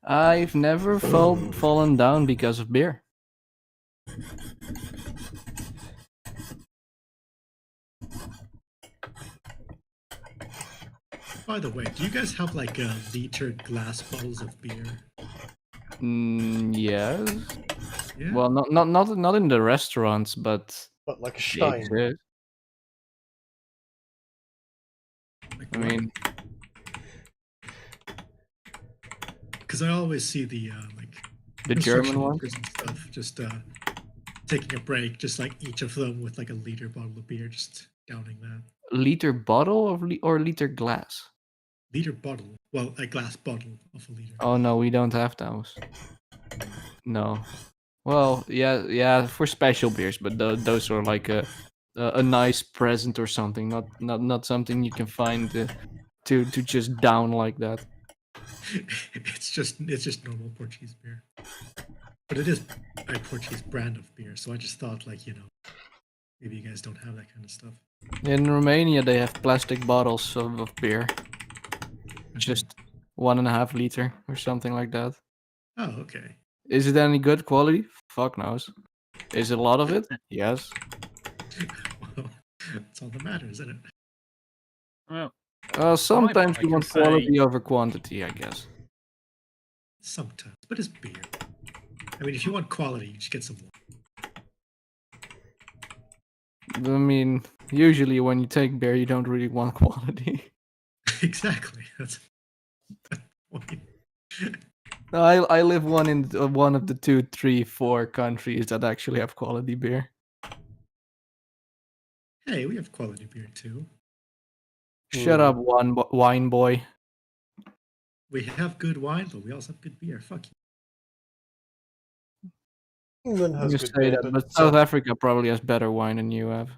I've never fallen down because of beer. By the way, do you guys have like liter glass bottles of beer? Yes. Yeah. Well, not in the restaurants, but like a stein. Like I mean, because I always see the German ones and stuff, just taking a break, just like each of them with like a liter bottle of beer, just downing that. Liter bottle or liter glass? liter bottle. Well, a glass bottle of a liter. Oh no, we don't have those. No. Well, yeah, for special beers, but those are like a nice present or something, not something you can find to just down like that. It's just normal Portuguese beer, but it is a Portuguese brand of beer. So I just thought, like, maybe you guys don't have that kind of stuff. In Romania, they have plastic bottles of beer, just 1.5 liter or something like that. Oh, okay. Is it any good quality? Fuck knows. Is it a lot of it? Yes. Well, that's all that matters, isn't it? Well, sometimes you want quality over quantity, I guess. Sometimes, but it's beer. I mean, if you want quality, you just get some more. I mean, usually when you take beer, you don't really want quality. Exactly. That's the point. No, I live in one of the 2, 3, 4 countries that actually have quality beer. Hey, we have quality beer too. Shut up, wine boy. We have good wine, but we also have good beer. Fuck you. England has You good say beer, that, but South Africa probably has better wine than you have.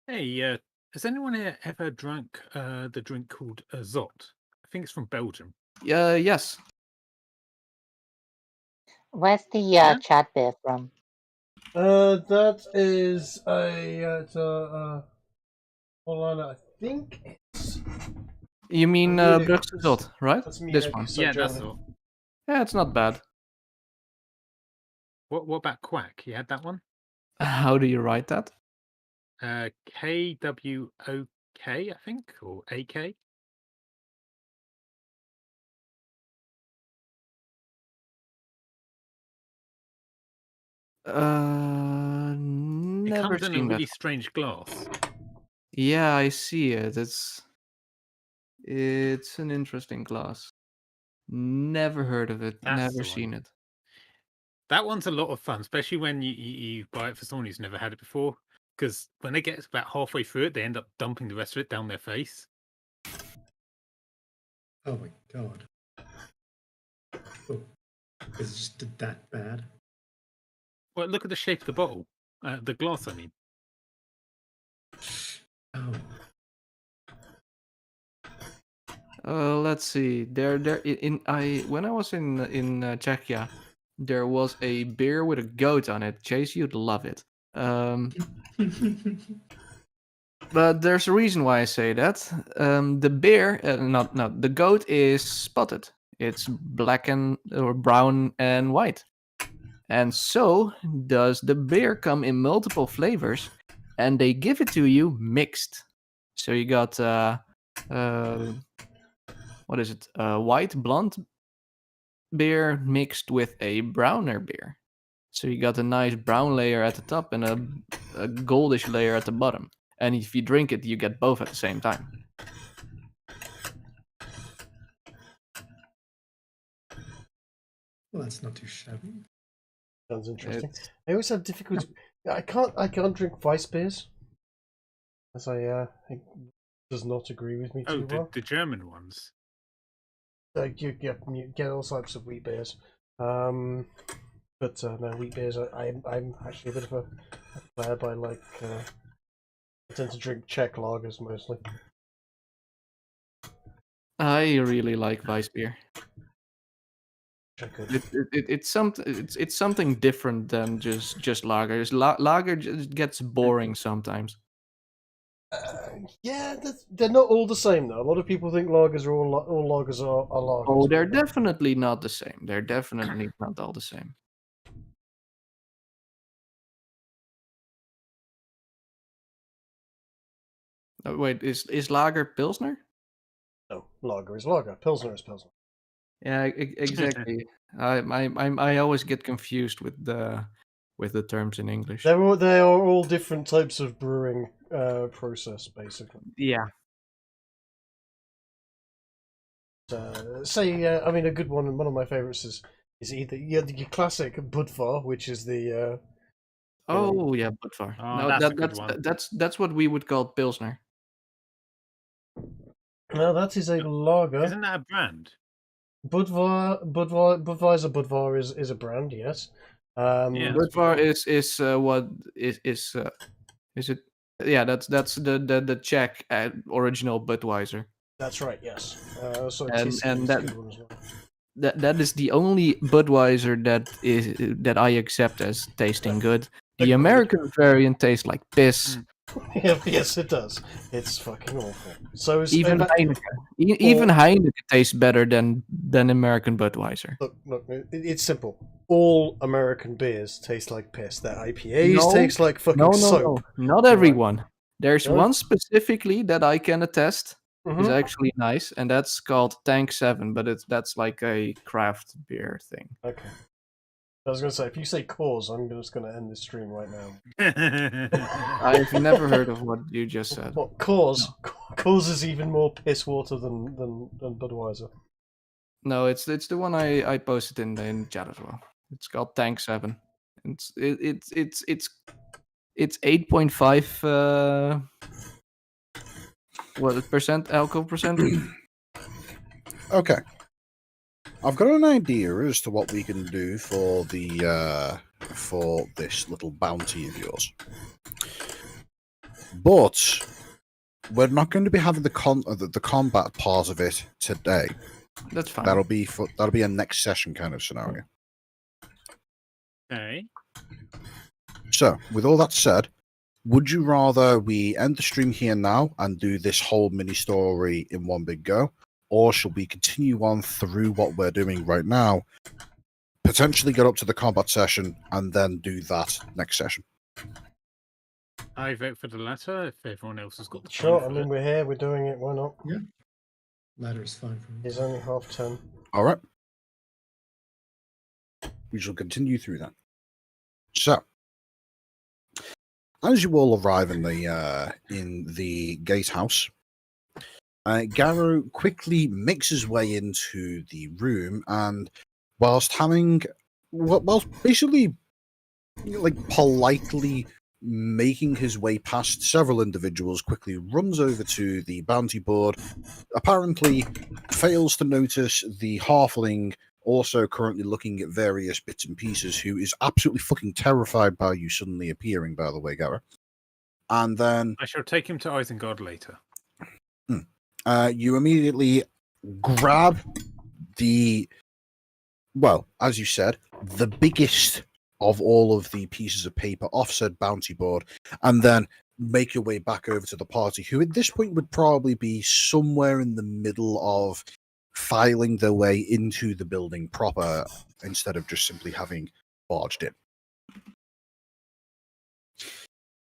Hey, has anyone here ever drunk the drink called Zot? I think it's from Belgium. Yes. Where's the Chad beer from? That is hold on, I think it's... You mean Bruce Zot, right? That's me. This one. Yeah, that's all. Yeah, it's not bad. What about Quack? You had that one? How do you write that? KWOK, I think, or AK. Never It comes in seen a really that. strange glass. Yeah, I see it. It's an interesting glass. Never heard of it. That's Never the seen one. it. That one's a lot of fun, especially when you buy it for someone who's never had it before. Because when they get about halfway through it, they end up dumping the rest of it down their face. Oh my god. Oh, is it just that bad? Well, look at the shape of the bottle. The glass, I mean. Oh. Let's see. When I was in Czechia, there was a beer with a goat on it. Chase, you'd love it. But there's a reason why I say that. The beer, the goat is spotted. It's black or brown and white. And so does the beer come in multiple flavors, and they give it to you mixed. So you got what is it? White blonde beer mixed with a browner beer. So you got a nice brown layer at the top and a goldish layer at the bottom. And if you drink it, you get both at the same time. Well, that's not too shabby. Sounds interesting. I always have difficulty. I can't drink Weiss beers, as it does not agree with me too well. The German ones. You get all types of wheat beers, but no, wheat beers. I'm actually a bit of a player by I tend to drink Czech lagers mostly. I really like Weiss beer. It's something different than just lagers. Lager just gets boring sometimes. Yeah, they're not all the same though. A lot of people think lagers are all lagers are lagers. Oh, they're definitely not the same. They're definitely not all the same. Oh, wait, is lager Pilsner? No, lager is lager. Pilsner is Pilsner. Yeah, exactly. I always get confused with the terms in English. They are all different types of brewing process, basically. Yeah. I mean, a good one of my favorites is either your classic Budvar, which is the. Oh yeah, Budvar. Oh, No, that's a good one. That's what we would call Pilsner. No, that is a lager. Isn't that a brand? Budweiser is a brand, yes. Yeah. Budvar is what is it? Yeah, that's the Czech original Budweiser. That's right. Yes. So And Tissy is that- a good one as well. That is the only Budweiser that I accept as tasting good. The American variant tastes like piss. Yes, it does. It's fucking awful. So is Even Heineken. Even Heineken tastes better than American Budweiser. Look, it's simple. All American beers taste like piss. Their IPAs taste like fucking soap. No, not everyone. There's No? one specifically that I can attest is Mhm. actually nice, and that's called Tank 7, but that's like a craft beer thing. Okay. I was gonna say, if you say cause, I'm just gonna end the stream right now. I've never heard of what you just said. What cause? Cause is even more piss water than Budweiser. No, it's the one I posted in the chat as well. It's called Tank 7. It's 8.5 percent alcohol percent. Okay. I've got an idea as to what we can do for the for this little bounty of yours. But we're not going to be having the combat part of it today. That's fine. That'll be a next session kind of scenario. Okay. So, with all that said, would you rather we end the stream here now and do this whole mini story in one big go, or should we continue on through what we're doing right now, potentially get up to the combat session, and then do that next session? I vote for the latter if everyone else has got the time Sure, for I mean, it. we're here, we're doing it, why not? Yeah. Ladder is fine for me. It's only 10:30. All right. We shall continue through that. So, as you all arrive in the gatehouse, Garrow quickly makes his way into the room, and whilst basically like politely making his way past several individuals, quickly runs over to the bounty board, apparently fails to notice the halfling also currently looking at various bits and pieces, who is absolutely fucking terrified by you suddenly appearing, by the way, Garrow. And then I shall take him to Isengard later. You immediately grab as you said, the biggest of all of the pieces of paper off said bounty board, and then make your way back over to the party, who at this point would probably be somewhere in the middle of filing their way into the building proper, instead of just simply having barged in.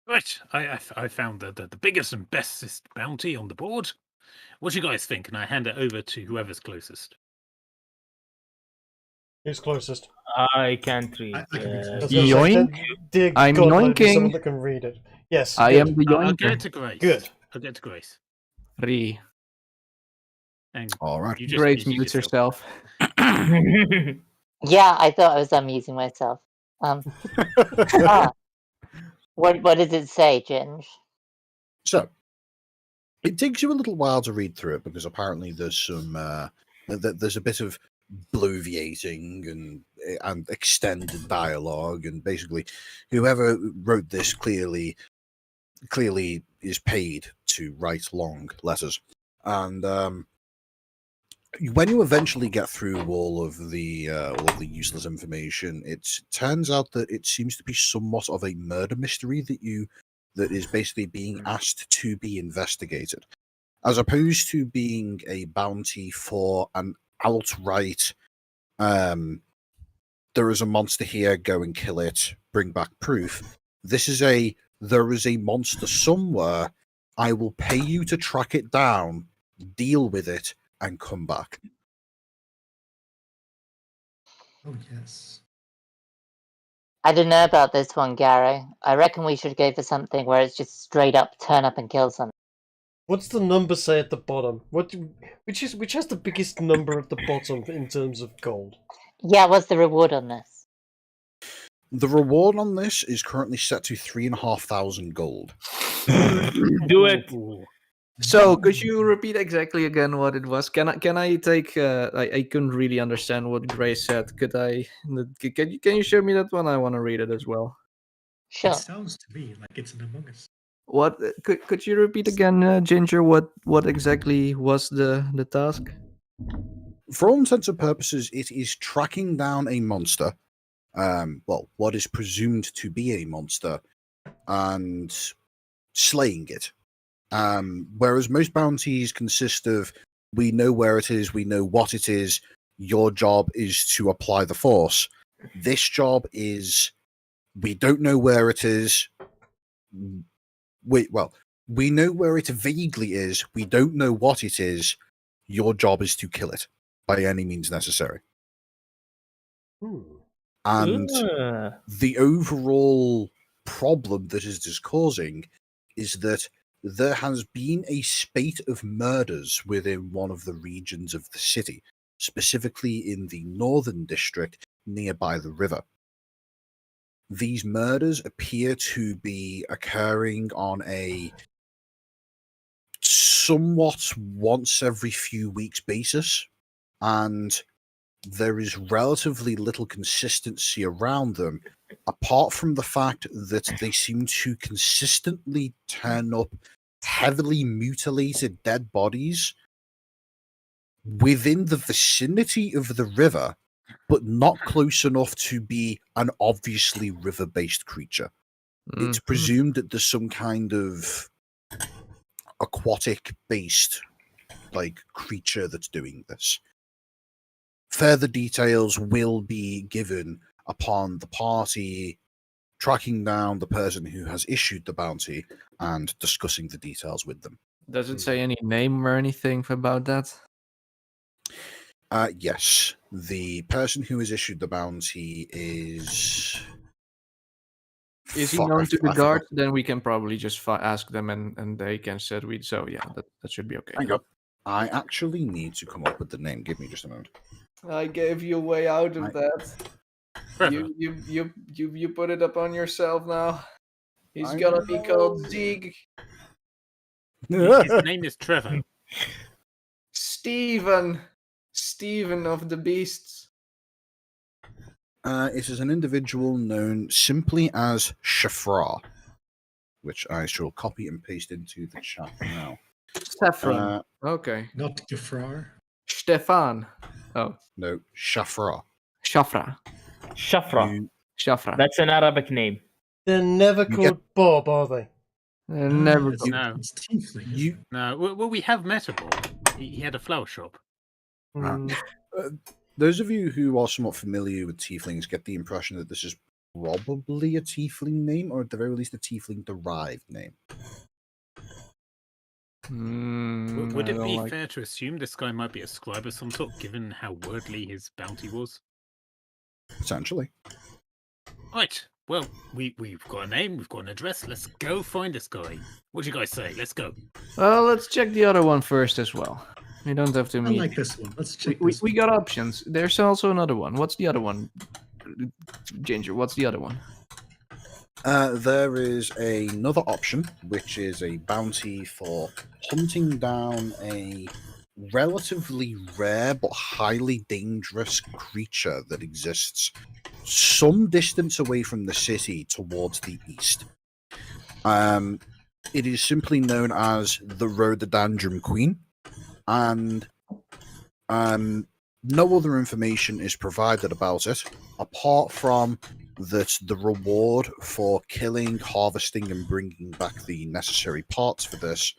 Right, I found the biggest and bestest bounty on the board. What do you guys think? And I hand it over to whoever's closest. Who's closest? I can't read. I can read I was some. gonna say, Yoink. dear I'm God, let me be yoinking. someone that can read it. Yes, I good. am the I'll get it yoinker. to Grace. Good. I'll get it to Grace. Three. And All right. you just Great, mute mute yourself. yourself. Yeah, I thought I was amusing myself. What does it say, Ginge? So, it takes you a little while to read through it, because apparently there's some there's a bit of bloviating and extended dialogue, and basically whoever wrote this clearly is paid to write long letters. And when you eventually get through all of the useless information, it turns out that it seems to be somewhat of a murder mystery that is basically being asked to be investigated, as opposed to being a bounty for an outright there is a monster here, go and kill it, bring back proof. This is there is a monster somewhere, I will pay you to track it down, deal with it, and come back. Oh, yes. I don't know about this one, Gary. I reckon we should go for something where it's just straight up turn up and kill something. What's the number say at the bottom? Which has the biggest number at the bottom in terms of gold? Yeah, what's the reward on this? The reward on this is currently set to 3,500 gold. Do it. So, could you repeat exactly again what it was? Can I take? I couldn't really understand what Grace said. Could I? Can you show me that one? I want to read it as well. Sure. It sounds to me like it's an Among Us. What could you repeat again, Ginger? What exactly was the task? For all intents and purposes, it is tracking down a monster. Well, what is presumed to be a monster, and slaying it. Whereas most bounties consist of, we know where it is, we know what it is, your job is to apply the force. This job is, we don't know where it is. We know where it vaguely is, we don't know what it is. Your job is to kill it by any means necessary. And the overall problem that it is causing is that there has been a spate of murders within one of the regions of the city, specifically in the northern district nearby the river. These murders appear to be occurring on a somewhat once every few weeks basis, and there is relatively little consistency around them, apart from the fact that they seem to consistently turn up heavily mutilated dead bodies within the vicinity of the river, but not close enough to be an obviously river-based creature. It's presumed that there's some kind of aquatic-based creature that's doing this. Further details will be given upon the party tracking down the person who has issued the bounty and discussing the details with them. Does it say any name or anything about that? Yes. The person who has issued the bounty is... Is he known to the guards? Then we can probably just ask them and they can say so yeah, that should be okay. Hang on. I actually need to come up with the name. Give me just a moment. I gave you a way out of that. You put it upon yourself now. He's gonna be called Zig. His name is Trevor. Stephen of the Beasts. It is an individual known simply as Shafra, which I shall copy and paste into the chat now. Saffron. Okay. Not Gefrar. Stefan. Oh. No, Shafra. Shafra. Shafra. That's an Arabic name. They're never called Bob, are they? They're never It's No. No. Well, we have met a Bob. He had a flower shop. Those of you who are somewhat familiar with tieflings get the impression that this is probably a tiefling name, or at the very least a tiefling-derived name. Would it be fair to assume this guy might be a scribe of some sort, given how wordly his bounty was? Potentially. Right. Well, we've got a name, we've got an address. Let's go find this guy. What do you guys say? Let's go. Well, let's check the other one first as well. We don't have to meet. I like this one. Let's check we got options. There's also another one. What's the other one? Ginger, what's the other one? There is another option, which is a bounty for hunting down a relatively rare but highly dangerous creature that exists some distance away from the city towards the east. It is simply known as the Rhododendron Queen, and no other information is provided about it, apart from that the reward for killing, harvesting, and bringing back the necessary parts for this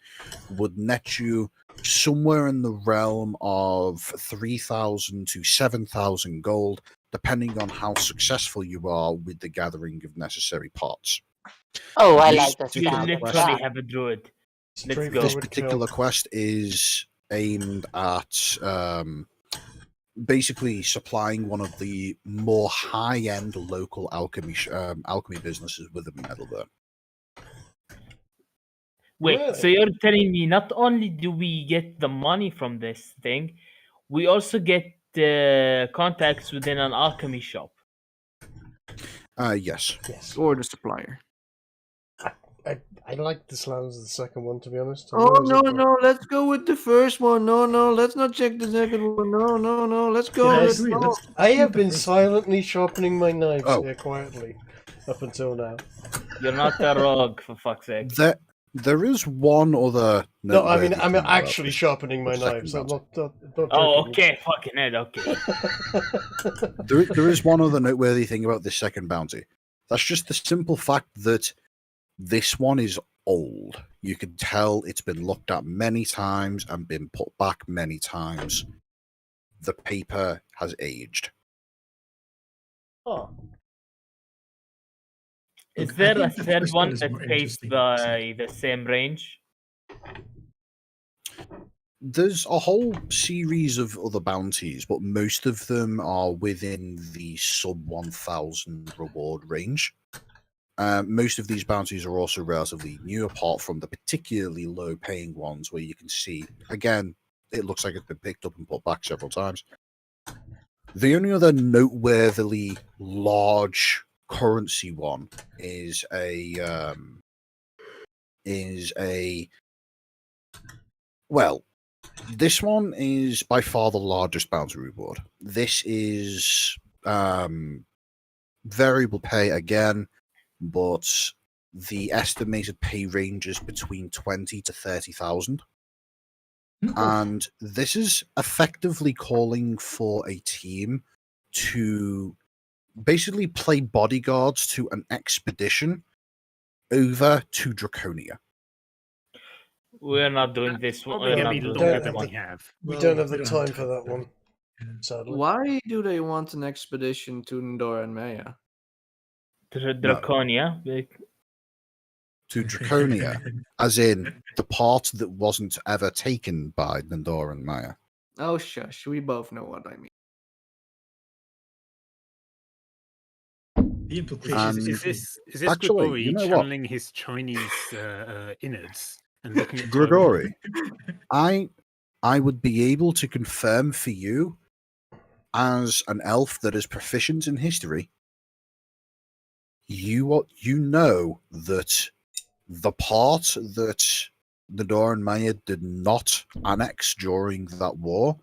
would net you somewhere in the realm of 3,000 to 7,000 gold, depending on how successful you are with the gathering of necessary parts. Oh, I like this. We literally have a druid. Let's go. This particular quest is aimed at basically supplying one of the more high-end local alchemy businesses within Metalburn. Wait, so you're telling me not only do we get the money from this thing, we also get the contacts within an alchemy shop? Yes. Or the supplier. I like the sounds of the second one, to be honest. Oh no! Let's go with the first one. No, let's not check the second one. No, let's go. I have been silently sharpening my knives here quietly up until now. You're not a rogue, for fuck's sake. There is one other. No, I mean I'm actually sharpening my knives. I'm not okay, fucking head. Okay. There is one other noteworthy thing about this second bounty. That's just the simple fact that this one is old. You can tell it's been looked at many times and been put back many times. The paper has aged. Oh. Is there a third one that's paced by the same range? There's a whole series of other bounties, but most of them are within the sub 1,000 reward range. Most of these bounties are also relatively new, apart from the particularly low-paying ones where you can see, again, it looks like it's been picked up and put back several times. The only other noteworthily large currency one is well, this one is by far the largest bounty reward. This is variable pay again, but the estimated pay ranges between 20 to 30,000. And this is effectively calling for a team to basically play bodyguards to an expedition over to Draconia. We're not doing this one. We don't have the time for that one, sadly. Why do they want an expedition to Ndor and Maya? Draconia? To Draconia, as in the part that wasn't ever taken by Ndor and Maya. Oh, shush. We both know what I mean. The implication is this actually, Gregory channeling his Chinese innards and looking at Gregory? I would be able to confirm for you, as an elf that is proficient in history, you know that the part that Ndor and Maya did not annex during that war,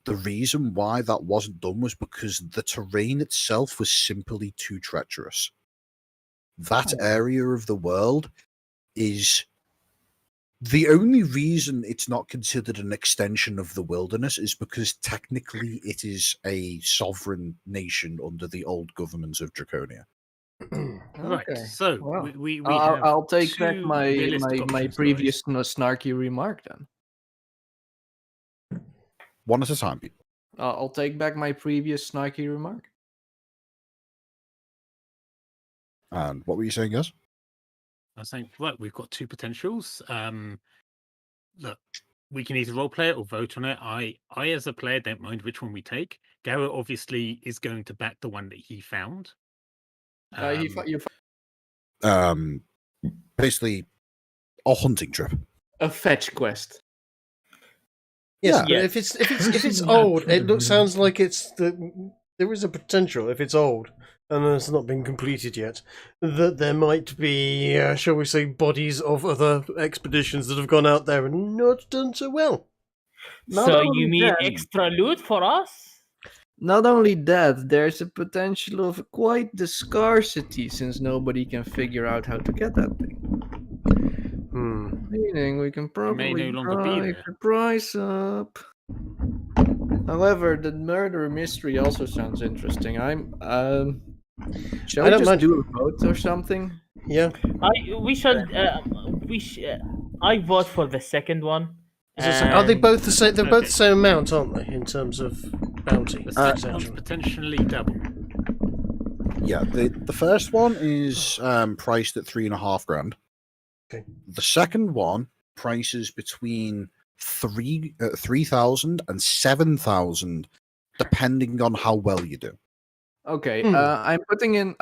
the reason why that wasn't done was because the terrain itself was simply too treacherous. That area of the world is the only reason it's not considered an extension of the wilderness is because technically it is a sovereign nation under the old governments of Draconia. Right. So well, we I'll take back two my realistic my options, previous guys. snarky remark then. One at a time, people. I'll take back my previous snarky remark. And what were you saying, guys? I was saying, right, we've got two potentials. Look, we can either role play it or vote on it. I as a player don't mind which one we take. Garrett obviously is going to back the one that he found. Basically a hunting trip. A fetch quest. Yes, yeah. But if it's old, sounds like there is a potential, if it's old and it's not been completed yet, that there might be, shall we say, bodies of other expeditions that have gone out there and not done so well. So you mean extra loot for us? Not only that, there's a potential of quite the scarcity since nobody can figure out how to get that thing. Meaning we can probably may no longer be there. The price up. However, the murder mystery also sounds interesting. Shall we just do a vote or something? Yeah. I vote for the second one. Are they both the same? They're both the same amount, aren't they, in terms of bounty? The second one's potentially double. Yeah, the first one is priced at $3,500. Okay. The second one prices between 3,000 and 7,000, depending on how well you do. Okay, I'm putting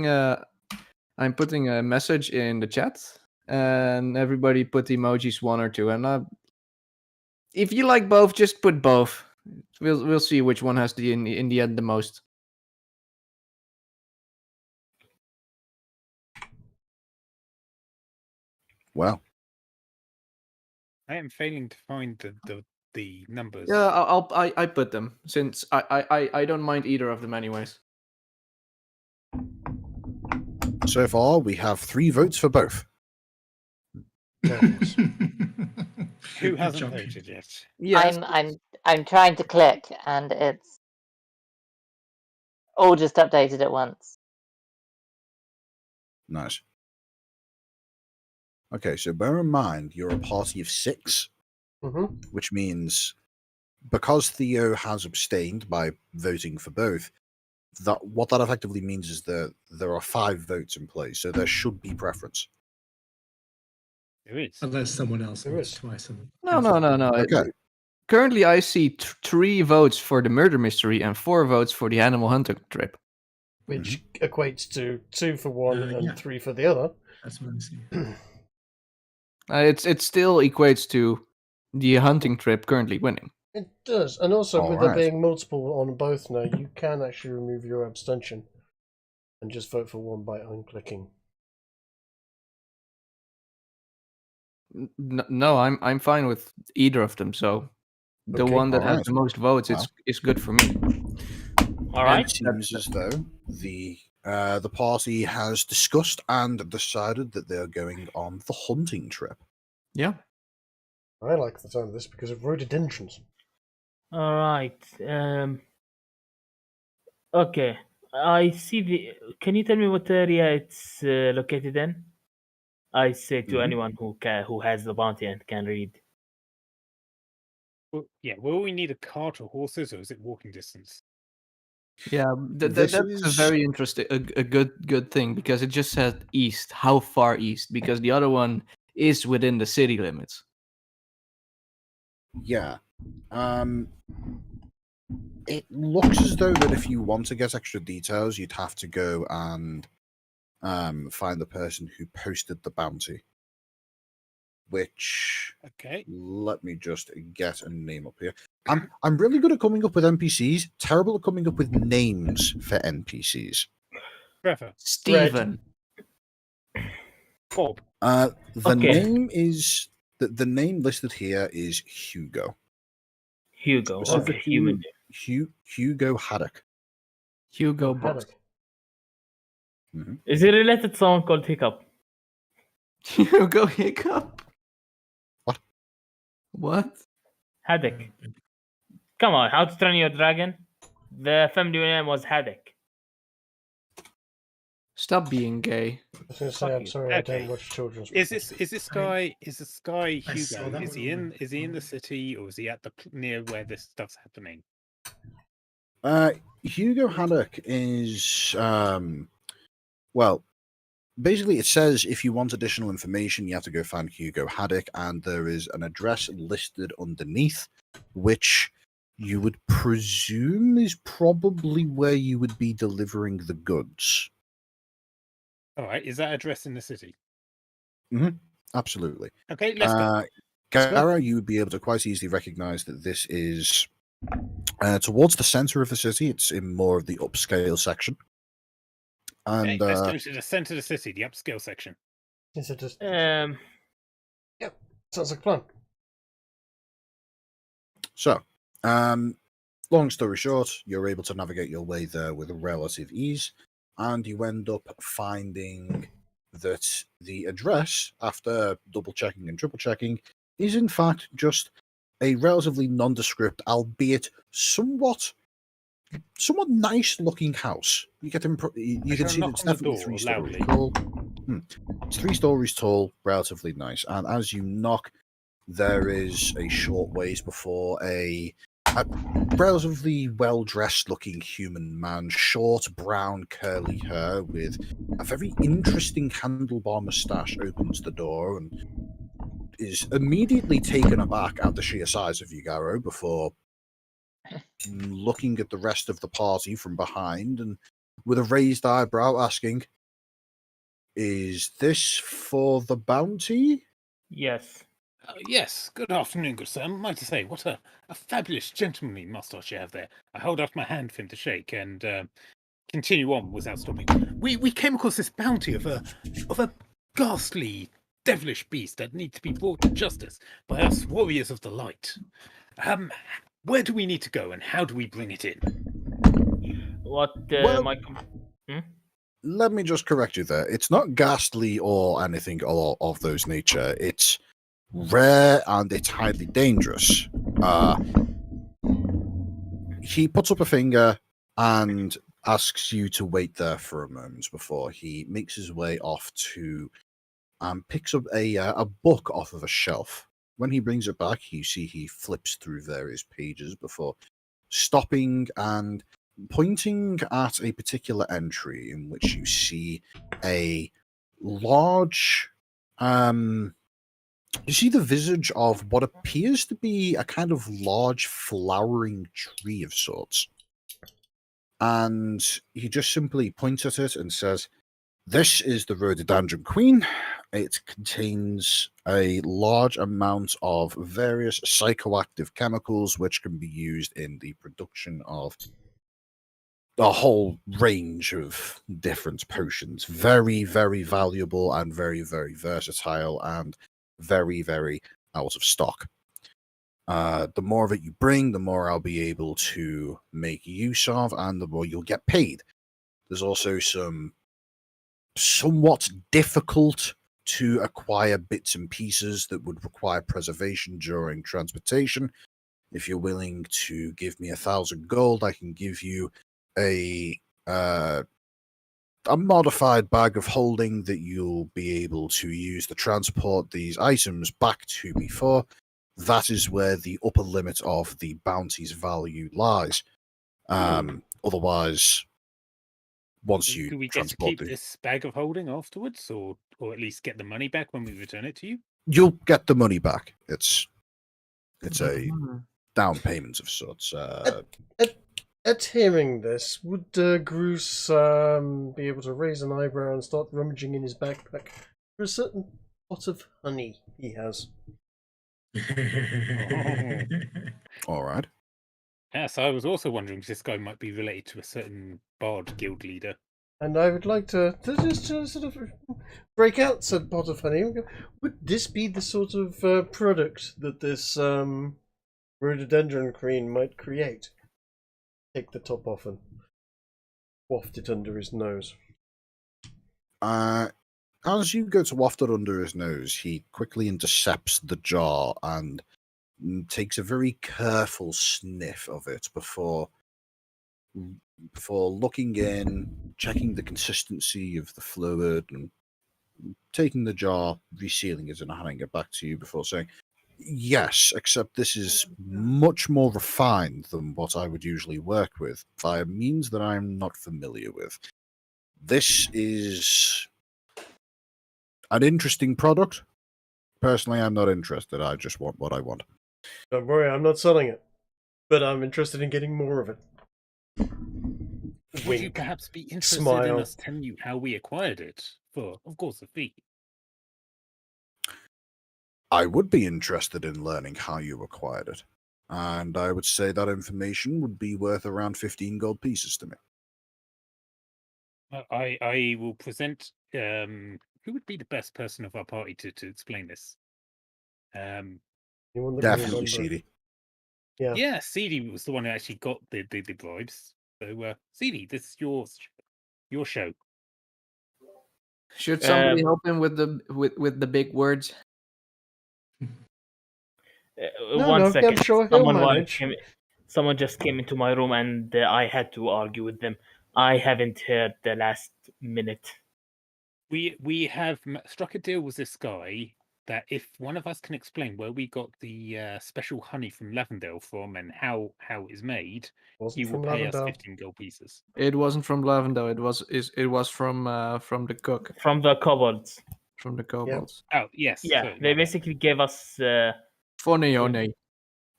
a message in the chat, and everybody put emojis 1 or 2. And if you like both, just put both. We'll see which one has in the end the most. Well, I am failing to find the numbers. Yeah, I put them since I don't mind either of them anyways. so far we have 3 votes for both. Who hasn't voted yet? Yes. I'm trying to click, and it's all just updated at once. Nice. Okay, so bear in mind you're a party of 6, which means because Theo has abstained by voting for both, what that effectively means is that there are 5 votes in play, so there should be preference. There is. Unless someone else votes twice. No. Okay. Currently, I see 3 votes for the murder mystery and 4 votes for the animal hunting trip. Which equates to 2 for one and 3 for the other. That's what I'm seeing. It still equates to the hunting trip currently winning. It does, and also All with right. there being multiple on both now, you can actually remove your abstention and just vote for one by unclicking. No, I'm fine with either of them. So the Okay. one that has Alright. the most votes is good for me. All It right. seems as though the party has discussed and decided that they're going on the hunting trip. Yeah. I like the sound of this because of rhododendrons. All right. Okay. I see the. Can you tell me what area it's located in? I say to anyone who has the bounty and can read. Well, yeah. Will we need a cart or horses, or is it walking distance? Yeah, This that's a is- very interesting, a good thing because it just said east. How far east? Because the other one is within the city limits. Yeah. It looks as though that if you want to get extra details, you'd have to go and find the person who posted the bounty. Which, Okay. let me just get a name up here. I'm really good at coming up with NPCs. Terrible at coming up with names for NPCs. Trevor. Stephen. Bob. The Okay. name is the name listed here is Hugo. Hugo. Okay. Specifically, Human. Hugo Haddock. Hugo Boss. Is he related to someone called Hiccup? Hugo Hiccup. What? What? Haddock. Come on, How to Train Your Dragon? The family name was Haddock. Stop being gay. I was going to say, I'm sorry, I don't watch children's. Is this guy I saw Hugo? that Is one he over. is he in the city, or is he at the near where this stuff's happening? Hugo Haddock is well, basically it says if you want additional information, you have to go find Hugo Haddock, and there is an address listed underneath, which you would presume is probably where you would be delivering the goods. All right. Is that address in the city? Absolutely. Okay. Let's go. Gara, you would be able to quite easily recognize that this is towards the center of the city. It's in more of the upscale section. And Let's go to the center of the city, the upscale section. Is it just... Um. Yep, sounds like a plan. So, long story short, you're able to navigate your way there with relative ease, and you end up finding that the address, after double checking and triple checking, is in fact just a relatively nondescript, albeit somewhat nice looking house. You get you can see that it's definitely 3 stories tall. It's 3 stories tall, relatively nice. And as you knock, there is a short ways before a relatively well-dressed looking human man, short brown curly hair with a very interesting handlebar moustache, opens the door and is immediately taken aback at the sheer size of Yugaro before looking at the rest of the party from behind and with a raised eyebrow asking, "Is this for the bounty?" Yes. Yes. Good afternoon, good sir. I'm to say, what a fabulous gentlemanly moustache you have there. I hold out my hand for him to shake and continue on without stopping. We came across this bounty of a ghastly devilish beast that needs to be brought to justice by us warriors of the light. Where do we need to go, and how do we bring it in? Let me just correct you there. It's not ghastly or anything of those nature. It's rare and it's highly dangerous. He puts up a finger and asks you to wait there for a moment before he makes his way off to picks up a book off of a shelf. When he brings it back, you see he flips through various pages before stopping and pointing at a particular entry in which you see a large you see the visage of what appears to be a kind of large flowering tree of sorts. And he just simply points at it and says, "This is the Rhododendron Queen. It contains a large amount of various psychoactive chemicals which can be used in the production of a whole range of different potions. Very, very valuable and very, very versatile and very, very out of stock. The more of it you bring, the more I'll be able to make use of, and the more you'll get paid. There's also some somewhat difficult to acquire bits and pieces that would require preservation during transportation. If you're willing to give me 1,000 gold, I can give you a modified bag of holding that you'll be able to use to transport these items back to me for. That is where the upper limit of the bounty's value lies. Otherwise, once you do we get to keep this bag of holding afterwards, or at least get the money back when we return it to you? You'll get the money back. It's a down payment of sorts. At hearing this, would Gruce be able to raise an eyebrow and start rummaging in his backpack for a certain pot of honey he has? All right. Yes, I was also wondering if this guy might be related to a certain bard guild leader. And I would like to just sort of break out said pot of honey. Would this be the sort of product that this Rhododendron Queen might create? Take the top off and waft it under his nose. As you go to waft it under his nose, he quickly intercepts the jar and takes a very careful sniff of it before looking in, checking the consistency of the fluid, and taking the jar, resealing it, and handing it back to you before saying, "Yes, except this is much more refined than what I would usually work with, via means that I'm not familiar with. This is an interesting product. Personally, I'm not interested. I just want what I want." Don't worry, I'm not selling it, but I'm interested in getting more of it. Would you perhaps be interested in us telling you how we acquired it for, of course, a fee? I would be interested in learning how you acquired it, and I would say that information would be worth around 15 gold pieces to me. I will present. Who would be the best person of our party to explain this? Definitely CD. Yeah, CD was the one who actually got the bribes. So, CD, this is your show. Should somebody help him with the big words? One second. I'm sure Someone just came into my room and I had to argue with them. I haven't heard the last minute. We have struck a deal with this guy that if one of us can explain where we got the special honey from Lavendale from and how it is made, he will pay us 15 gold pieces. It wasn't from Lavendale. It was from the cook. From the kobolds. From the kobolds. Yeah. Oh yes. Yeah, sorry, they basically gave us. Honey.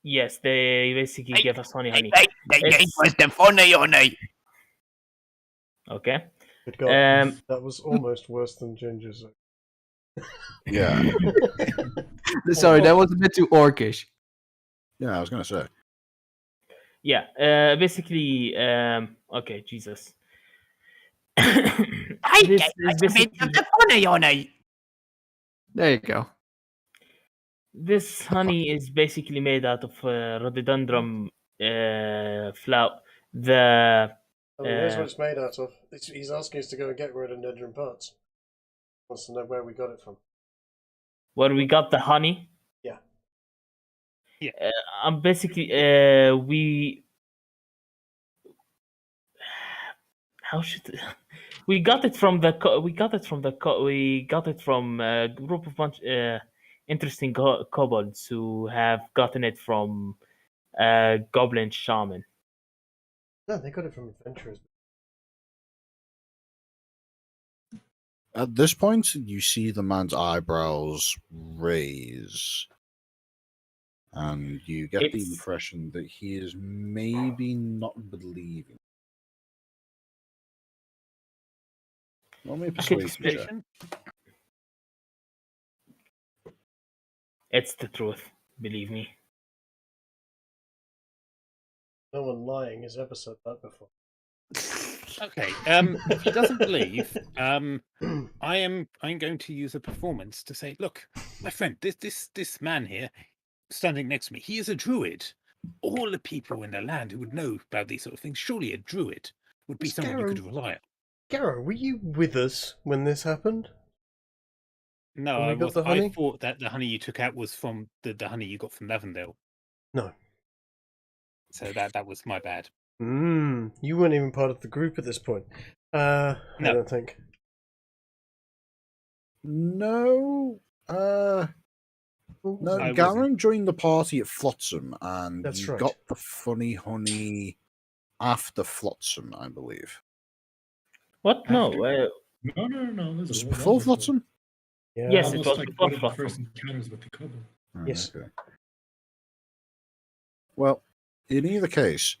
Yes, they basically gave us honey. They gave us the honey. Okay. Good God, that was almost worse than Ginger's. Yeah. Sorry, that was a bit too orcish. Yeah, I was going to say. Yeah, basically, okay, Jesus. I gave us the honey. There you go. This honey is basically made out of rhododendron flower. Here's what it's made out of. He's asking us to go and get rhododendron parts. Wants to know where we got it from. Where we got the honey? Yeah. Yeah. I'm basically we. How should we got it from a group of interesting kobolds who have gotten it from goblin shaman. No, they got it from adventurers. At this point, you see the man's eyebrows raise, and you get the impression that he is maybe not believing. Roll me a persuasion check. It's the truth, believe me. No one lying has ever said that before. Okay. If he doesn't believe, I'm going to use a performance to say, look, my friend, this man here standing next to me, he is a druid. All the people in the land who would know about these sort of things, surely a druid would be someone you could rely on. Garrow, were you with us when this happened? No, When we I got was. the honey? I thought that the honey you took out was from the honey you got from Lavendale. No. So that was my bad. You weren't even part of the group at this point. I don't think. No. No, Garen joined the party at Flotsam, and That's you right. got the funny honey after Flotsam, I believe. What? No. No. Was it before Flotsam? Yeah. Yes, it Almost was like before one of the first Flotsam. encounters with the kobold. Yes. Okay. Well, in either case,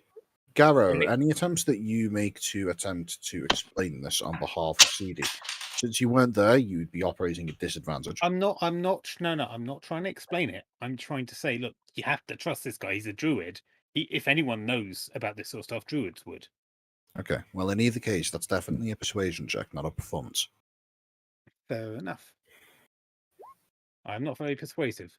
Garrow, any attempts that you make to attempt to explain this on behalf of CD, since you weren't there, you'd be operating at disadvantage. I'm not trying to explain it. I'm trying to say, look, you have to trust this guy. He's a druid. If anyone knows about this sort of stuff, druids would. Okay, well, in either case, that's definitely a persuasion check, not a performance. Fair enough. I'm not very persuasive.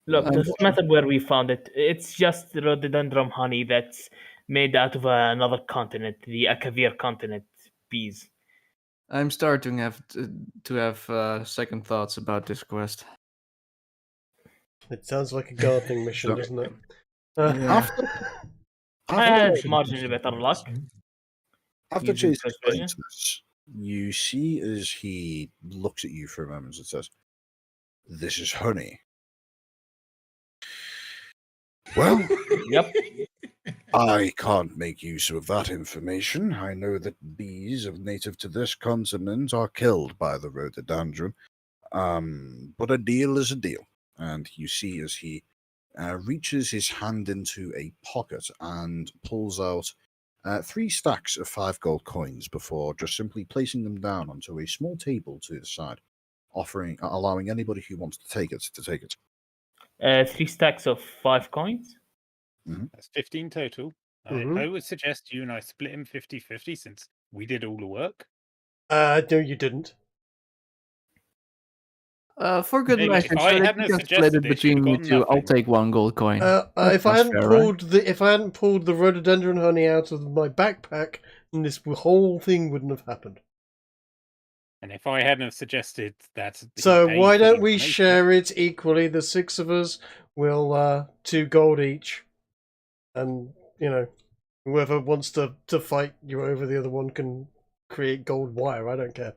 Look, doesn't matter where we found it. It's just rhododendron honey that's made out of another continent, the Akavir continent bees. I'm starting to have second thoughts about this quest. It sounds like a gardening mission, doesn't it? After I had marginally better luck. After Chase explains this, you see as he looks at you for a moment and says, "This is honey." Well, yep. I can't make use of that information. I know that bees native to this continent are killed by the rhododendron. But a deal is a deal. And you see as he reaches his hand into a pocket and pulls out 3 stacks of 5 gold coins before just simply placing them down onto a small table to the side, allowing anybody who wants to take it to take it. 3 stacks of 5 coins? That's 15 total. I would suggest you and I split him 50-50 since we did all the work. No, you didn't. For good measure, if I hadn't split it between you two, I'll take 1 gold coin. If I hadn't pulled the rhododendron honey out of my backpack, then this whole thing wouldn't have happened. And if I hadn't have suggested that... So why don't we share it equally? The 6 of us will 2 gold each. And, whoever wants to fight you over the other one can create gold wire. I don't care.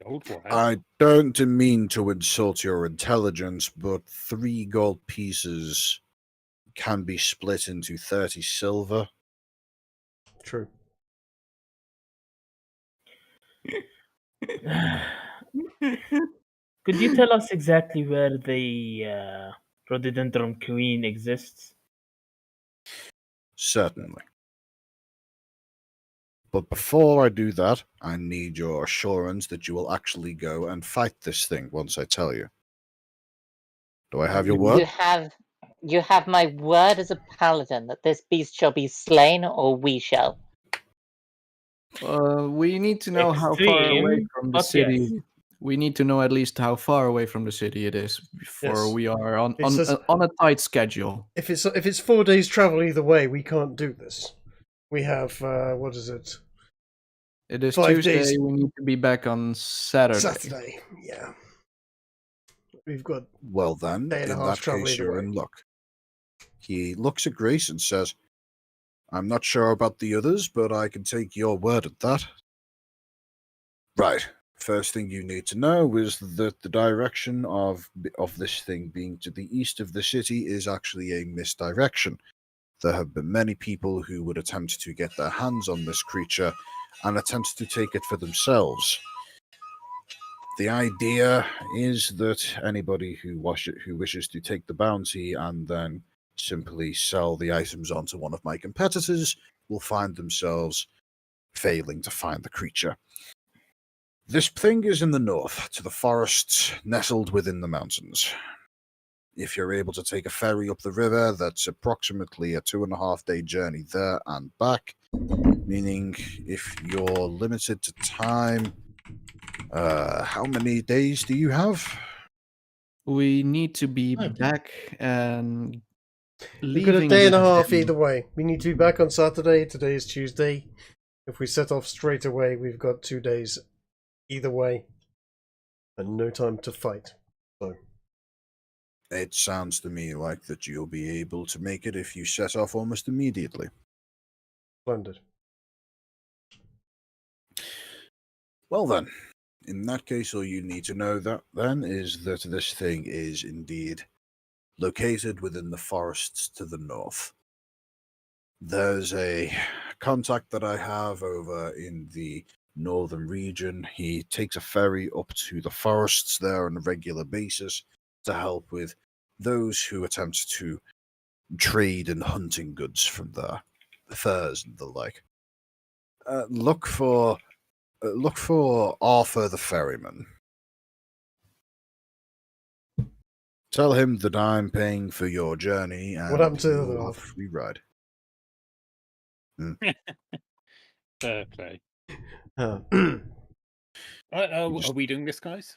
Gold wire? I don't mean to insult your intelligence, but 3 gold pieces can be split into 30 silver. True. Could you tell us exactly where the Rhododendron Queen exists? Certainly. But before I do that, I need your assurance that you will actually go and fight this thing once I tell you. Do I have your word? You have my word as a paladin that this beast shall be slain, or we shall. We need to know how far away from the city. Yes. We need to know at least how far away from the city it is before we are on a tight schedule. If it's 4 days travel either way, we can't do this. We have what is it? It is 5 Tuesday. days. We need to be back on Saturday. Saturday, yeah. We've got well then. day and a In half that travel case, either you're way. in luck. He looks at Grace and says, "I'm not sure about the others, but I can take your word at that." Right. First thing you need to know is that the direction of this thing being to the east of the city is actually a misdirection. There have been many people who would attempt to get their hands on this creature and attempt to take it for themselves. The idea is that anybody who wishes to take the bounty and then simply sell the items onto one of my competitors will find themselves failing to find the creature. This thing is in the north, to the forests nestled within the mountains. If you're able to take a ferry up the river, that's approximately a 2.5-day journey there and back, meaning if you're limited to time, how many days do you have? We need to be back and We've got a leaving. day and a half either way. We need to be back on Saturday. Today is Tuesday. If we set off straight away, we've got 2 days either way, and no time to fight. So it sounds to me like that you'll be able to make it if you set off almost immediately. Splendid. Well then, in that case, all you need to know then is that this thing is indeed located within the forests to the north. There's a contact that I have over in the northern region. He takes a ferry up to the forests there on a regular basis to help with those who attempt to trade in hunting goods from there, furs and the like. Look for Arthur the ferryman. Tell him that I'm paying for your journey and what happened to the you'll other have a half? free ride. Fair play. Huh. Are we doing this, guys?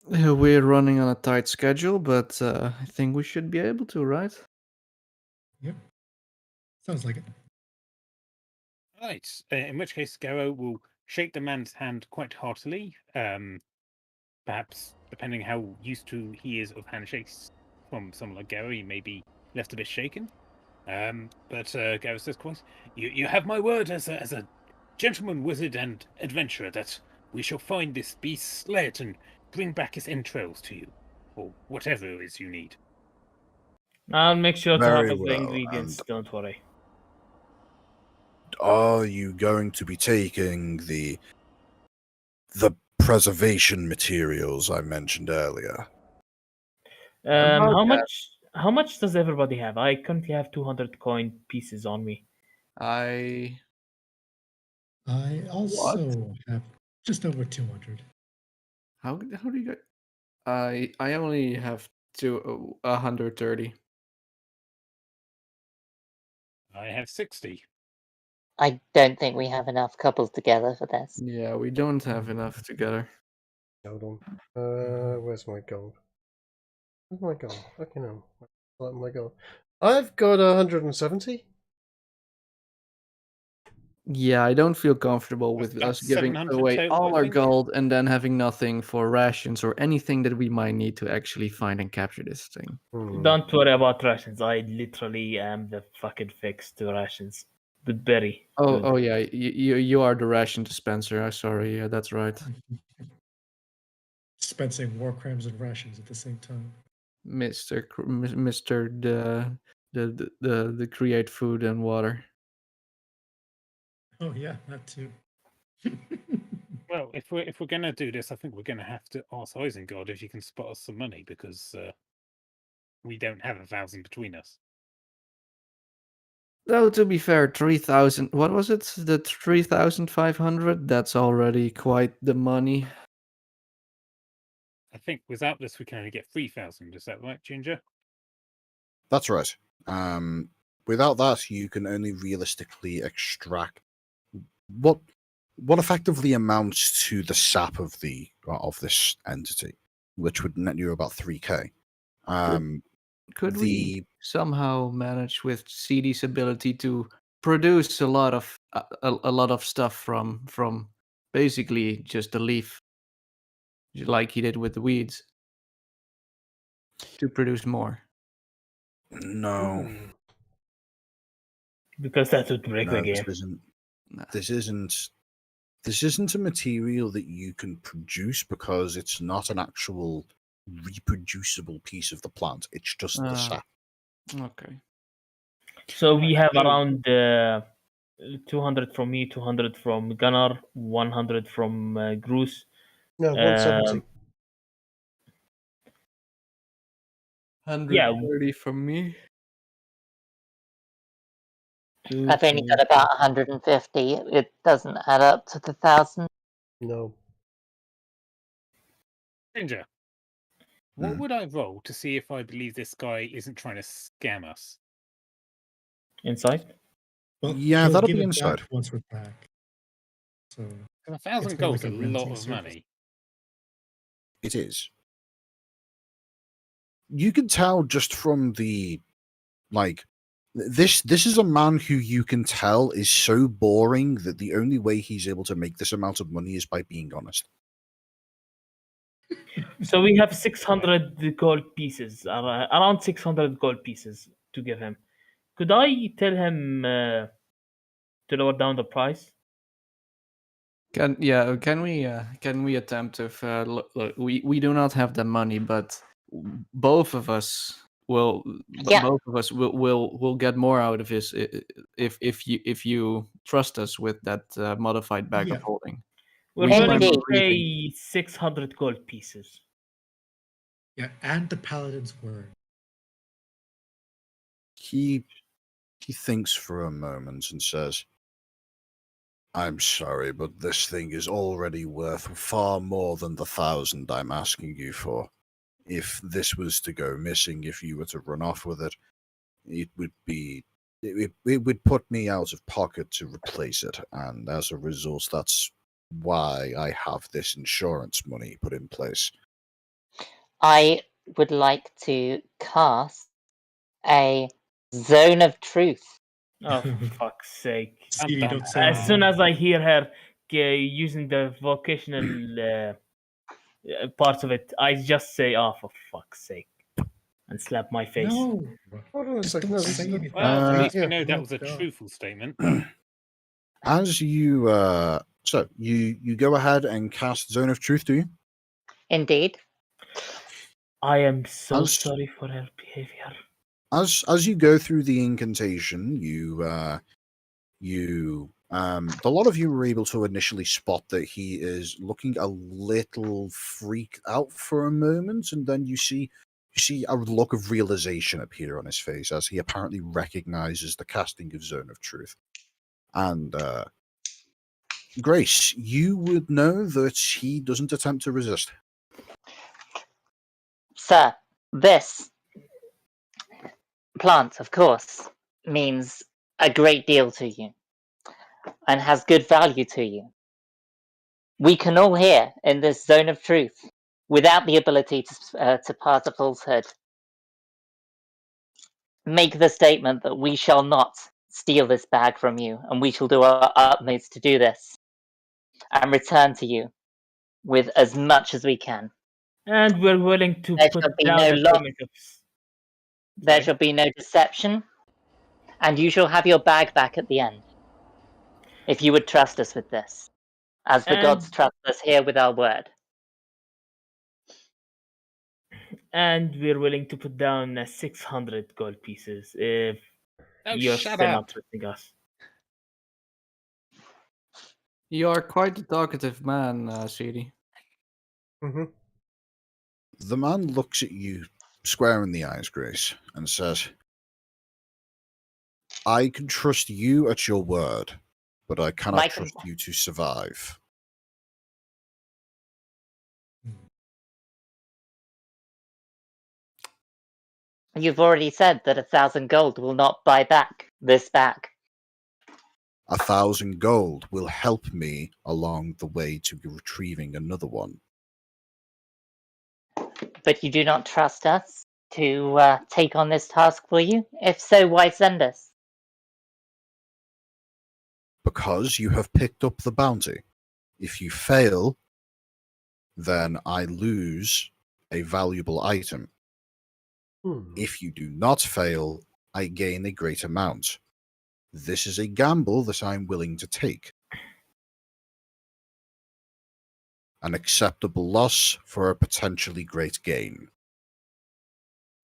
We're running on a tight schedule, but I think we should be able to, right? Yep. Sounds like it. Right. In which case, Garrow will shake the man's hand quite heartily. Perhaps, depending how used to he is of handshakes from someone like Garrow, he may be left a bit shaken. But Garrow says, "Quite, you have my word as a gentleman, wizard, and adventurer that we shall find this beast, slay it, and bring back its entrails to you, or whatever it is you need." I'll make sure to Very have the well, ingredients. and Don't worry. are you going to be taking the preservation materials I mentioned earlier? How much does everybody have? I currently have 200 coin pieces on me. I also have just over 200. How do you get? I only have 130. I have 60. I don't think we have enough coupled together for this. Yeah, we don't have enough together. Hold on. Where's my gold? Where's my gold? Okay, no. Where's my gold? I've got 170. Yeah, I don't feel comfortable with us giving away total, all I our think. gold and then having nothing for rations or anything that we might need to actually find and capture this thing. Don't worry about rations. I literally am the fucking fix to rations. With Berry. Oh yeah, you are the ration dispenser. I'm sorry. Yeah, that's right. Dispensing war crimes and rations at the same time. Mister the create food and water. Oh yeah, that too. Well, if we're gonna do this, I think we're gonna have to ask Isengard if you can spot us some money, because we don't have 1,000 between us. Though to be fair, 3,000. What was it? The 3,500. That's already quite the money. I think without this, we can only get 3,000. Is that right, Ginger? That's right. without that, you can only realistically extract what effectively amounts to the sap of this entity, which would net you about 3k. Could we somehow manage with CD's ability to produce a lot of stuff from basically just a leaf, like he did with the weeds, to produce more? No. Because that would break the game. This isn't a material that you can produce because it's not an actual reproducible piece of the plant. It's just the sap. Okay. So we have around 200 from me, 200 from Gunnar, 100 from Gruce. No, 170. 130 from me. I've only got about 150. It doesn't add up to the 1,000. No. Ginger, what would I roll to see if I believe this guy isn't trying to scam us? Insight? Well, yeah, that'll be insight. Once we're back. So 1,000 gold's a lot of money. It is. You can tell just from the this is a man who you can tell is so boring that the only way he's able to make this amount of money is by being honest. So we have 600 gold pieces, around 600 gold pieces to give him. Could I tell him to lower down the price? Can we attempt if look, we do not have the money, but both of us will get more out of this if you trust us with that modified bag of holding. We're going to pay 600 gold pieces. Yeah, and the paladin's word. He thinks for a moment and says, I'm sorry, but this thing is already worth far more than the 1,000 I'm asking you for. If this was to go missing, if you were to run off with it, it would put me out of pocket to replace it, and as a result, that's why I have this insurance money put in place. I would like to cast a Zone of Truth. Oh, for fuck's sake. As soon as I hear her using the vocational parts of it, I just say, oh, for fuck's sake. And slap my face. No. Hold on a second. No, well, at least we know that was a truthful statement. As you, so you go ahead and cast Zone of Truth, do you? Indeed. I am so sorry for her behavior. As you go through the incantation, a lot of you were able to initially spot that he is looking a little freaked out for a moment, and then you see a look of realization appear on his face as he apparently recognizes the casting of Zone of Truth. And Grace, you would know that he doesn't attempt to resist. Sir, this plant, of course, means a great deal to you and has good value to you. We can all here in this Zone of Truth, without the ability to pass a falsehood, make the statement that we shall not steal this bag from you, and we shall do our utmost to do this and return to you with as much as we can. And we're willing to there put shall be down no the loss. There shall be no deception, and you shall have your bag back at the end. If you would trust us with this, as the gods trust us here with our word. And we're willing to put down 600 gold pieces if you're still not trusting us. You are quite a talkative man, CD. Mm-hmm. The man looks at you square in the eyes, Grace, and says, I can trust you at your word, but I cannot trust you to survive. You've already said that 1,000 gold will not buy back this back. 1,000 gold will help me along the way to retrieving another one. But you do not trust us to take on this task for you? If so, why send us? Because you have picked up the bounty. If you fail, then I lose a valuable item. If you do not fail, I gain a great amount. This is a gamble that I'm willing to take. An acceptable loss for a potentially great gain.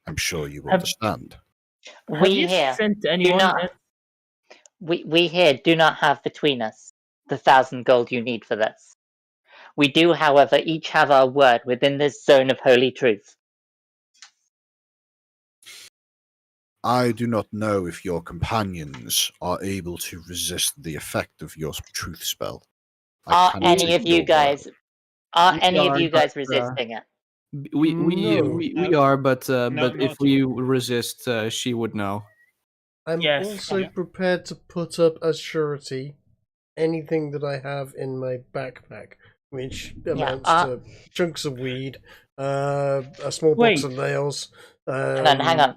I'm sure you understand. Have you sent anyone? We here do not have between us the 1,000 gold you need for this. We do, however, each have our word within this zone of holy truth. I do not know if your companions are able to resist the effect of your truth spell. Are any of you guys resisting it? We are, but if we resist, she would know. I'm also prepared to put up as surety anything that I have in my backpack, which amounts to chunks of weed, a small box of nails. Hang on.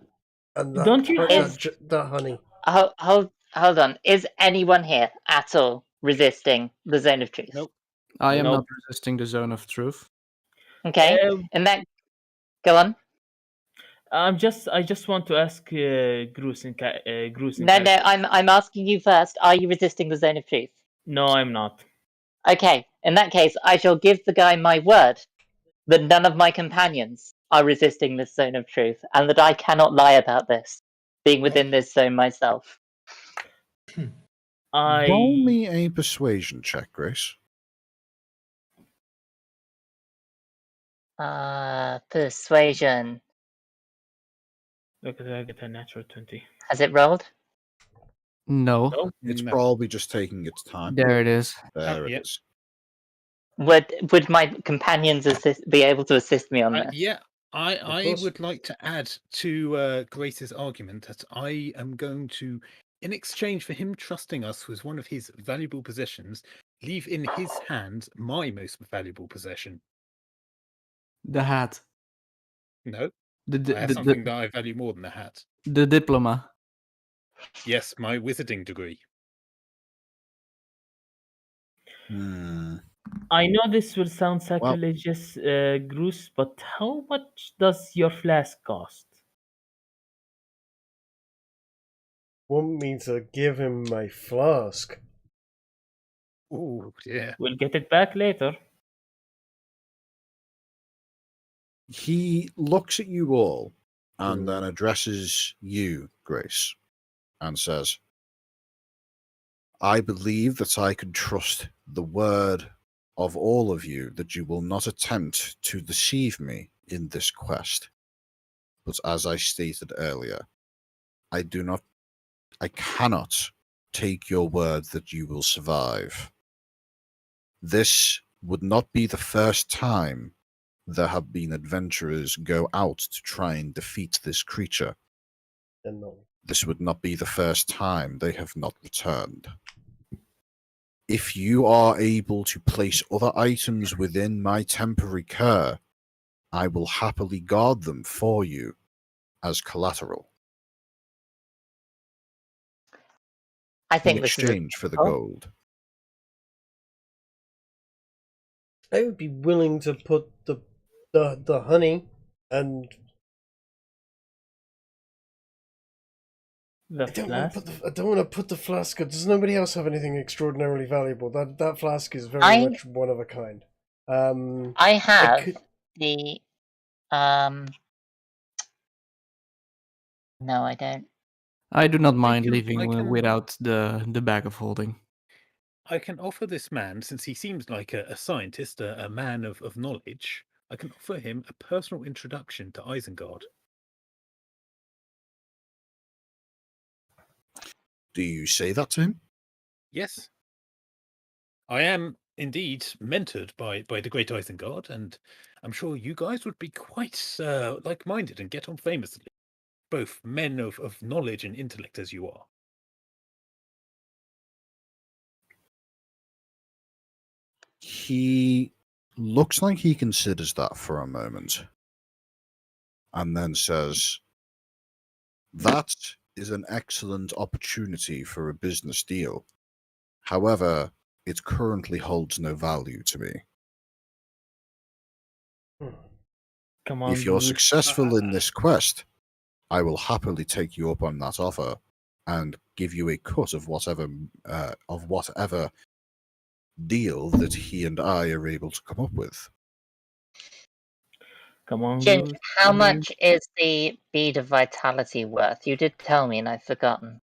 And Don't you have that honey? Hold on. Is anyone here at all resisting the zone of truth? Nope. I am not resisting the zone of truth. Okay, and then go on. I just want to ask Gruce. No, I'm asking you first. Are you resisting the zone of truth? No, I'm not. Okay, in that case, I shall give the guy my word that none of my companions are resisting this zone of truth, and that I cannot lie about this, being within this zone myself. Roll me a persuasion check, Grace. Persuasion. Look at that, I get a natural 20. Has it rolled? No. It's probably just taking its time. There it is. There it is. Would my companions be able to assist me on this? Yeah, I would like to add to Grace's argument that I am going to, in exchange for him trusting us with one of his valuable possessions, leave in his hands my most valuable possession. The hat. No. I have something that I value more than the hat. The diploma. Yes, my wizarding degree. I know this will sound sacrilegious, Gruce, but how much does your flask cost? Want me to give him my flask? Oh, yeah. We'll get it back later. He looks at you all and then addresses you, Grace, and says, I believe that I can trust the word of all of you that you will not attempt to deceive me in this quest. But as I stated earlier, I cannot take your word that you will survive. This would not be the first time there have been adventurers go out to try and defeat this creature. This would not be the first time they have not returned. If you are able to place other items within my temporary care, I will happily guard them for you as collateral. I think in exchange for the gold. I would be willing to put the honey and the flask. I don't want to put the flask. Does nobody else have anything extraordinarily valuable? That flask is very much one of a kind. I have the No, I don't. I do not mind leaving without the bag of holding. I can offer this man, since he seems like a scientist, a man of knowledge, I can offer him a personal introduction to Isengard. Do you say that to him? Yes. I am indeed mentored by the great Isengard, and I'm sure you guys would be quite like-minded and get on famously. both men of knowledge and intellect as you are. He looks like he considers that for a moment and then says, "That is an excellent opportunity for a business deal. However, it currently holds no value to me. Come on, If you're Gruce. successful in this quest, I will happily take you up on that offer and give you a cut of whatever deal that he and I are able to come up with." Come on, Jin, Gruce. how much is the bead of vitality worth? You did tell me and I've forgotten.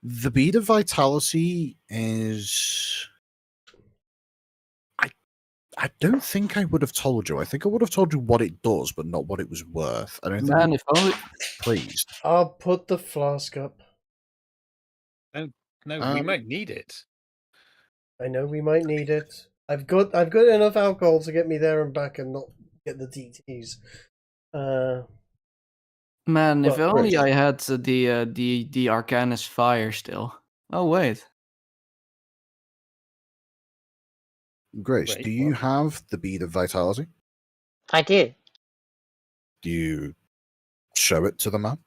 The bead of vitality is... I don't think I would have told you. I think I would have told you what it does, but not what it was worth. I don't think. Man, if only. Please. I'll put the flask up. No, we might need it. I know we might need it. I've got enough alcohol to get me there and back and not get the DTs. Man, if But- only I had the Arcanus Fire still. Oh wait. Grace, Right, do you well. have the bead of vitality? I do. Do you show it to the man?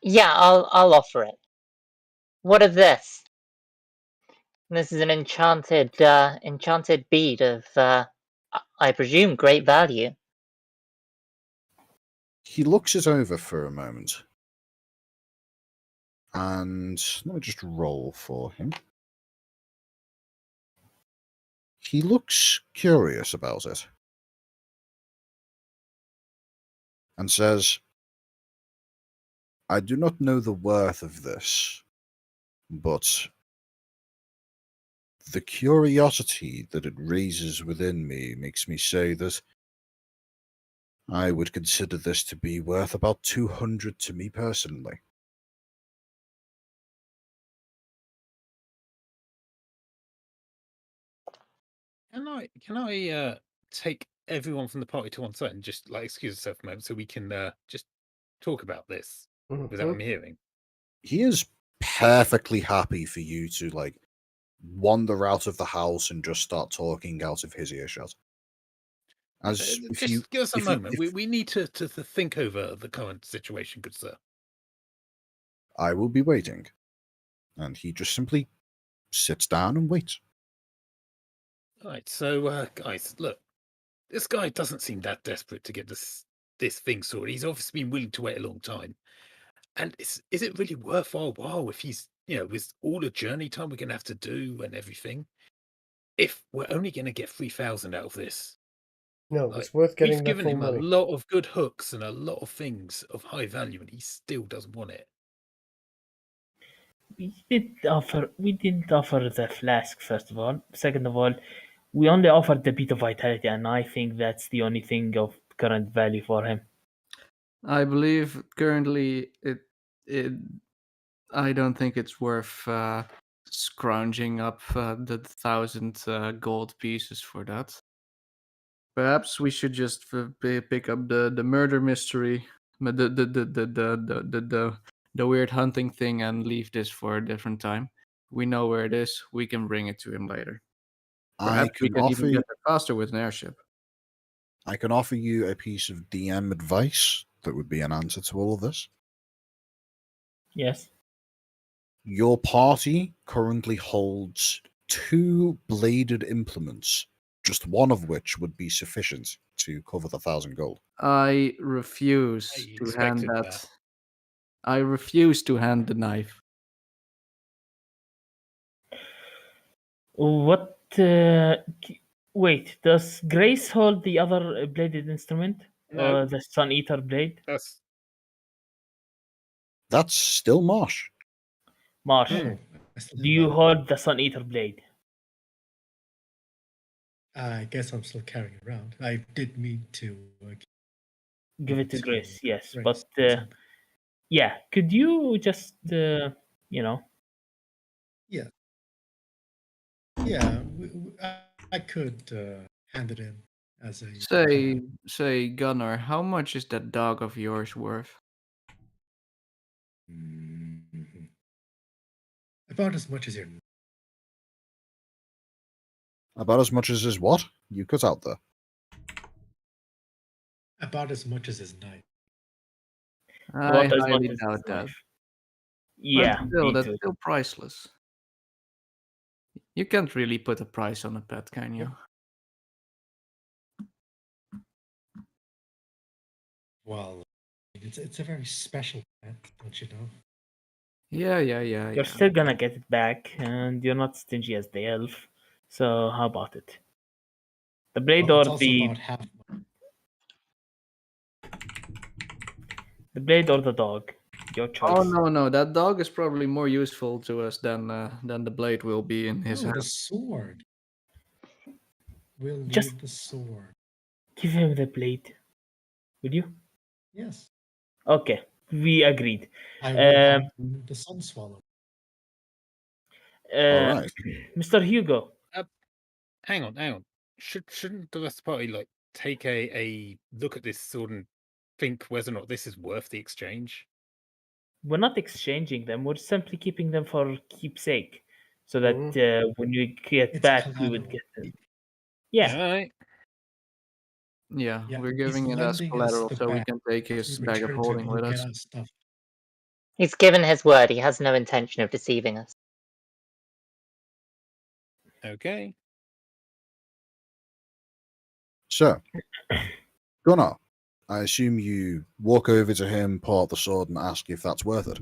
Yeah, I'll offer it. What of this? This is an enchanted bead of I presume great value. He looks it over for a moment. And let me just roll for him. He looks curious about it. And says, "I do not know the worth of this, but the curiosity that it raises within me makes me say that I would consider this to be worth about 200 to me personally." Can I take everyone from the party to one side and just excuse yourself a moment so we can just talk about this without him hearing? He is perfectly happy for you to wander out of the house and just start talking out of his earshot. As if just you give us a if you- moment. if- We need to think over the current situation, good sir. I will be waiting. And he just simply sits down and waits. All right, so guys, look, this guy doesn't seem that desperate to get this thing sorted. He's obviously been willing to wait a long time. And is it really worth our while if he's, with all the journey time we're going to have to do and everything, if we're only going to get 3,000 out of this? No, it's worth getting We've the given full him money. a lot of good hooks and a lot of things of high value, and he still doesn't want it. We didn't offer the flask, first of all. Second of all, we only offered the bead of vitality, and I think that's the only thing of current value for him. I believe currently it I don't think it's worth scrounging up the 1,000 gold pieces for that. Perhaps we should just pick up the murder mystery, the weird hunting thing, and leave this for a different time. We know where it is. We can bring it to him later. Perhaps we can even get there faster with an airship. I can offer you a piece of DM advice that would be an answer to all of this. Yes. Your party currently holds 2 bladed implements, just one of which would be sufficient to cover the 1,000 gold. I refuse to hand that. I refuse to hand the knife. What? Wait, does Grace hold the other bladed instrument? No. The Sun Eater blade? That's still Marsh. Marsh, Oh, do you hold the Sun Eater blade? I guess I'm still carrying it around. I did mean to Give it to Grace, yes. Grace. But yeah, could you just, Yeah. Yeah, I could hand it in. as a Say, Gunnar, how much is that dog of yours worth? Mhm. About as much as your About as much as his what? You cut out there. about as much as his knife. I About as much highly as doubt his that. knife. Yeah, But still, me that's too. still priceless. You can't really put a price on a pet, can you? Well, it's a very special pet, don't you know? Yeah. You're still gonna get it back, and you're not stingy as the elf. So how about it? The blade Well, or it's also about half. the dog? Your choice. Oh no, that dog is probably more useful to us than the blade will be in his No, hand. the sword. We'll need Just the sword. give him the blade. Will you? Yes. Okay, we agreed. I will have the sun swallow. All right. Mr. Hugo. Hang on. Shouldn't the rest of the party like take a look at this sword and think whether or not this is worth the exchange? We're not exchanging them. We're simply keeping them for keepsake, so that when we get It's back, we would collateral. get them. Yeah. All right. Yeah, Yeah, we're he's giving it as lending us collateral the so we bag. can take In his bag of return, holding he'll with get us. us stuff. He's given his word. He has no intention of deceiving us. Okay. So, Gunnar, I assume you walk over to him, pull out the sword, and ask if that's worth it.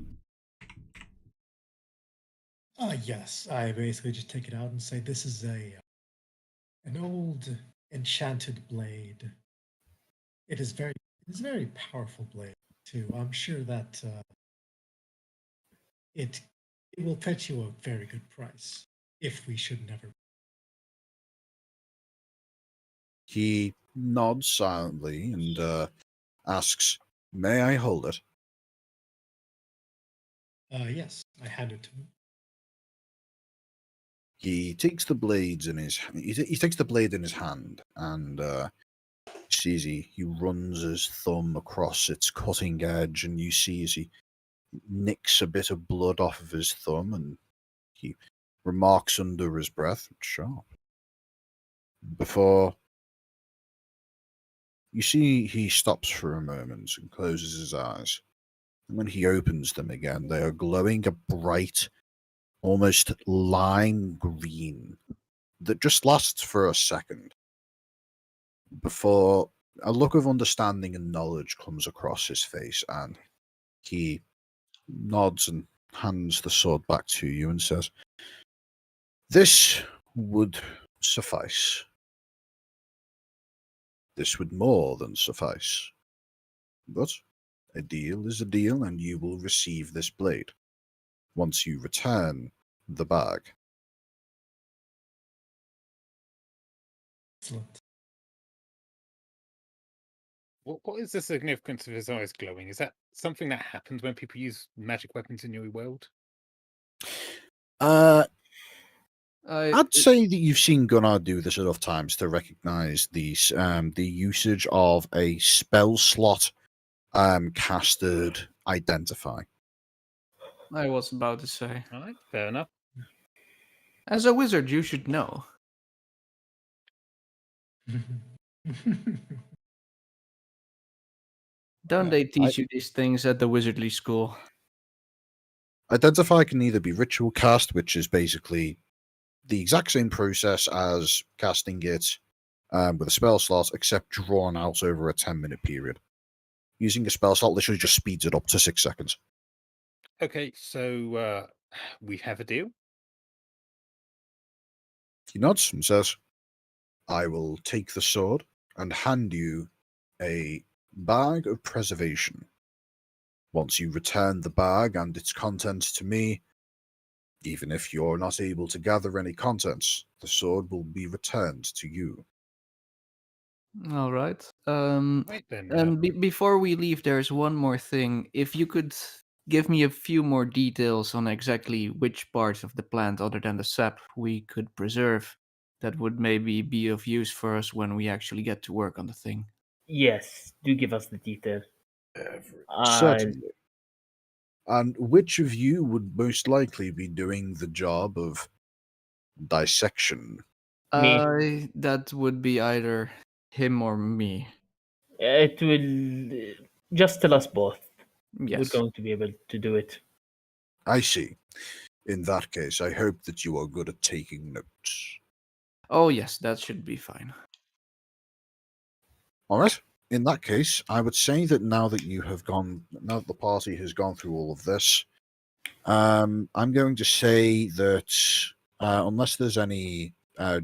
Yes, I basically just take it out and say this is an old enchanted blade. It is a very powerful blade too. I'm sure that it will fetch you a very good price if we should never. He nods silently and asks, "May I hold it?" Yes, I hand it to him. He takes the blades in his. He takes the blade in his hand and sees he runs his thumb across its cutting edge, and you see as he nicks a bit of blood off of his thumb, and he remarks under his breath, "Sharp." Before you see, he stops for a moment and closes his eyes. And when he opens them again, they are glowing a bright, almost lime green that just lasts for a second before a look of understanding and knowledge comes across his face, and he nods and hands the sword back to you and says, "This would suffice. This would more than suffice. But a deal is a deal, and you will receive this blade once you return the bag." Excellent. What is the significance of his eyes glowing? Is that something that happens when people use magic weapons in your world? I'd say that you've seen Gunnar do this enough times to recognize the usage of a spell slot casted identify. I was about to say. All right, fair enough. As a wizard, you should know. Don't they teach you these things at the wizardly school? Identify can either be ritual cast, which is basically the exact same process as casting it with a spell slot, except drawn out over a 10-minute period. Using a spell slot literally just speeds it up to 6 seconds. Okay, so we have a deal. He nods and says, "I will take the sword and hand you a bag of preservation. Once you return the bag and its contents to me, even if you're not able to gather any contents, the sword will be returned to you." All right. Right then. And before we leave, there's one more thing. If you could give me a few more details on exactly which parts of the plant, other than the sap, we could preserve, that would maybe be of use for us when we actually get to work on the thing. Yes, do give us the detail. Certainly. And which of you would most likely be doing the job of dissection? Me. That would be either him or me. It will just tell us both. Yes. We're going to be able to do it. I see. In that case, I hope that you are good at taking notes. Oh, yes, that should be fine. All right. In that case, I would say that now that the party has gone through all of this, I'm going to say that unless there's any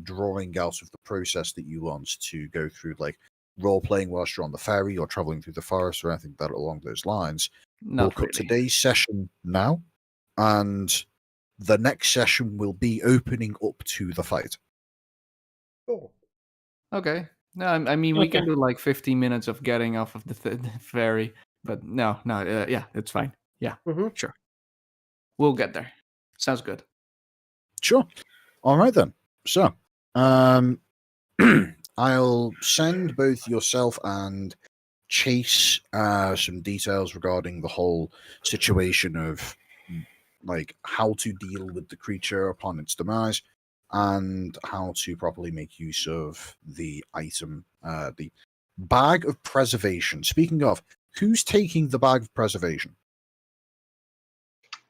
drawing out of the process that you want to go through, like role playing whilst you're on the ferry or traveling through the forest or anything that along those lines, we'll cut today's session now, and the next session will be opening up to the fight. Cool. Okay. No, I mean we can do like 15 minutes of getting off of the ferry, but no, yeah, it's fine. Yeah, sure. We'll get there. Sounds good. Sure. All right then. So, I'll send both yourself and Chase some details regarding the whole situation of like how to deal with the creature upon its demise and how to properly make use of the item, the bag of preservation. Speaking of, who's taking the bag of preservation?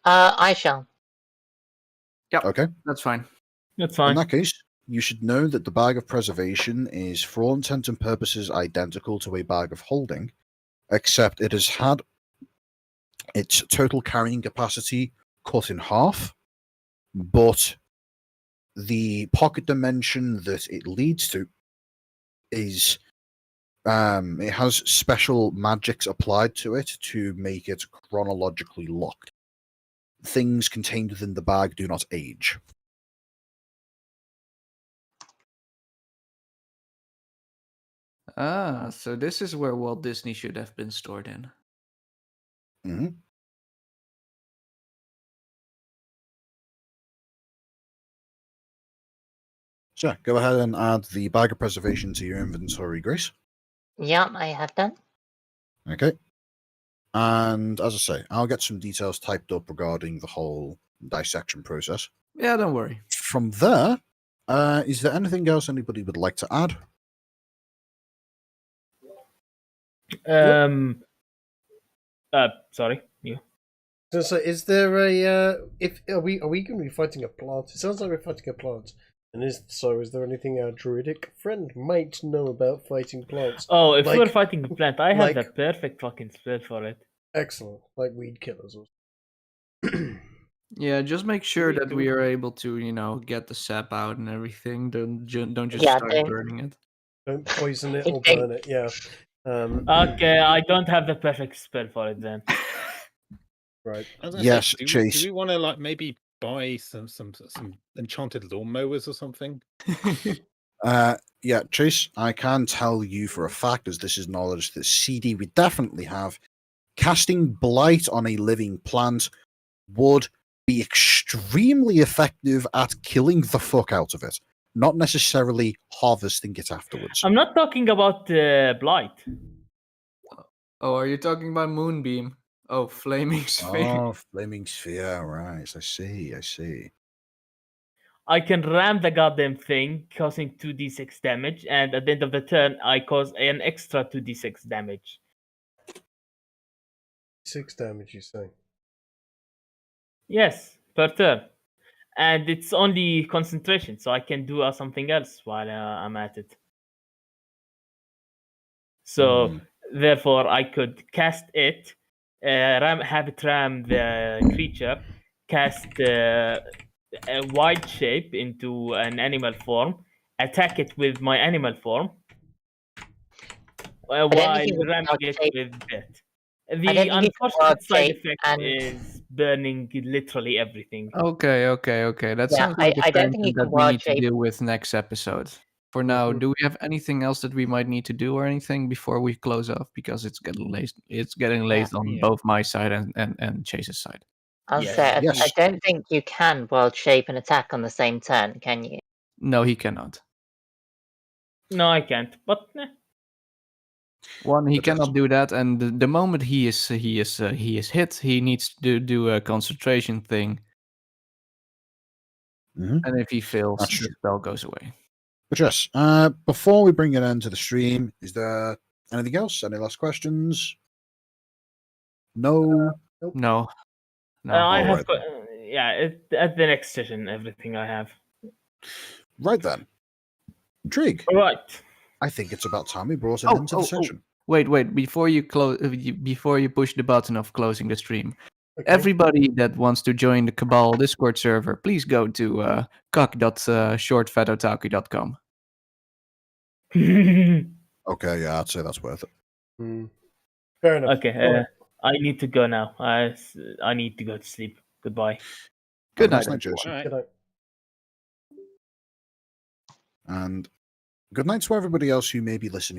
I shall. Yeah. Okay. That's fine. That's fine. In that case, you should know that the bag of preservation is, for all intents and purposes, identical to a bag of holding, except it has had its total carrying capacity cut in half, but the pocket dimension that it leads to is it has special magics applied to it to make it chronologically locked. Things contained within the bag do not age. Ah, so this is where Walt Disney should have been stored in. Mm-hmm. So, go ahead and add the bag of preservation to your inventory, Grace. Yeah, I have done. Okay. And as I say, I'll get some details typed up regarding the whole dissection process. Yeah, don't worry. From there, is there anything else anybody would like to add? Sorry, you. So is there a are we going to be fighting a plant? It sounds like we're fighting a plant. And is there anything our druidic friend might know about fighting plants? Oh, if we're fighting a plant, I have the perfect fucking spell for it. Excellent, like weed killers. Yeah, just make sure that we are able to, get the sap out and everything. Don't just start burning it. Don't poison it or burn it. Yeah. Okay, I don't have the perfect spell for it then. Right. Yes, Chase. Do we want to maybe buy some enchanted lawnmowers or something? Yeah, Chase, I can tell you for a fact, as this is knowledge that CD would definitely have, casting blight on a living plant would be extremely effective at killing the fuck out of it, not necessarily harvesting it afterwards. I'm not talking about blight. Oh, are you talking about Moonbeam? Oh, Flaming Sphere. Oh, Flaming Sphere, right. I see. I can ram the goddamn thing, causing 2d6 damage, and at the end of the turn, I cause an extra 2d6 damage. 6 damage, you say? Yes, per turn. And it's only concentration, so I can do something else while I'm at it. So, therefore, I could cast it, have it ram the creature, cast a wild shape into an animal form, attack it with my animal form, while ramming it with death. The unfortunate side effect is burning literally everything. Okay. That sounds like a thing that we need to deal with next episode. For now, do we have anything else that we might need to do or anything before we close off? Because it's getting late. It's getting late on both my side and Chase's side. I'll say, I don't think you can wild shape and attack on the same turn, can you? No, he cannot. No, I can't. But One, he But cannot yes. do that, and the moment he is hit, he needs to do a concentration thing, Mhm. and if he fails, That's the true. spell goes away. But yes, before we bring an end to the stream, is there anything else? Any last questions? No. No. I have. Alright then. At the next session, everything I have. Right then. Trig. All right. I think it's about time we brought an end to the session. Wait! Before you before you push the button of closing the stream, Okay. everybody that wants to join the Cabal Discord server, please go to cock.shortfatotaku.com. Okay, yeah, I'd say that's worth it. Fair enough. Okay. All right. I need to go now. I need to go to sleep. Goodbye. Good Have a night, nice everyone. Jason. Good night. And good night to everybody else who may be listening.